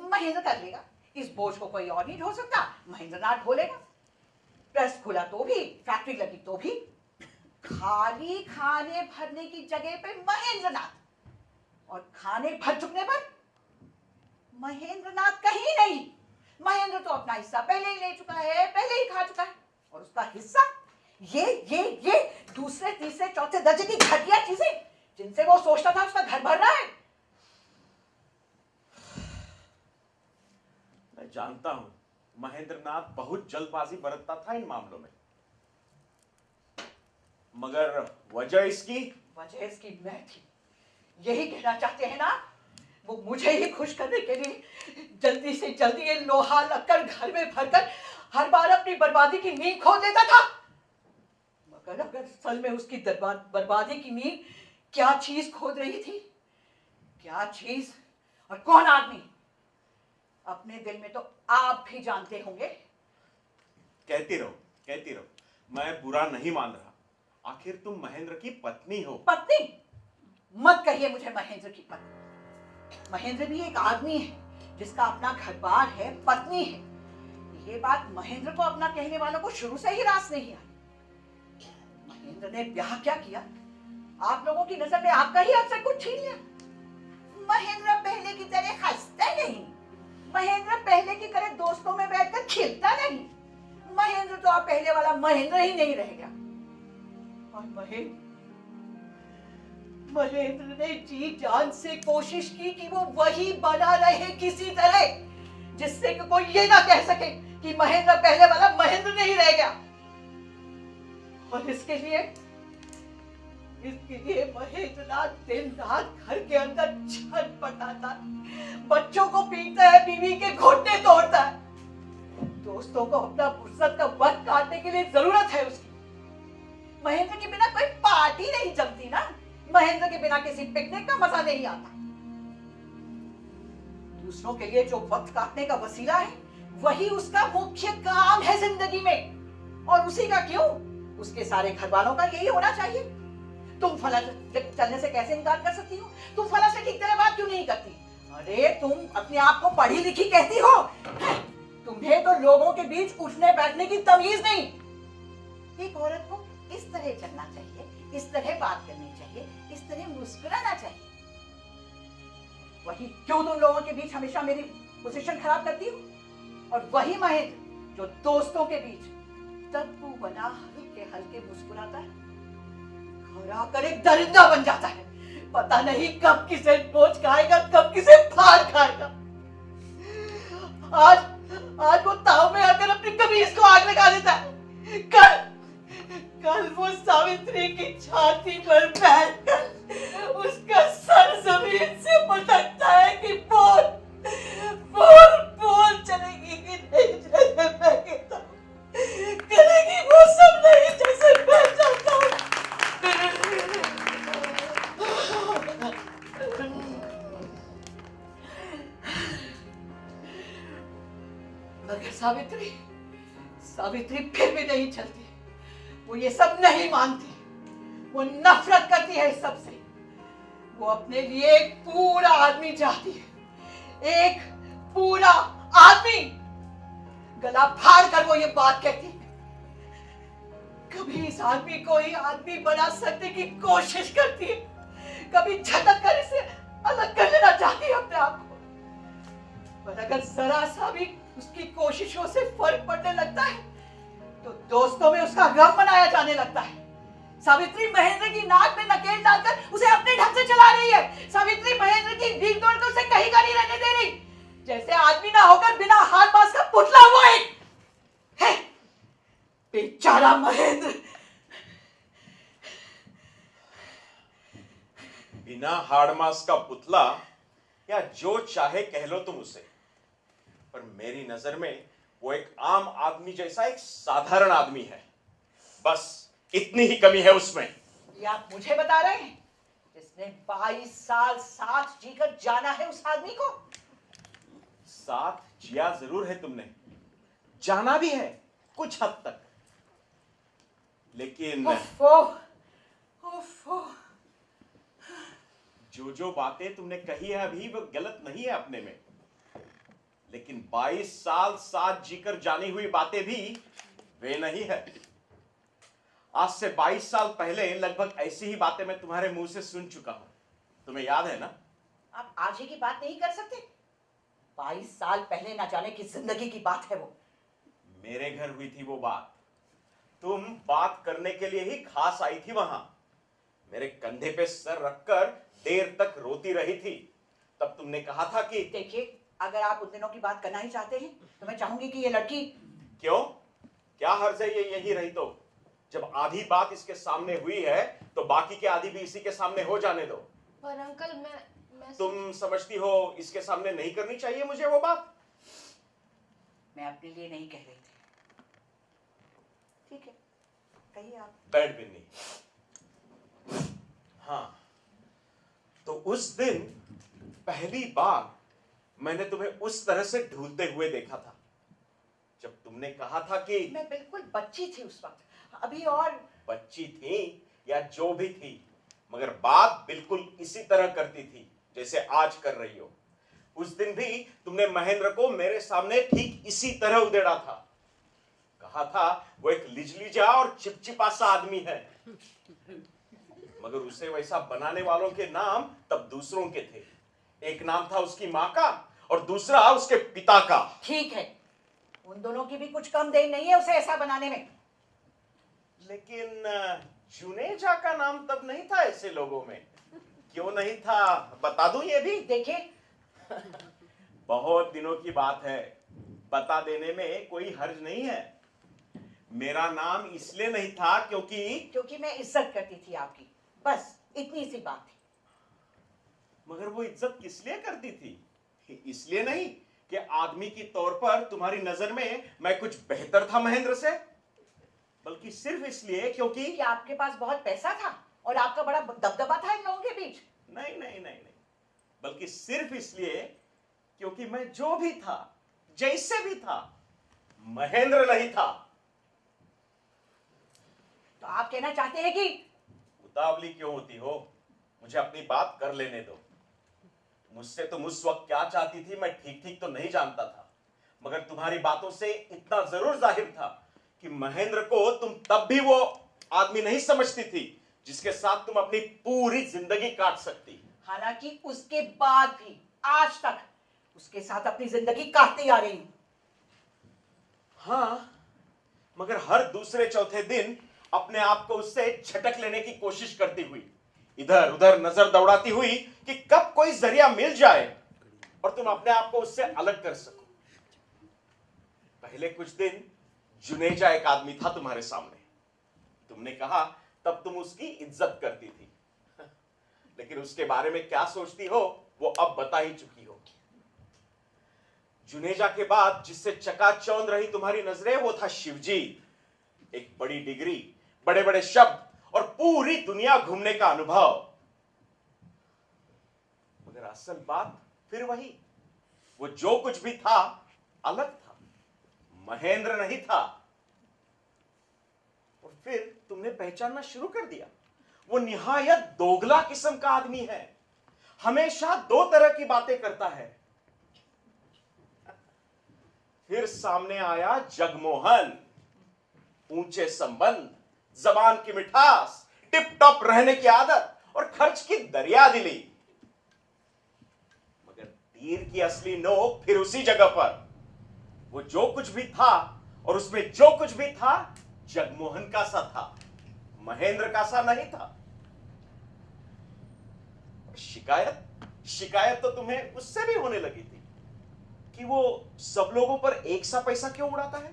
महेंद्र कर लेगा। इस बोझ को कोई और नहीं ढो सकता, महेंद्र नाथ ढो लेगा। प्रेस खुला तो भी, फैक्ट्री लगी तो भी, खाली खाने भरने की जगह पे महेंद्र नाथ, और खाने भर चुकने पर महेंद्र नाथ कहीं नहीं। महेंद्र तो अपना हिस्सा पहले ही ले चुका है, पहले ही खा चुका है, और उसका हिस्सा ये दूसरे तीसरे चौथे दर्जे की घटिया चीजें जिनसे वो सोचता था उसका घर भर रहा है। मैं जानता हूं महेंद्र नाथ बहुत जल्दबाजी बरतता था इन मामलों में, मगर वजह इसकी मैं थी। यही कहना चाहते हैं ना? वो मुझे ही खुश करने के लिए जल्दी से जल्दी ये लोहा लक्कड़ घर में भरकर हर बार अपनी बर्बादी की नींव खोद देता था। मगर अगर असल में उसकी बर्बादी की नींव क्या चीज खोद रही थी, क्या चीज और कौन आदमी? अपने दिल में तो आप भी जानते होंगे। कहती रहो, मैं बुरा नहीं मान रहा। आखिर तुम महेंद्र की पत्नी हो। पत्नी? मत कहिए मुझे महेंद्र की पत्नी। महेंद्र भी एक आदमी है जिसका अपना घर बार है, पत्नी है। ये बात महेंद्र को अपना कहने वालों को शुरू से ही रास नहीं आई। महेंद्र ने ब्याह क्या किया? आप लोगों की नजर में आपका ही अवसर कुछ छीन लिया। महेंद्र पहले की तरह हंसता नहीं, महेंद्र पहले की तरह दोस्तों में बैठकर खेलता नहीं। महेंद्र तो आप पहले वाला महेंद्र ही नहीं रह गया। और महेंद्र ने जी जान से कोशिश की कि वो वही बना रहे किसी तरह, जिससे कि कोई ये ना कह सके कि महेंद्र पहले वाला महेंद्र नहीं रह गया। और इसके लिए महेंद्र रात दिन रात घर के अंदर छटपटाता, बच्चों को पीटता है, बीवी के घुटने तोड़ता है। दोस्तों को अपना फुर्सत का वक्त काटने के लिए जरूरत है उसकी। महेंद्र के बिना कोई पार्टी नहीं जमती ना, महेंद्र के बिना किसी पिकनिक का मजा नहीं आता। दूसरों के लिए जो वक्त काटने का वसीला है वही उसका मुख्य काम है जिंदगी में। और उसी का क्यों, उसके सारे घर वालों का यही होना चाहिए। तुम फला चलने से कैसे इनकार कर सकती हो? तुम फला से ठीक तरह बात क्यों नहीं करती? अरे तुम अपने आप को पढ़ी लिखी कहती हो, तुम्हें तो लोगों के बीच उठने बैठने की तमीज नहीं। एक औरत को इस तरह चलना चाहिए, इस तरह बात करनी चाहिए, इस तरह मुस्कुराना चाहिए। वही क्यों तुम लोगों के बीच हमेशा मेरी पोजीशन खराब करती हो? और वही महेंद्र जो दोस्तों के बीच तब्बू बना हल्के हल्के मुस्कुराता है, घर आकर एक दरिंदा बन जाता है। पता नहीं कब किसे नोच खाएगा, कब किसे फाड़ खाएगा। आज वो ताव में आकर अपनी कमीज को आग लगा देता है। कल वो सावित्री की छाती पर बैठकर उसका सर जमीन से पटकता है कि बोल चलेगी कि नहीं, जैसे मैं कहता हूँ करेगी वो सब नहीं जैसे मैं चाहता हूँ। मगर सावित्री फिर भी नहीं चलती। वो ये सब नहीं मानती, वो नफरत करती है इस सब से। वो अपने लिए एक पूरा आदमी चाहती है, एक पूरा आदमी। गला फाड़ कर वो ये बात कहती है, कभी इस आदमी को ही आदमी बना सकने की कोशिश करती है, कभी झटक कर इसे अलग कर लेना चाहती है अपने आप को। पर अगर जरा सा भी उसकी कोशिशों से फर्क पड़ने लगता है तो दोस्तों में उसका गम मनाया जाने लगता है। सावित्री महेंद्र की नाक में नकेल डालकर उसे अपने ढंग से चला रही है। सावित्री महेंद्र की रीढ़ तोड़कर उसे कहीं का नहीं रहने दे रही। जैसे आदमी ना होकर बिना हाथ पास का पुतला वो एक है। बेचारा महेंद्र। बिना हाड़मास का पुतला या जो चाहे कह लो तुम उसे, पर मेरी नजर में वो एक आम आदमी जैसा एक साधारण आदमी है। बस इतनी ही कमी है उसमें। ये आप मुझे बता रहे हैं जिसने 22 साल साथ जीकर जाना है उस आदमी को? साथ जिया जरूर है तुमने, जाना भी है कुछ हद तक, लेकिन जो बातें तुमने कही है अभी वो गलत नहीं है अपने में, लेकिन 22 साल साथ जीकर जानी हुई बातें भी वे नहीं है। आज से 22 साल पहले लगभग ऐसी ही बातें मैं तुम्हारे मुंह से सुन चुका हूं, तुम्हें याद है ना? आप आज ही की बात नहीं कर सकते? 22 साल पहले ना जाने की जिंदगी की बात है वो। मेरे घर हुई थी वो बात, तुम बात करने के लिए ही खास आई थी वहां। मेरे कंधे पे सर रखकर देर तक रोती रही थी। तब तुमने कहा था कि देखिए, अगर आप उन दिनों की बात करना ही चाहते हैं तो मैं चाहूंगी कि ये लड़की। क्यों, क्या हर्ज है ये यही रही तो? जब आधी बात इसके सामने हुई है तो बाकी के आधी भी इसी के सामने हो जाने दो। पर अंकल मैं तुम समझती हो इसके सामने नहीं करनी चाहिए मुझे वो बात? मैं अपने लिए नहीं कह रही थी। ठीक है, कहिए आप। बैठ बिन्नी। हाँ, तो उस दिन पहली बार मैंने तुम्हें उस तरह से ढूंढते हुए देखा था जब तुमने कहा था कि मैं बिल्कुल बच्ची थी उस वक्त, अभी और बच्ची थी या जो भी थी, मगर बात बिल्कुल इसी तरह करती थी जैसे आज कर रही हो। उस दिन भी तुमने महेंद्र को मेरे सामने ठीक इसी तरह उधेड़ा था। कहा था वो एक लिजलिजा और चिपचिपा सा आदमी है, मगर उसे वैसा बनाने वालों के नाम तब दूसरों के थे। एक नाम था उसकी माँ का और दूसरा उसके पिता का। ठीक है, उन दोनों की भी कुछ कम देर नहीं है उसे ऐसा बनाने में। लेकिन जुनेजा का नाम तब नहीं था ऐसे लोगों में। क्यों नहीं था बता दूं ये भी? देखिए बहुत दिनों की बात है, बता देने में कोई हर्ज नहीं है। मेरा नाम इसलिए नहीं था क्योंकि मैं इज्जत करती थी आपकी, बस इतनी सी बात थी। मगर वो इज्जत किस लिए करती थी? इसलिए नहीं कि आदमी की तौर पर तुम्हारी नजर में मैं कुछ बेहतर था महेंद्र से, बल्कि सिर्फ इसलिए क्योंकि आपके पास बहुत पैसा था और आपका बड़ा दबदबा था इन लोगों के बीच। नहीं नहीं नहीं नहीं, बल्कि सिर्फ इसलिए क्योंकि मैं जो भी था, जैसे भी था, महेंद्र नहीं था। तो आप कहना चाहते हैं कि उतावली क्यों होती हो? मुझे अपनी बात कर लेने दो। मुझसे तुम उस वक्त क्या चाहती थी मैं ठीक ठीक तो नहीं जानता था, मगर तुम्हारी बातों से इतना जरूर जाहिर था कि महेंद्र को तुम तब भी वो आदमी नहीं समझती थी जिसके साथ तुम अपनी पूरी जिंदगी काट सकती। हालांकि उसके बाद भी आज तक उसके साथ अपनी जिंदगी काटती आ रही हूं। हाँ, मगर हर दूसरे चौथे दिन अपने आप को उससे झटक लेने की कोशिश करती हुई, इधर उधर नजर दौड़ाती हुई कि कब कोई जरिया मिल जाए और तुम अपने आप को उससे अलग कर सको। पहले कुछ दिन जुनेजा एक आदमी था तुम्हारे सामने। तुमने कहा तब तुम उसकी इज्जत करती थी, लेकिन उसके बारे में क्या सोचती हो वो अब बता ही चुकी हो। जुनेजा के बाद जिससे चकाचौंध रही तुम्हारी नजरें वो था शिवजी। एक बड़ी डिग्री, बड़े बड़े शब्द और पूरी दुनिया घूमने का अनुभव। मगर असल बात फिर वही, वो जो कुछ भी था अलग था, महेंद्र नहीं था। और फिर तुमने पहचानना शुरू कर दिया वो निहायत दोगला किस्म का आदमी है, हमेशा दो तरह की बातें करता है। फिर सामने आया जगमोहन, ऊंचे संबंध, जबान की मिठास, टिप टॉप रहने की आदत और खर्च की दरियादिली। मगर तीर की असली नोक फिर उसी जगह पर। वो जो कुछ भी था और उसमें जो कुछ भी था जगमोहन का सा था, महेंद्र का सा नहीं था। शिकायत तो तुम्हें उससे भी होने लगी थी कि वो सब लोगों पर एक सा पैसा क्यों उड़ाता है,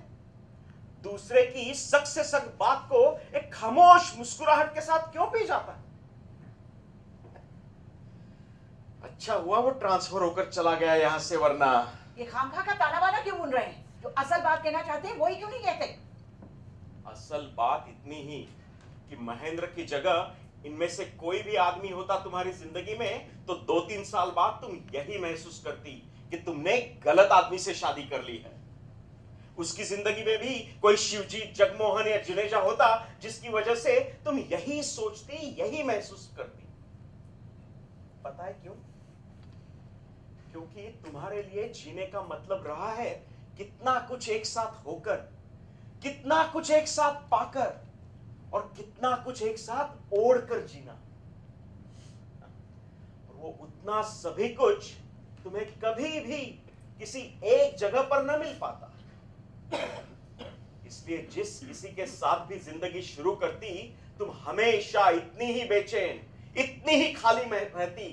दूसरे की सख्त से सख्त बात को एक खामोश मुस्कुराहट के साथ क्यों पी जाता है। अच्छा हुआ वो ट्रांसफर होकर चला गया यहां से, वरना ये खामखा का ताना बाना क्यों बुन रहे हैं? जो असल बात कहना चाहते हैं वही क्यों नहीं कहते? असल बात इतनी ही कि महेंद्र की जगह इनमें से कोई भी आदमी होता तुम्हारी जिंदगी में तो 2-3 साल बाद तुम यही महसूस करती कि तुमने गलत आदमी से शादी कर ली है। उसकी जिंदगी में भी कोई शिवजी, जगमोहन या जुनेजा होता जिसकी वजह से तुम यही सोचती, यही महसूस करती। पता है क्यों? क्योंकि तुम्हारे लिए जीने का मतलब रहा है कितना कुछ एक साथ होकर, कितना कुछ एक साथ पाकर और कितना कुछ एक साथ ओढ़कर जीना। और वो उतना सभी कुछ तुम्हें कभी भी किसी एक जगह पर न मिल पाता। इसलिए जिस किसी के साथ भी जिंदगी शुरू करती तुम हमेशा इतनी ही बेचैन, इतनी ही खाली में रहती,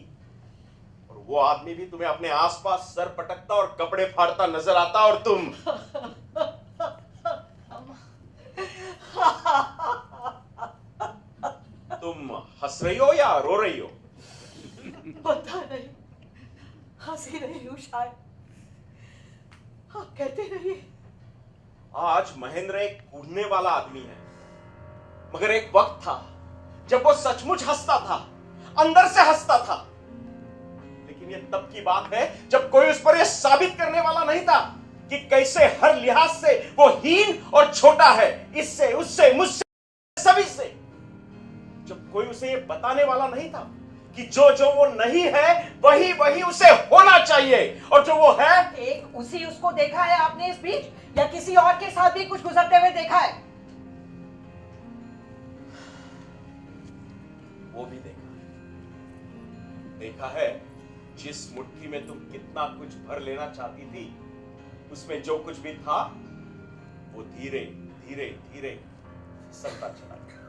और वो आदमी भी तुम्हें अपने आसपास सर पटकता और कपड़े फाड़ता नजर आता और तुम हंस रही हो या रो रही हो? पता नहीं, हंसी रही हूं शायद। आप कहते रहिए। आज महेंद्र एक कूदने वाला आदमी है, मगर एक वक्त था जब वो सचमुच हंसता था, अंदर से हंसता था। लेकिन ये तब की बात है जब कोई उस पर यह साबित करने वाला नहीं था कि कैसे हर लिहाज से वो हीन और छोटा है, इससे उससे मुझसे सभी से। जब कोई उसे ये बताने वाला नहीं था कि जो जो वो नहीं है वही वही उसे होना चाहिए, और जो वो है एक उसी उसको देखा है आपने इस बीच, या किसी और के साथ भी कुछ गुजरते हुए देखा है? वो भी देखा है जिस मुट्ठी में तुम कितना कुछ भर लेना चाहती थी, उसमें जो कुछ भी था वो धीरे धीरे धीरे फिसलता चला गया,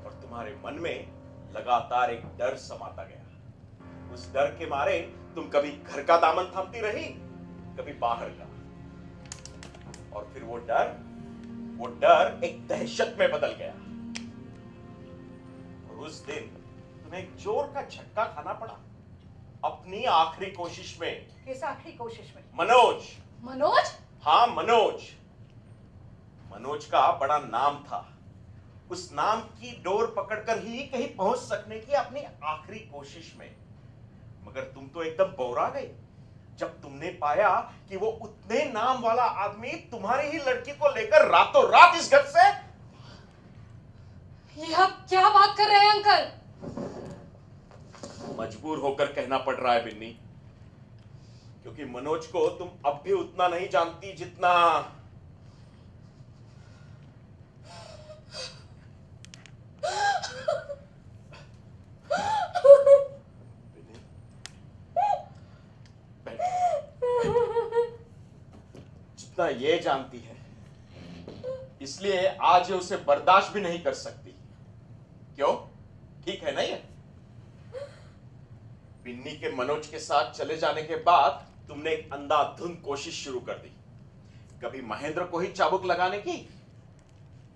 और तुम्हारे मन में लगातार एक डर समाता गया। उस डर के मारे तुम कभी घर का दामन थामती रही, कभी बाहर का, और फिर वो डर एक दहशत में बदल गया। और उस दिन तुम्हें एक जोर का झटका खाना पड़ा अपनी आखिरी कोशिश में। किस आखिरी कोशिश में? मनोज। मनोज? हाँ, मनोज का बड़ा नाम था। उस नाम की डोर पकड़कर ही कहीं पहुंच सकने की अपनी आखिरी कोशिश में। मगर तुम तो एकदम बौरा गई जब तुमने पाया कि वो उतने नाम वाला आदमी तुम्हारी ही लड़की को लेकर रातों रात इस घर से। ये आप क्या बात कर रहे हैं अंकल? मजबूर होकर कहना पड़ रहा है बिन्नी, क्योंकि मनोज को तुम अब भी उतना नहीं जानती जितना जितना ये जानती है। इसलिए आज ये उसे बर्दाश्त भी नहीं कर सकती। क्यों? ठीक है ना ये? बिन्नी के मनोज के साथ चले जाने के बाद तुमने एक अंधाधुंध कोशिश शुरू कर दी। कभी महेंद्र को ही चाबुक लगाने की,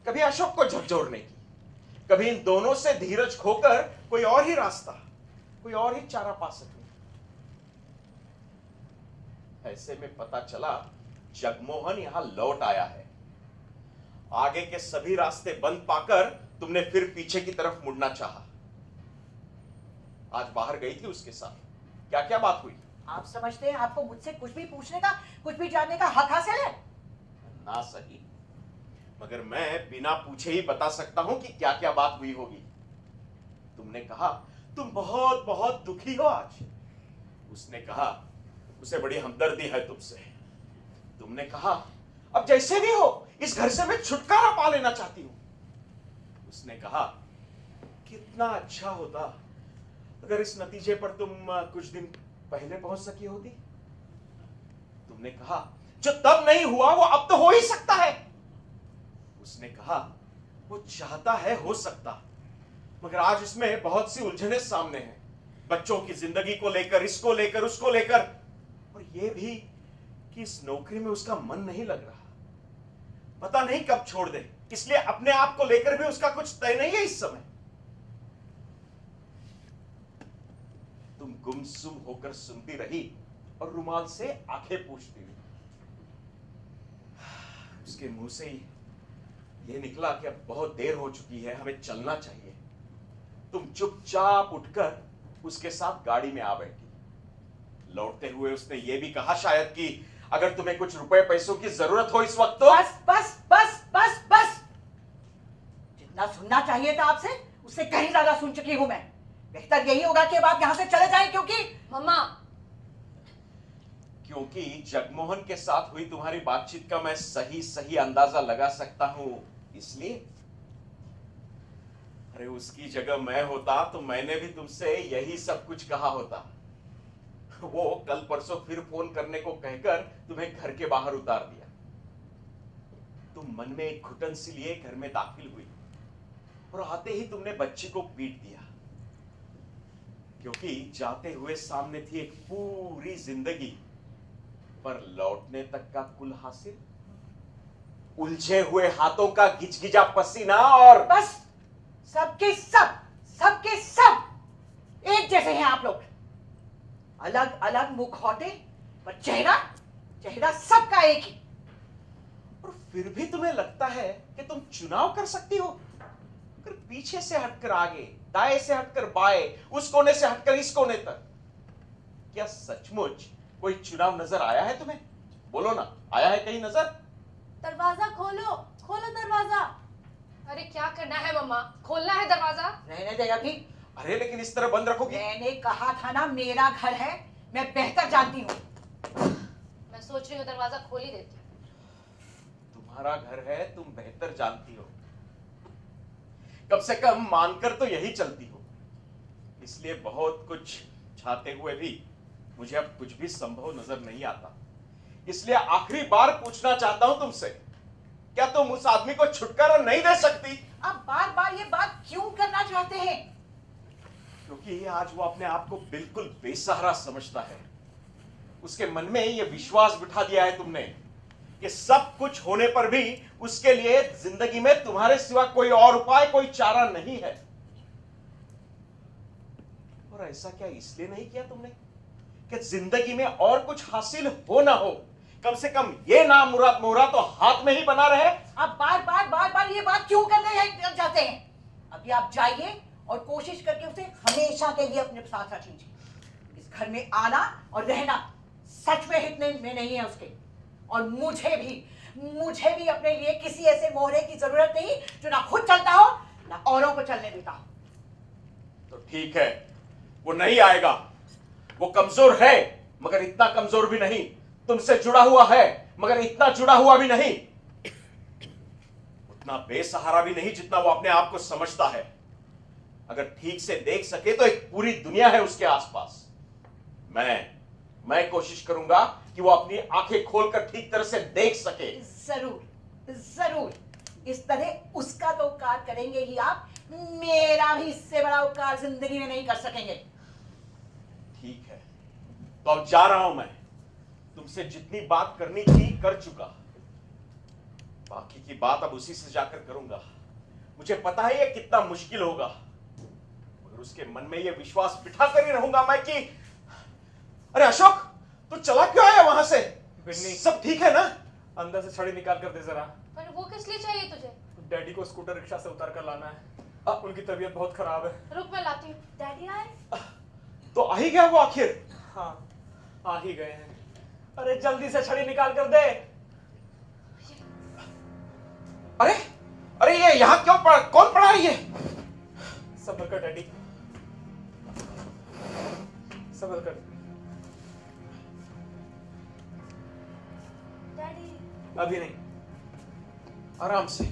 कभी अशोक को झकझोरने की, कभी इन दोनों से धीरज खोकर कोई और ही रास्ता, कोई और ही चारा पा सके। ऐसे में पता चला जगमोहन यहां लौट आया है। आगे के सभी रास्ते बंद पाकर तुमने फिर पीछे की तरफ मुड़ना चाहा। आज बाहर गई थी उसके साथ, क्या क्या बात हुई? आप समझते हैं आपको मुझसे कुछ भी पूछने का, कुछ भी जानने का हक हासिल है? ना सही, मगर मैं बिना पूछे ही बता सकता हूं कि क्या क्या बात हुई होगी। तुमने कहा तुम बहुत बहुत दुखी हो आज। उसने कहा उसे बड़ी हमदर्दी है तुमसे। तुमने कहा अब जैसे भी हो इस घर से मैं छुटकारा पा लेना चाहती हूं। उसने कहा कितना अच्छा होता अगर इस नतीजे पर तुम कुछ दिन पहले पहुंच सकी होती। तुमने कहा जो तब नहीं हुआ वो अब तो हो ही सकता है। उसने कहा वो चाहता है हो सकता, मगर आज इसमें बहुत सी उलझनें सामने हैं, बच्चों की जिंदगी को लेकर, इसको लेकर, उसको लेकर, और ये भी कि इस नौकरी में उसका मन नहीं लग रहा, पता नहीं कब छोड़ दे। इसलिए अपने आप को लेकर भी उसका कुछ तय नहीं है इस समय। तुम गुमसुम होकर सुनती रही और रुमाल से आंखें पूछती रही। उसके मुंह से ही यह निकला कि अब बहुत देर हो चुकी है, हमें चलना चाहिए। तुम चुपचाप उठकर उसके साथ गाड़ी में आ बैठी। लौटते हुए उसने यह भी कहा शायद कि अगर तुम्हें कुछ रुपए पैसों की जरूरत हो इस वक्त तो। बस बस बस बस बस, जितना सुनना चाहिए था आपसे उससे कहीं ज्यादा सुन चुकी हूं मैं। बेहतर यही होगा कि अब आप यहां से चले जाएं, क्योंकि जगमोहन के साथ हुई तुम्हारी बातचीत का मैं सही सही अंदाजा लगा सकता हूं। इसलिए अरे उसकी जगह मैं होता तो मैंने भी तुमसे यही सब कुछ कहा होता। वो कल परसों फिर फोन करने को कहकर तुम्हें घर के बाहर उतार दिया। तुम मन में एक घुटन सी लिए घर में दाखिल हुई और आते ही तुमने बच्ची को पीट दिया, क्योंकि जाते हुए सामने थी एक पूरी जिंदगी, पर लौटने तक का कुल हासिल उलझे हुए हाथों का गिजगिजा पसीना और बस। सबके सब एक जैसे हैं आप लोग, अलग अलग मुखौटे पर चेहरा सबका एक ही। और फिर भी तुम्हें लगता है कि तुम चुनाव कर सकती हो, अगर पीछे से हटकर आगे, दाएं से हटकर बाएं, उस कोने से हटकर इस कोने तक। क्या सचमुच कोई चुनाव नजर आया है तुम्हें? बोलो ना, आया है कहीं नजर? दरवाजा खोलो, खोलो दरवाजा। अरे क्या करना है मम्मा? खोलना है दरवाजा? रहने दे अभी। अरे लेकिन इस तरह बंद रखोगी? मैंने कहा था ना, मेरा घर है, मैं बेहतर जानती हूँ। मैं सोच रही हूँ दरवाजा खोल ही देती हूँ। तुम्हारा घर है, तुम बेहतर जानती हो, कम से कम मानकर तो यही चलती हो। इसलिए बहुत कुछ चाहते हुए भी मुझे अब कुछ भी संभव नजर नहीं आता। इसलिए आखिरी बार पूछना चाहता हूं तुमसे, क्या तुम उस आदमी को छुटकारा नहीं दे सकती? आप बार बार ये बात क्यों करना चाहते हैं? क्योंकि आज वो अपने आप को बिल्कुल बेसहारा समझता है। उसके मन में ये विश्वास बिठा दिया है तुमने कि सब कुछ होने पर भी उसके लिए जिंदगी में तुम्हारे सिवा कोई और उपाय, कोई चारा नहीं है। और ऐसा क्या इसलिए नहीं किया तुमने कि जिंदगी में और कुछ हासिल हो ना हो, कम से कम ये नाम मुराद मोहरा तो हाथ में ही बना रहे? आप बार बार ये बात क्यों करने जाते हैं? अभी आप जाइए और कोशिश करके उसे हमेशा के लिए अपने साथ रख लीजिए। इस घर में आना और रहना सच में हित में नहीं है उसके। और मुझे भी अपने लिए किसी ऐसे मोहरे की जरूरत नहीं जो ना खुद चलता हो ना औरों को चलने देता हो। तो ठीक है, वो नहीं आएगा। वो कमजोर है, मगर इतना कमजोर भी नहीं। तुमसे जुड़ा हुआ है, मगर इतना जुड़ा हुआ भी नहीं। उतना बेसहारा भी नहीं जितना वो अपने आप को समझता है। अगर ठीक से देख सके तो एक पूरी दुनिया है उसके आसपास। मैं कोशिश करूंगा कि वो अपनी आंखें खोलकर ठीक तरह से देख सके। जरूर इस तरह उसका तो उपकार करेंगे ही आप, मेरा भी इससे बड़ा उपकार जिंदगी में नहीं कर सकेंगे। ठीक है, तो अब जा रहा हूं मैं। तुमसे जितनी बात करनी थी कर चुका, बाकी की बात अब उसी से जाकर करूंगा। मुझे पता है ये कितना मुश्किल होगा, मगर उसके मन में ये विश्वास बिठा कर ही रहूंगा मैं कि अरे अशोक, तू चला क्यों आया वहां से? बिन्नी, सब ठीक है ना? अंदर से छड़ी निकाल कर दे जरा। पर वो किस लिए चाहिए तुझे? डैडी को स्कूटर रिक्शा से उतार कर लाना है। उनकी तबीयत बहुत खराब है। रुक, मैं लाती हूँ। डैडी आए? तो आ ही गया वो आखिर? हाँ, आ ही गए हैं। अरे जल्दी से छड़ी निकाल कर दे। अरे ये यहाँ क्यों पड़ा? कौन पड़ा है ये? सबर कर डैडी, सबर कर। डैडी अभी नहीं, आराम से।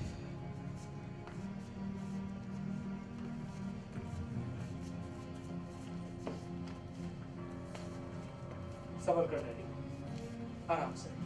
सबर कर डैडी, आराम से।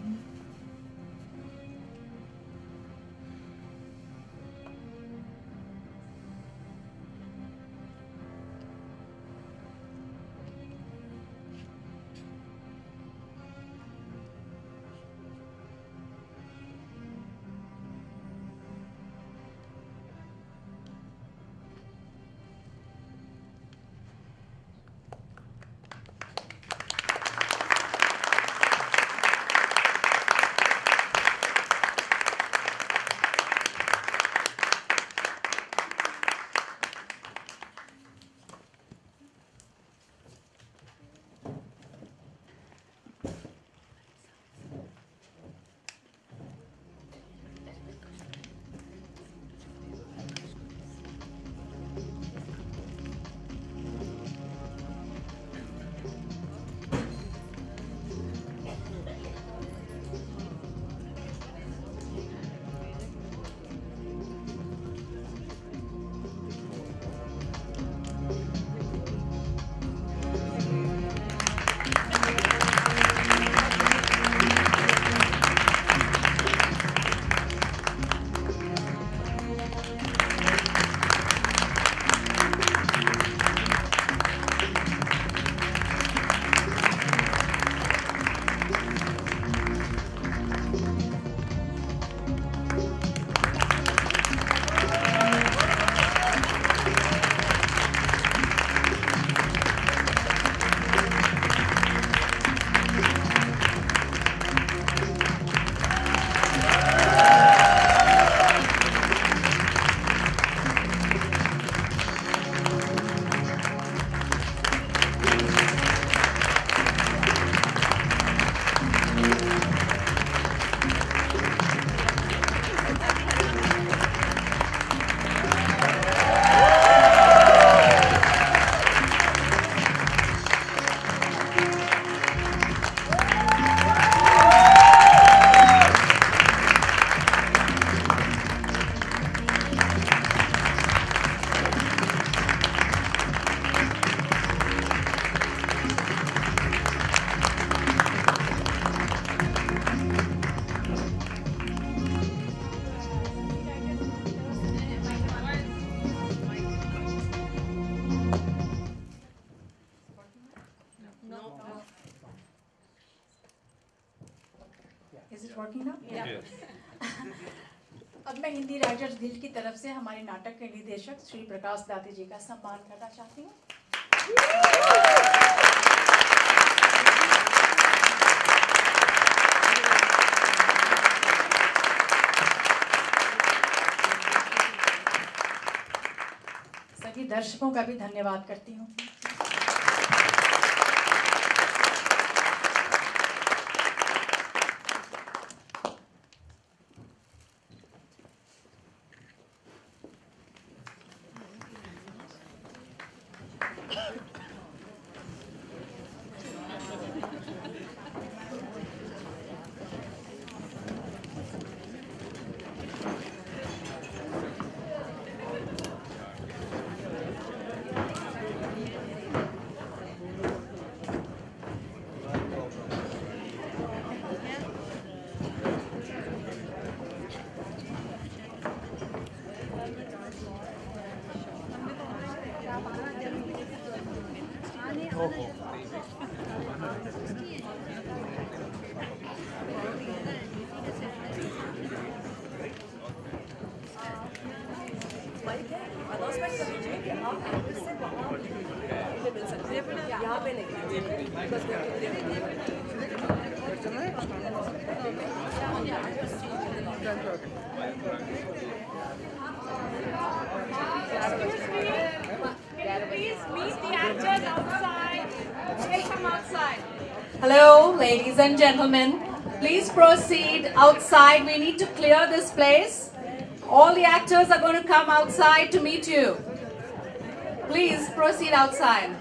अब मैं हिंदी राइटर्स गिल्ड की तरफ से हमारे नाटक के निर्देशक श्री प्रकाश दाते जी का सम्मान करना चाहती हूँ। सभी दर्शकों का भी धन्यवाद करती हूँ। Hello, ladies and gentlemen. Please proceed outside. We need to clear this place. All the actors are going to come outside to meet you. Please proceed outside.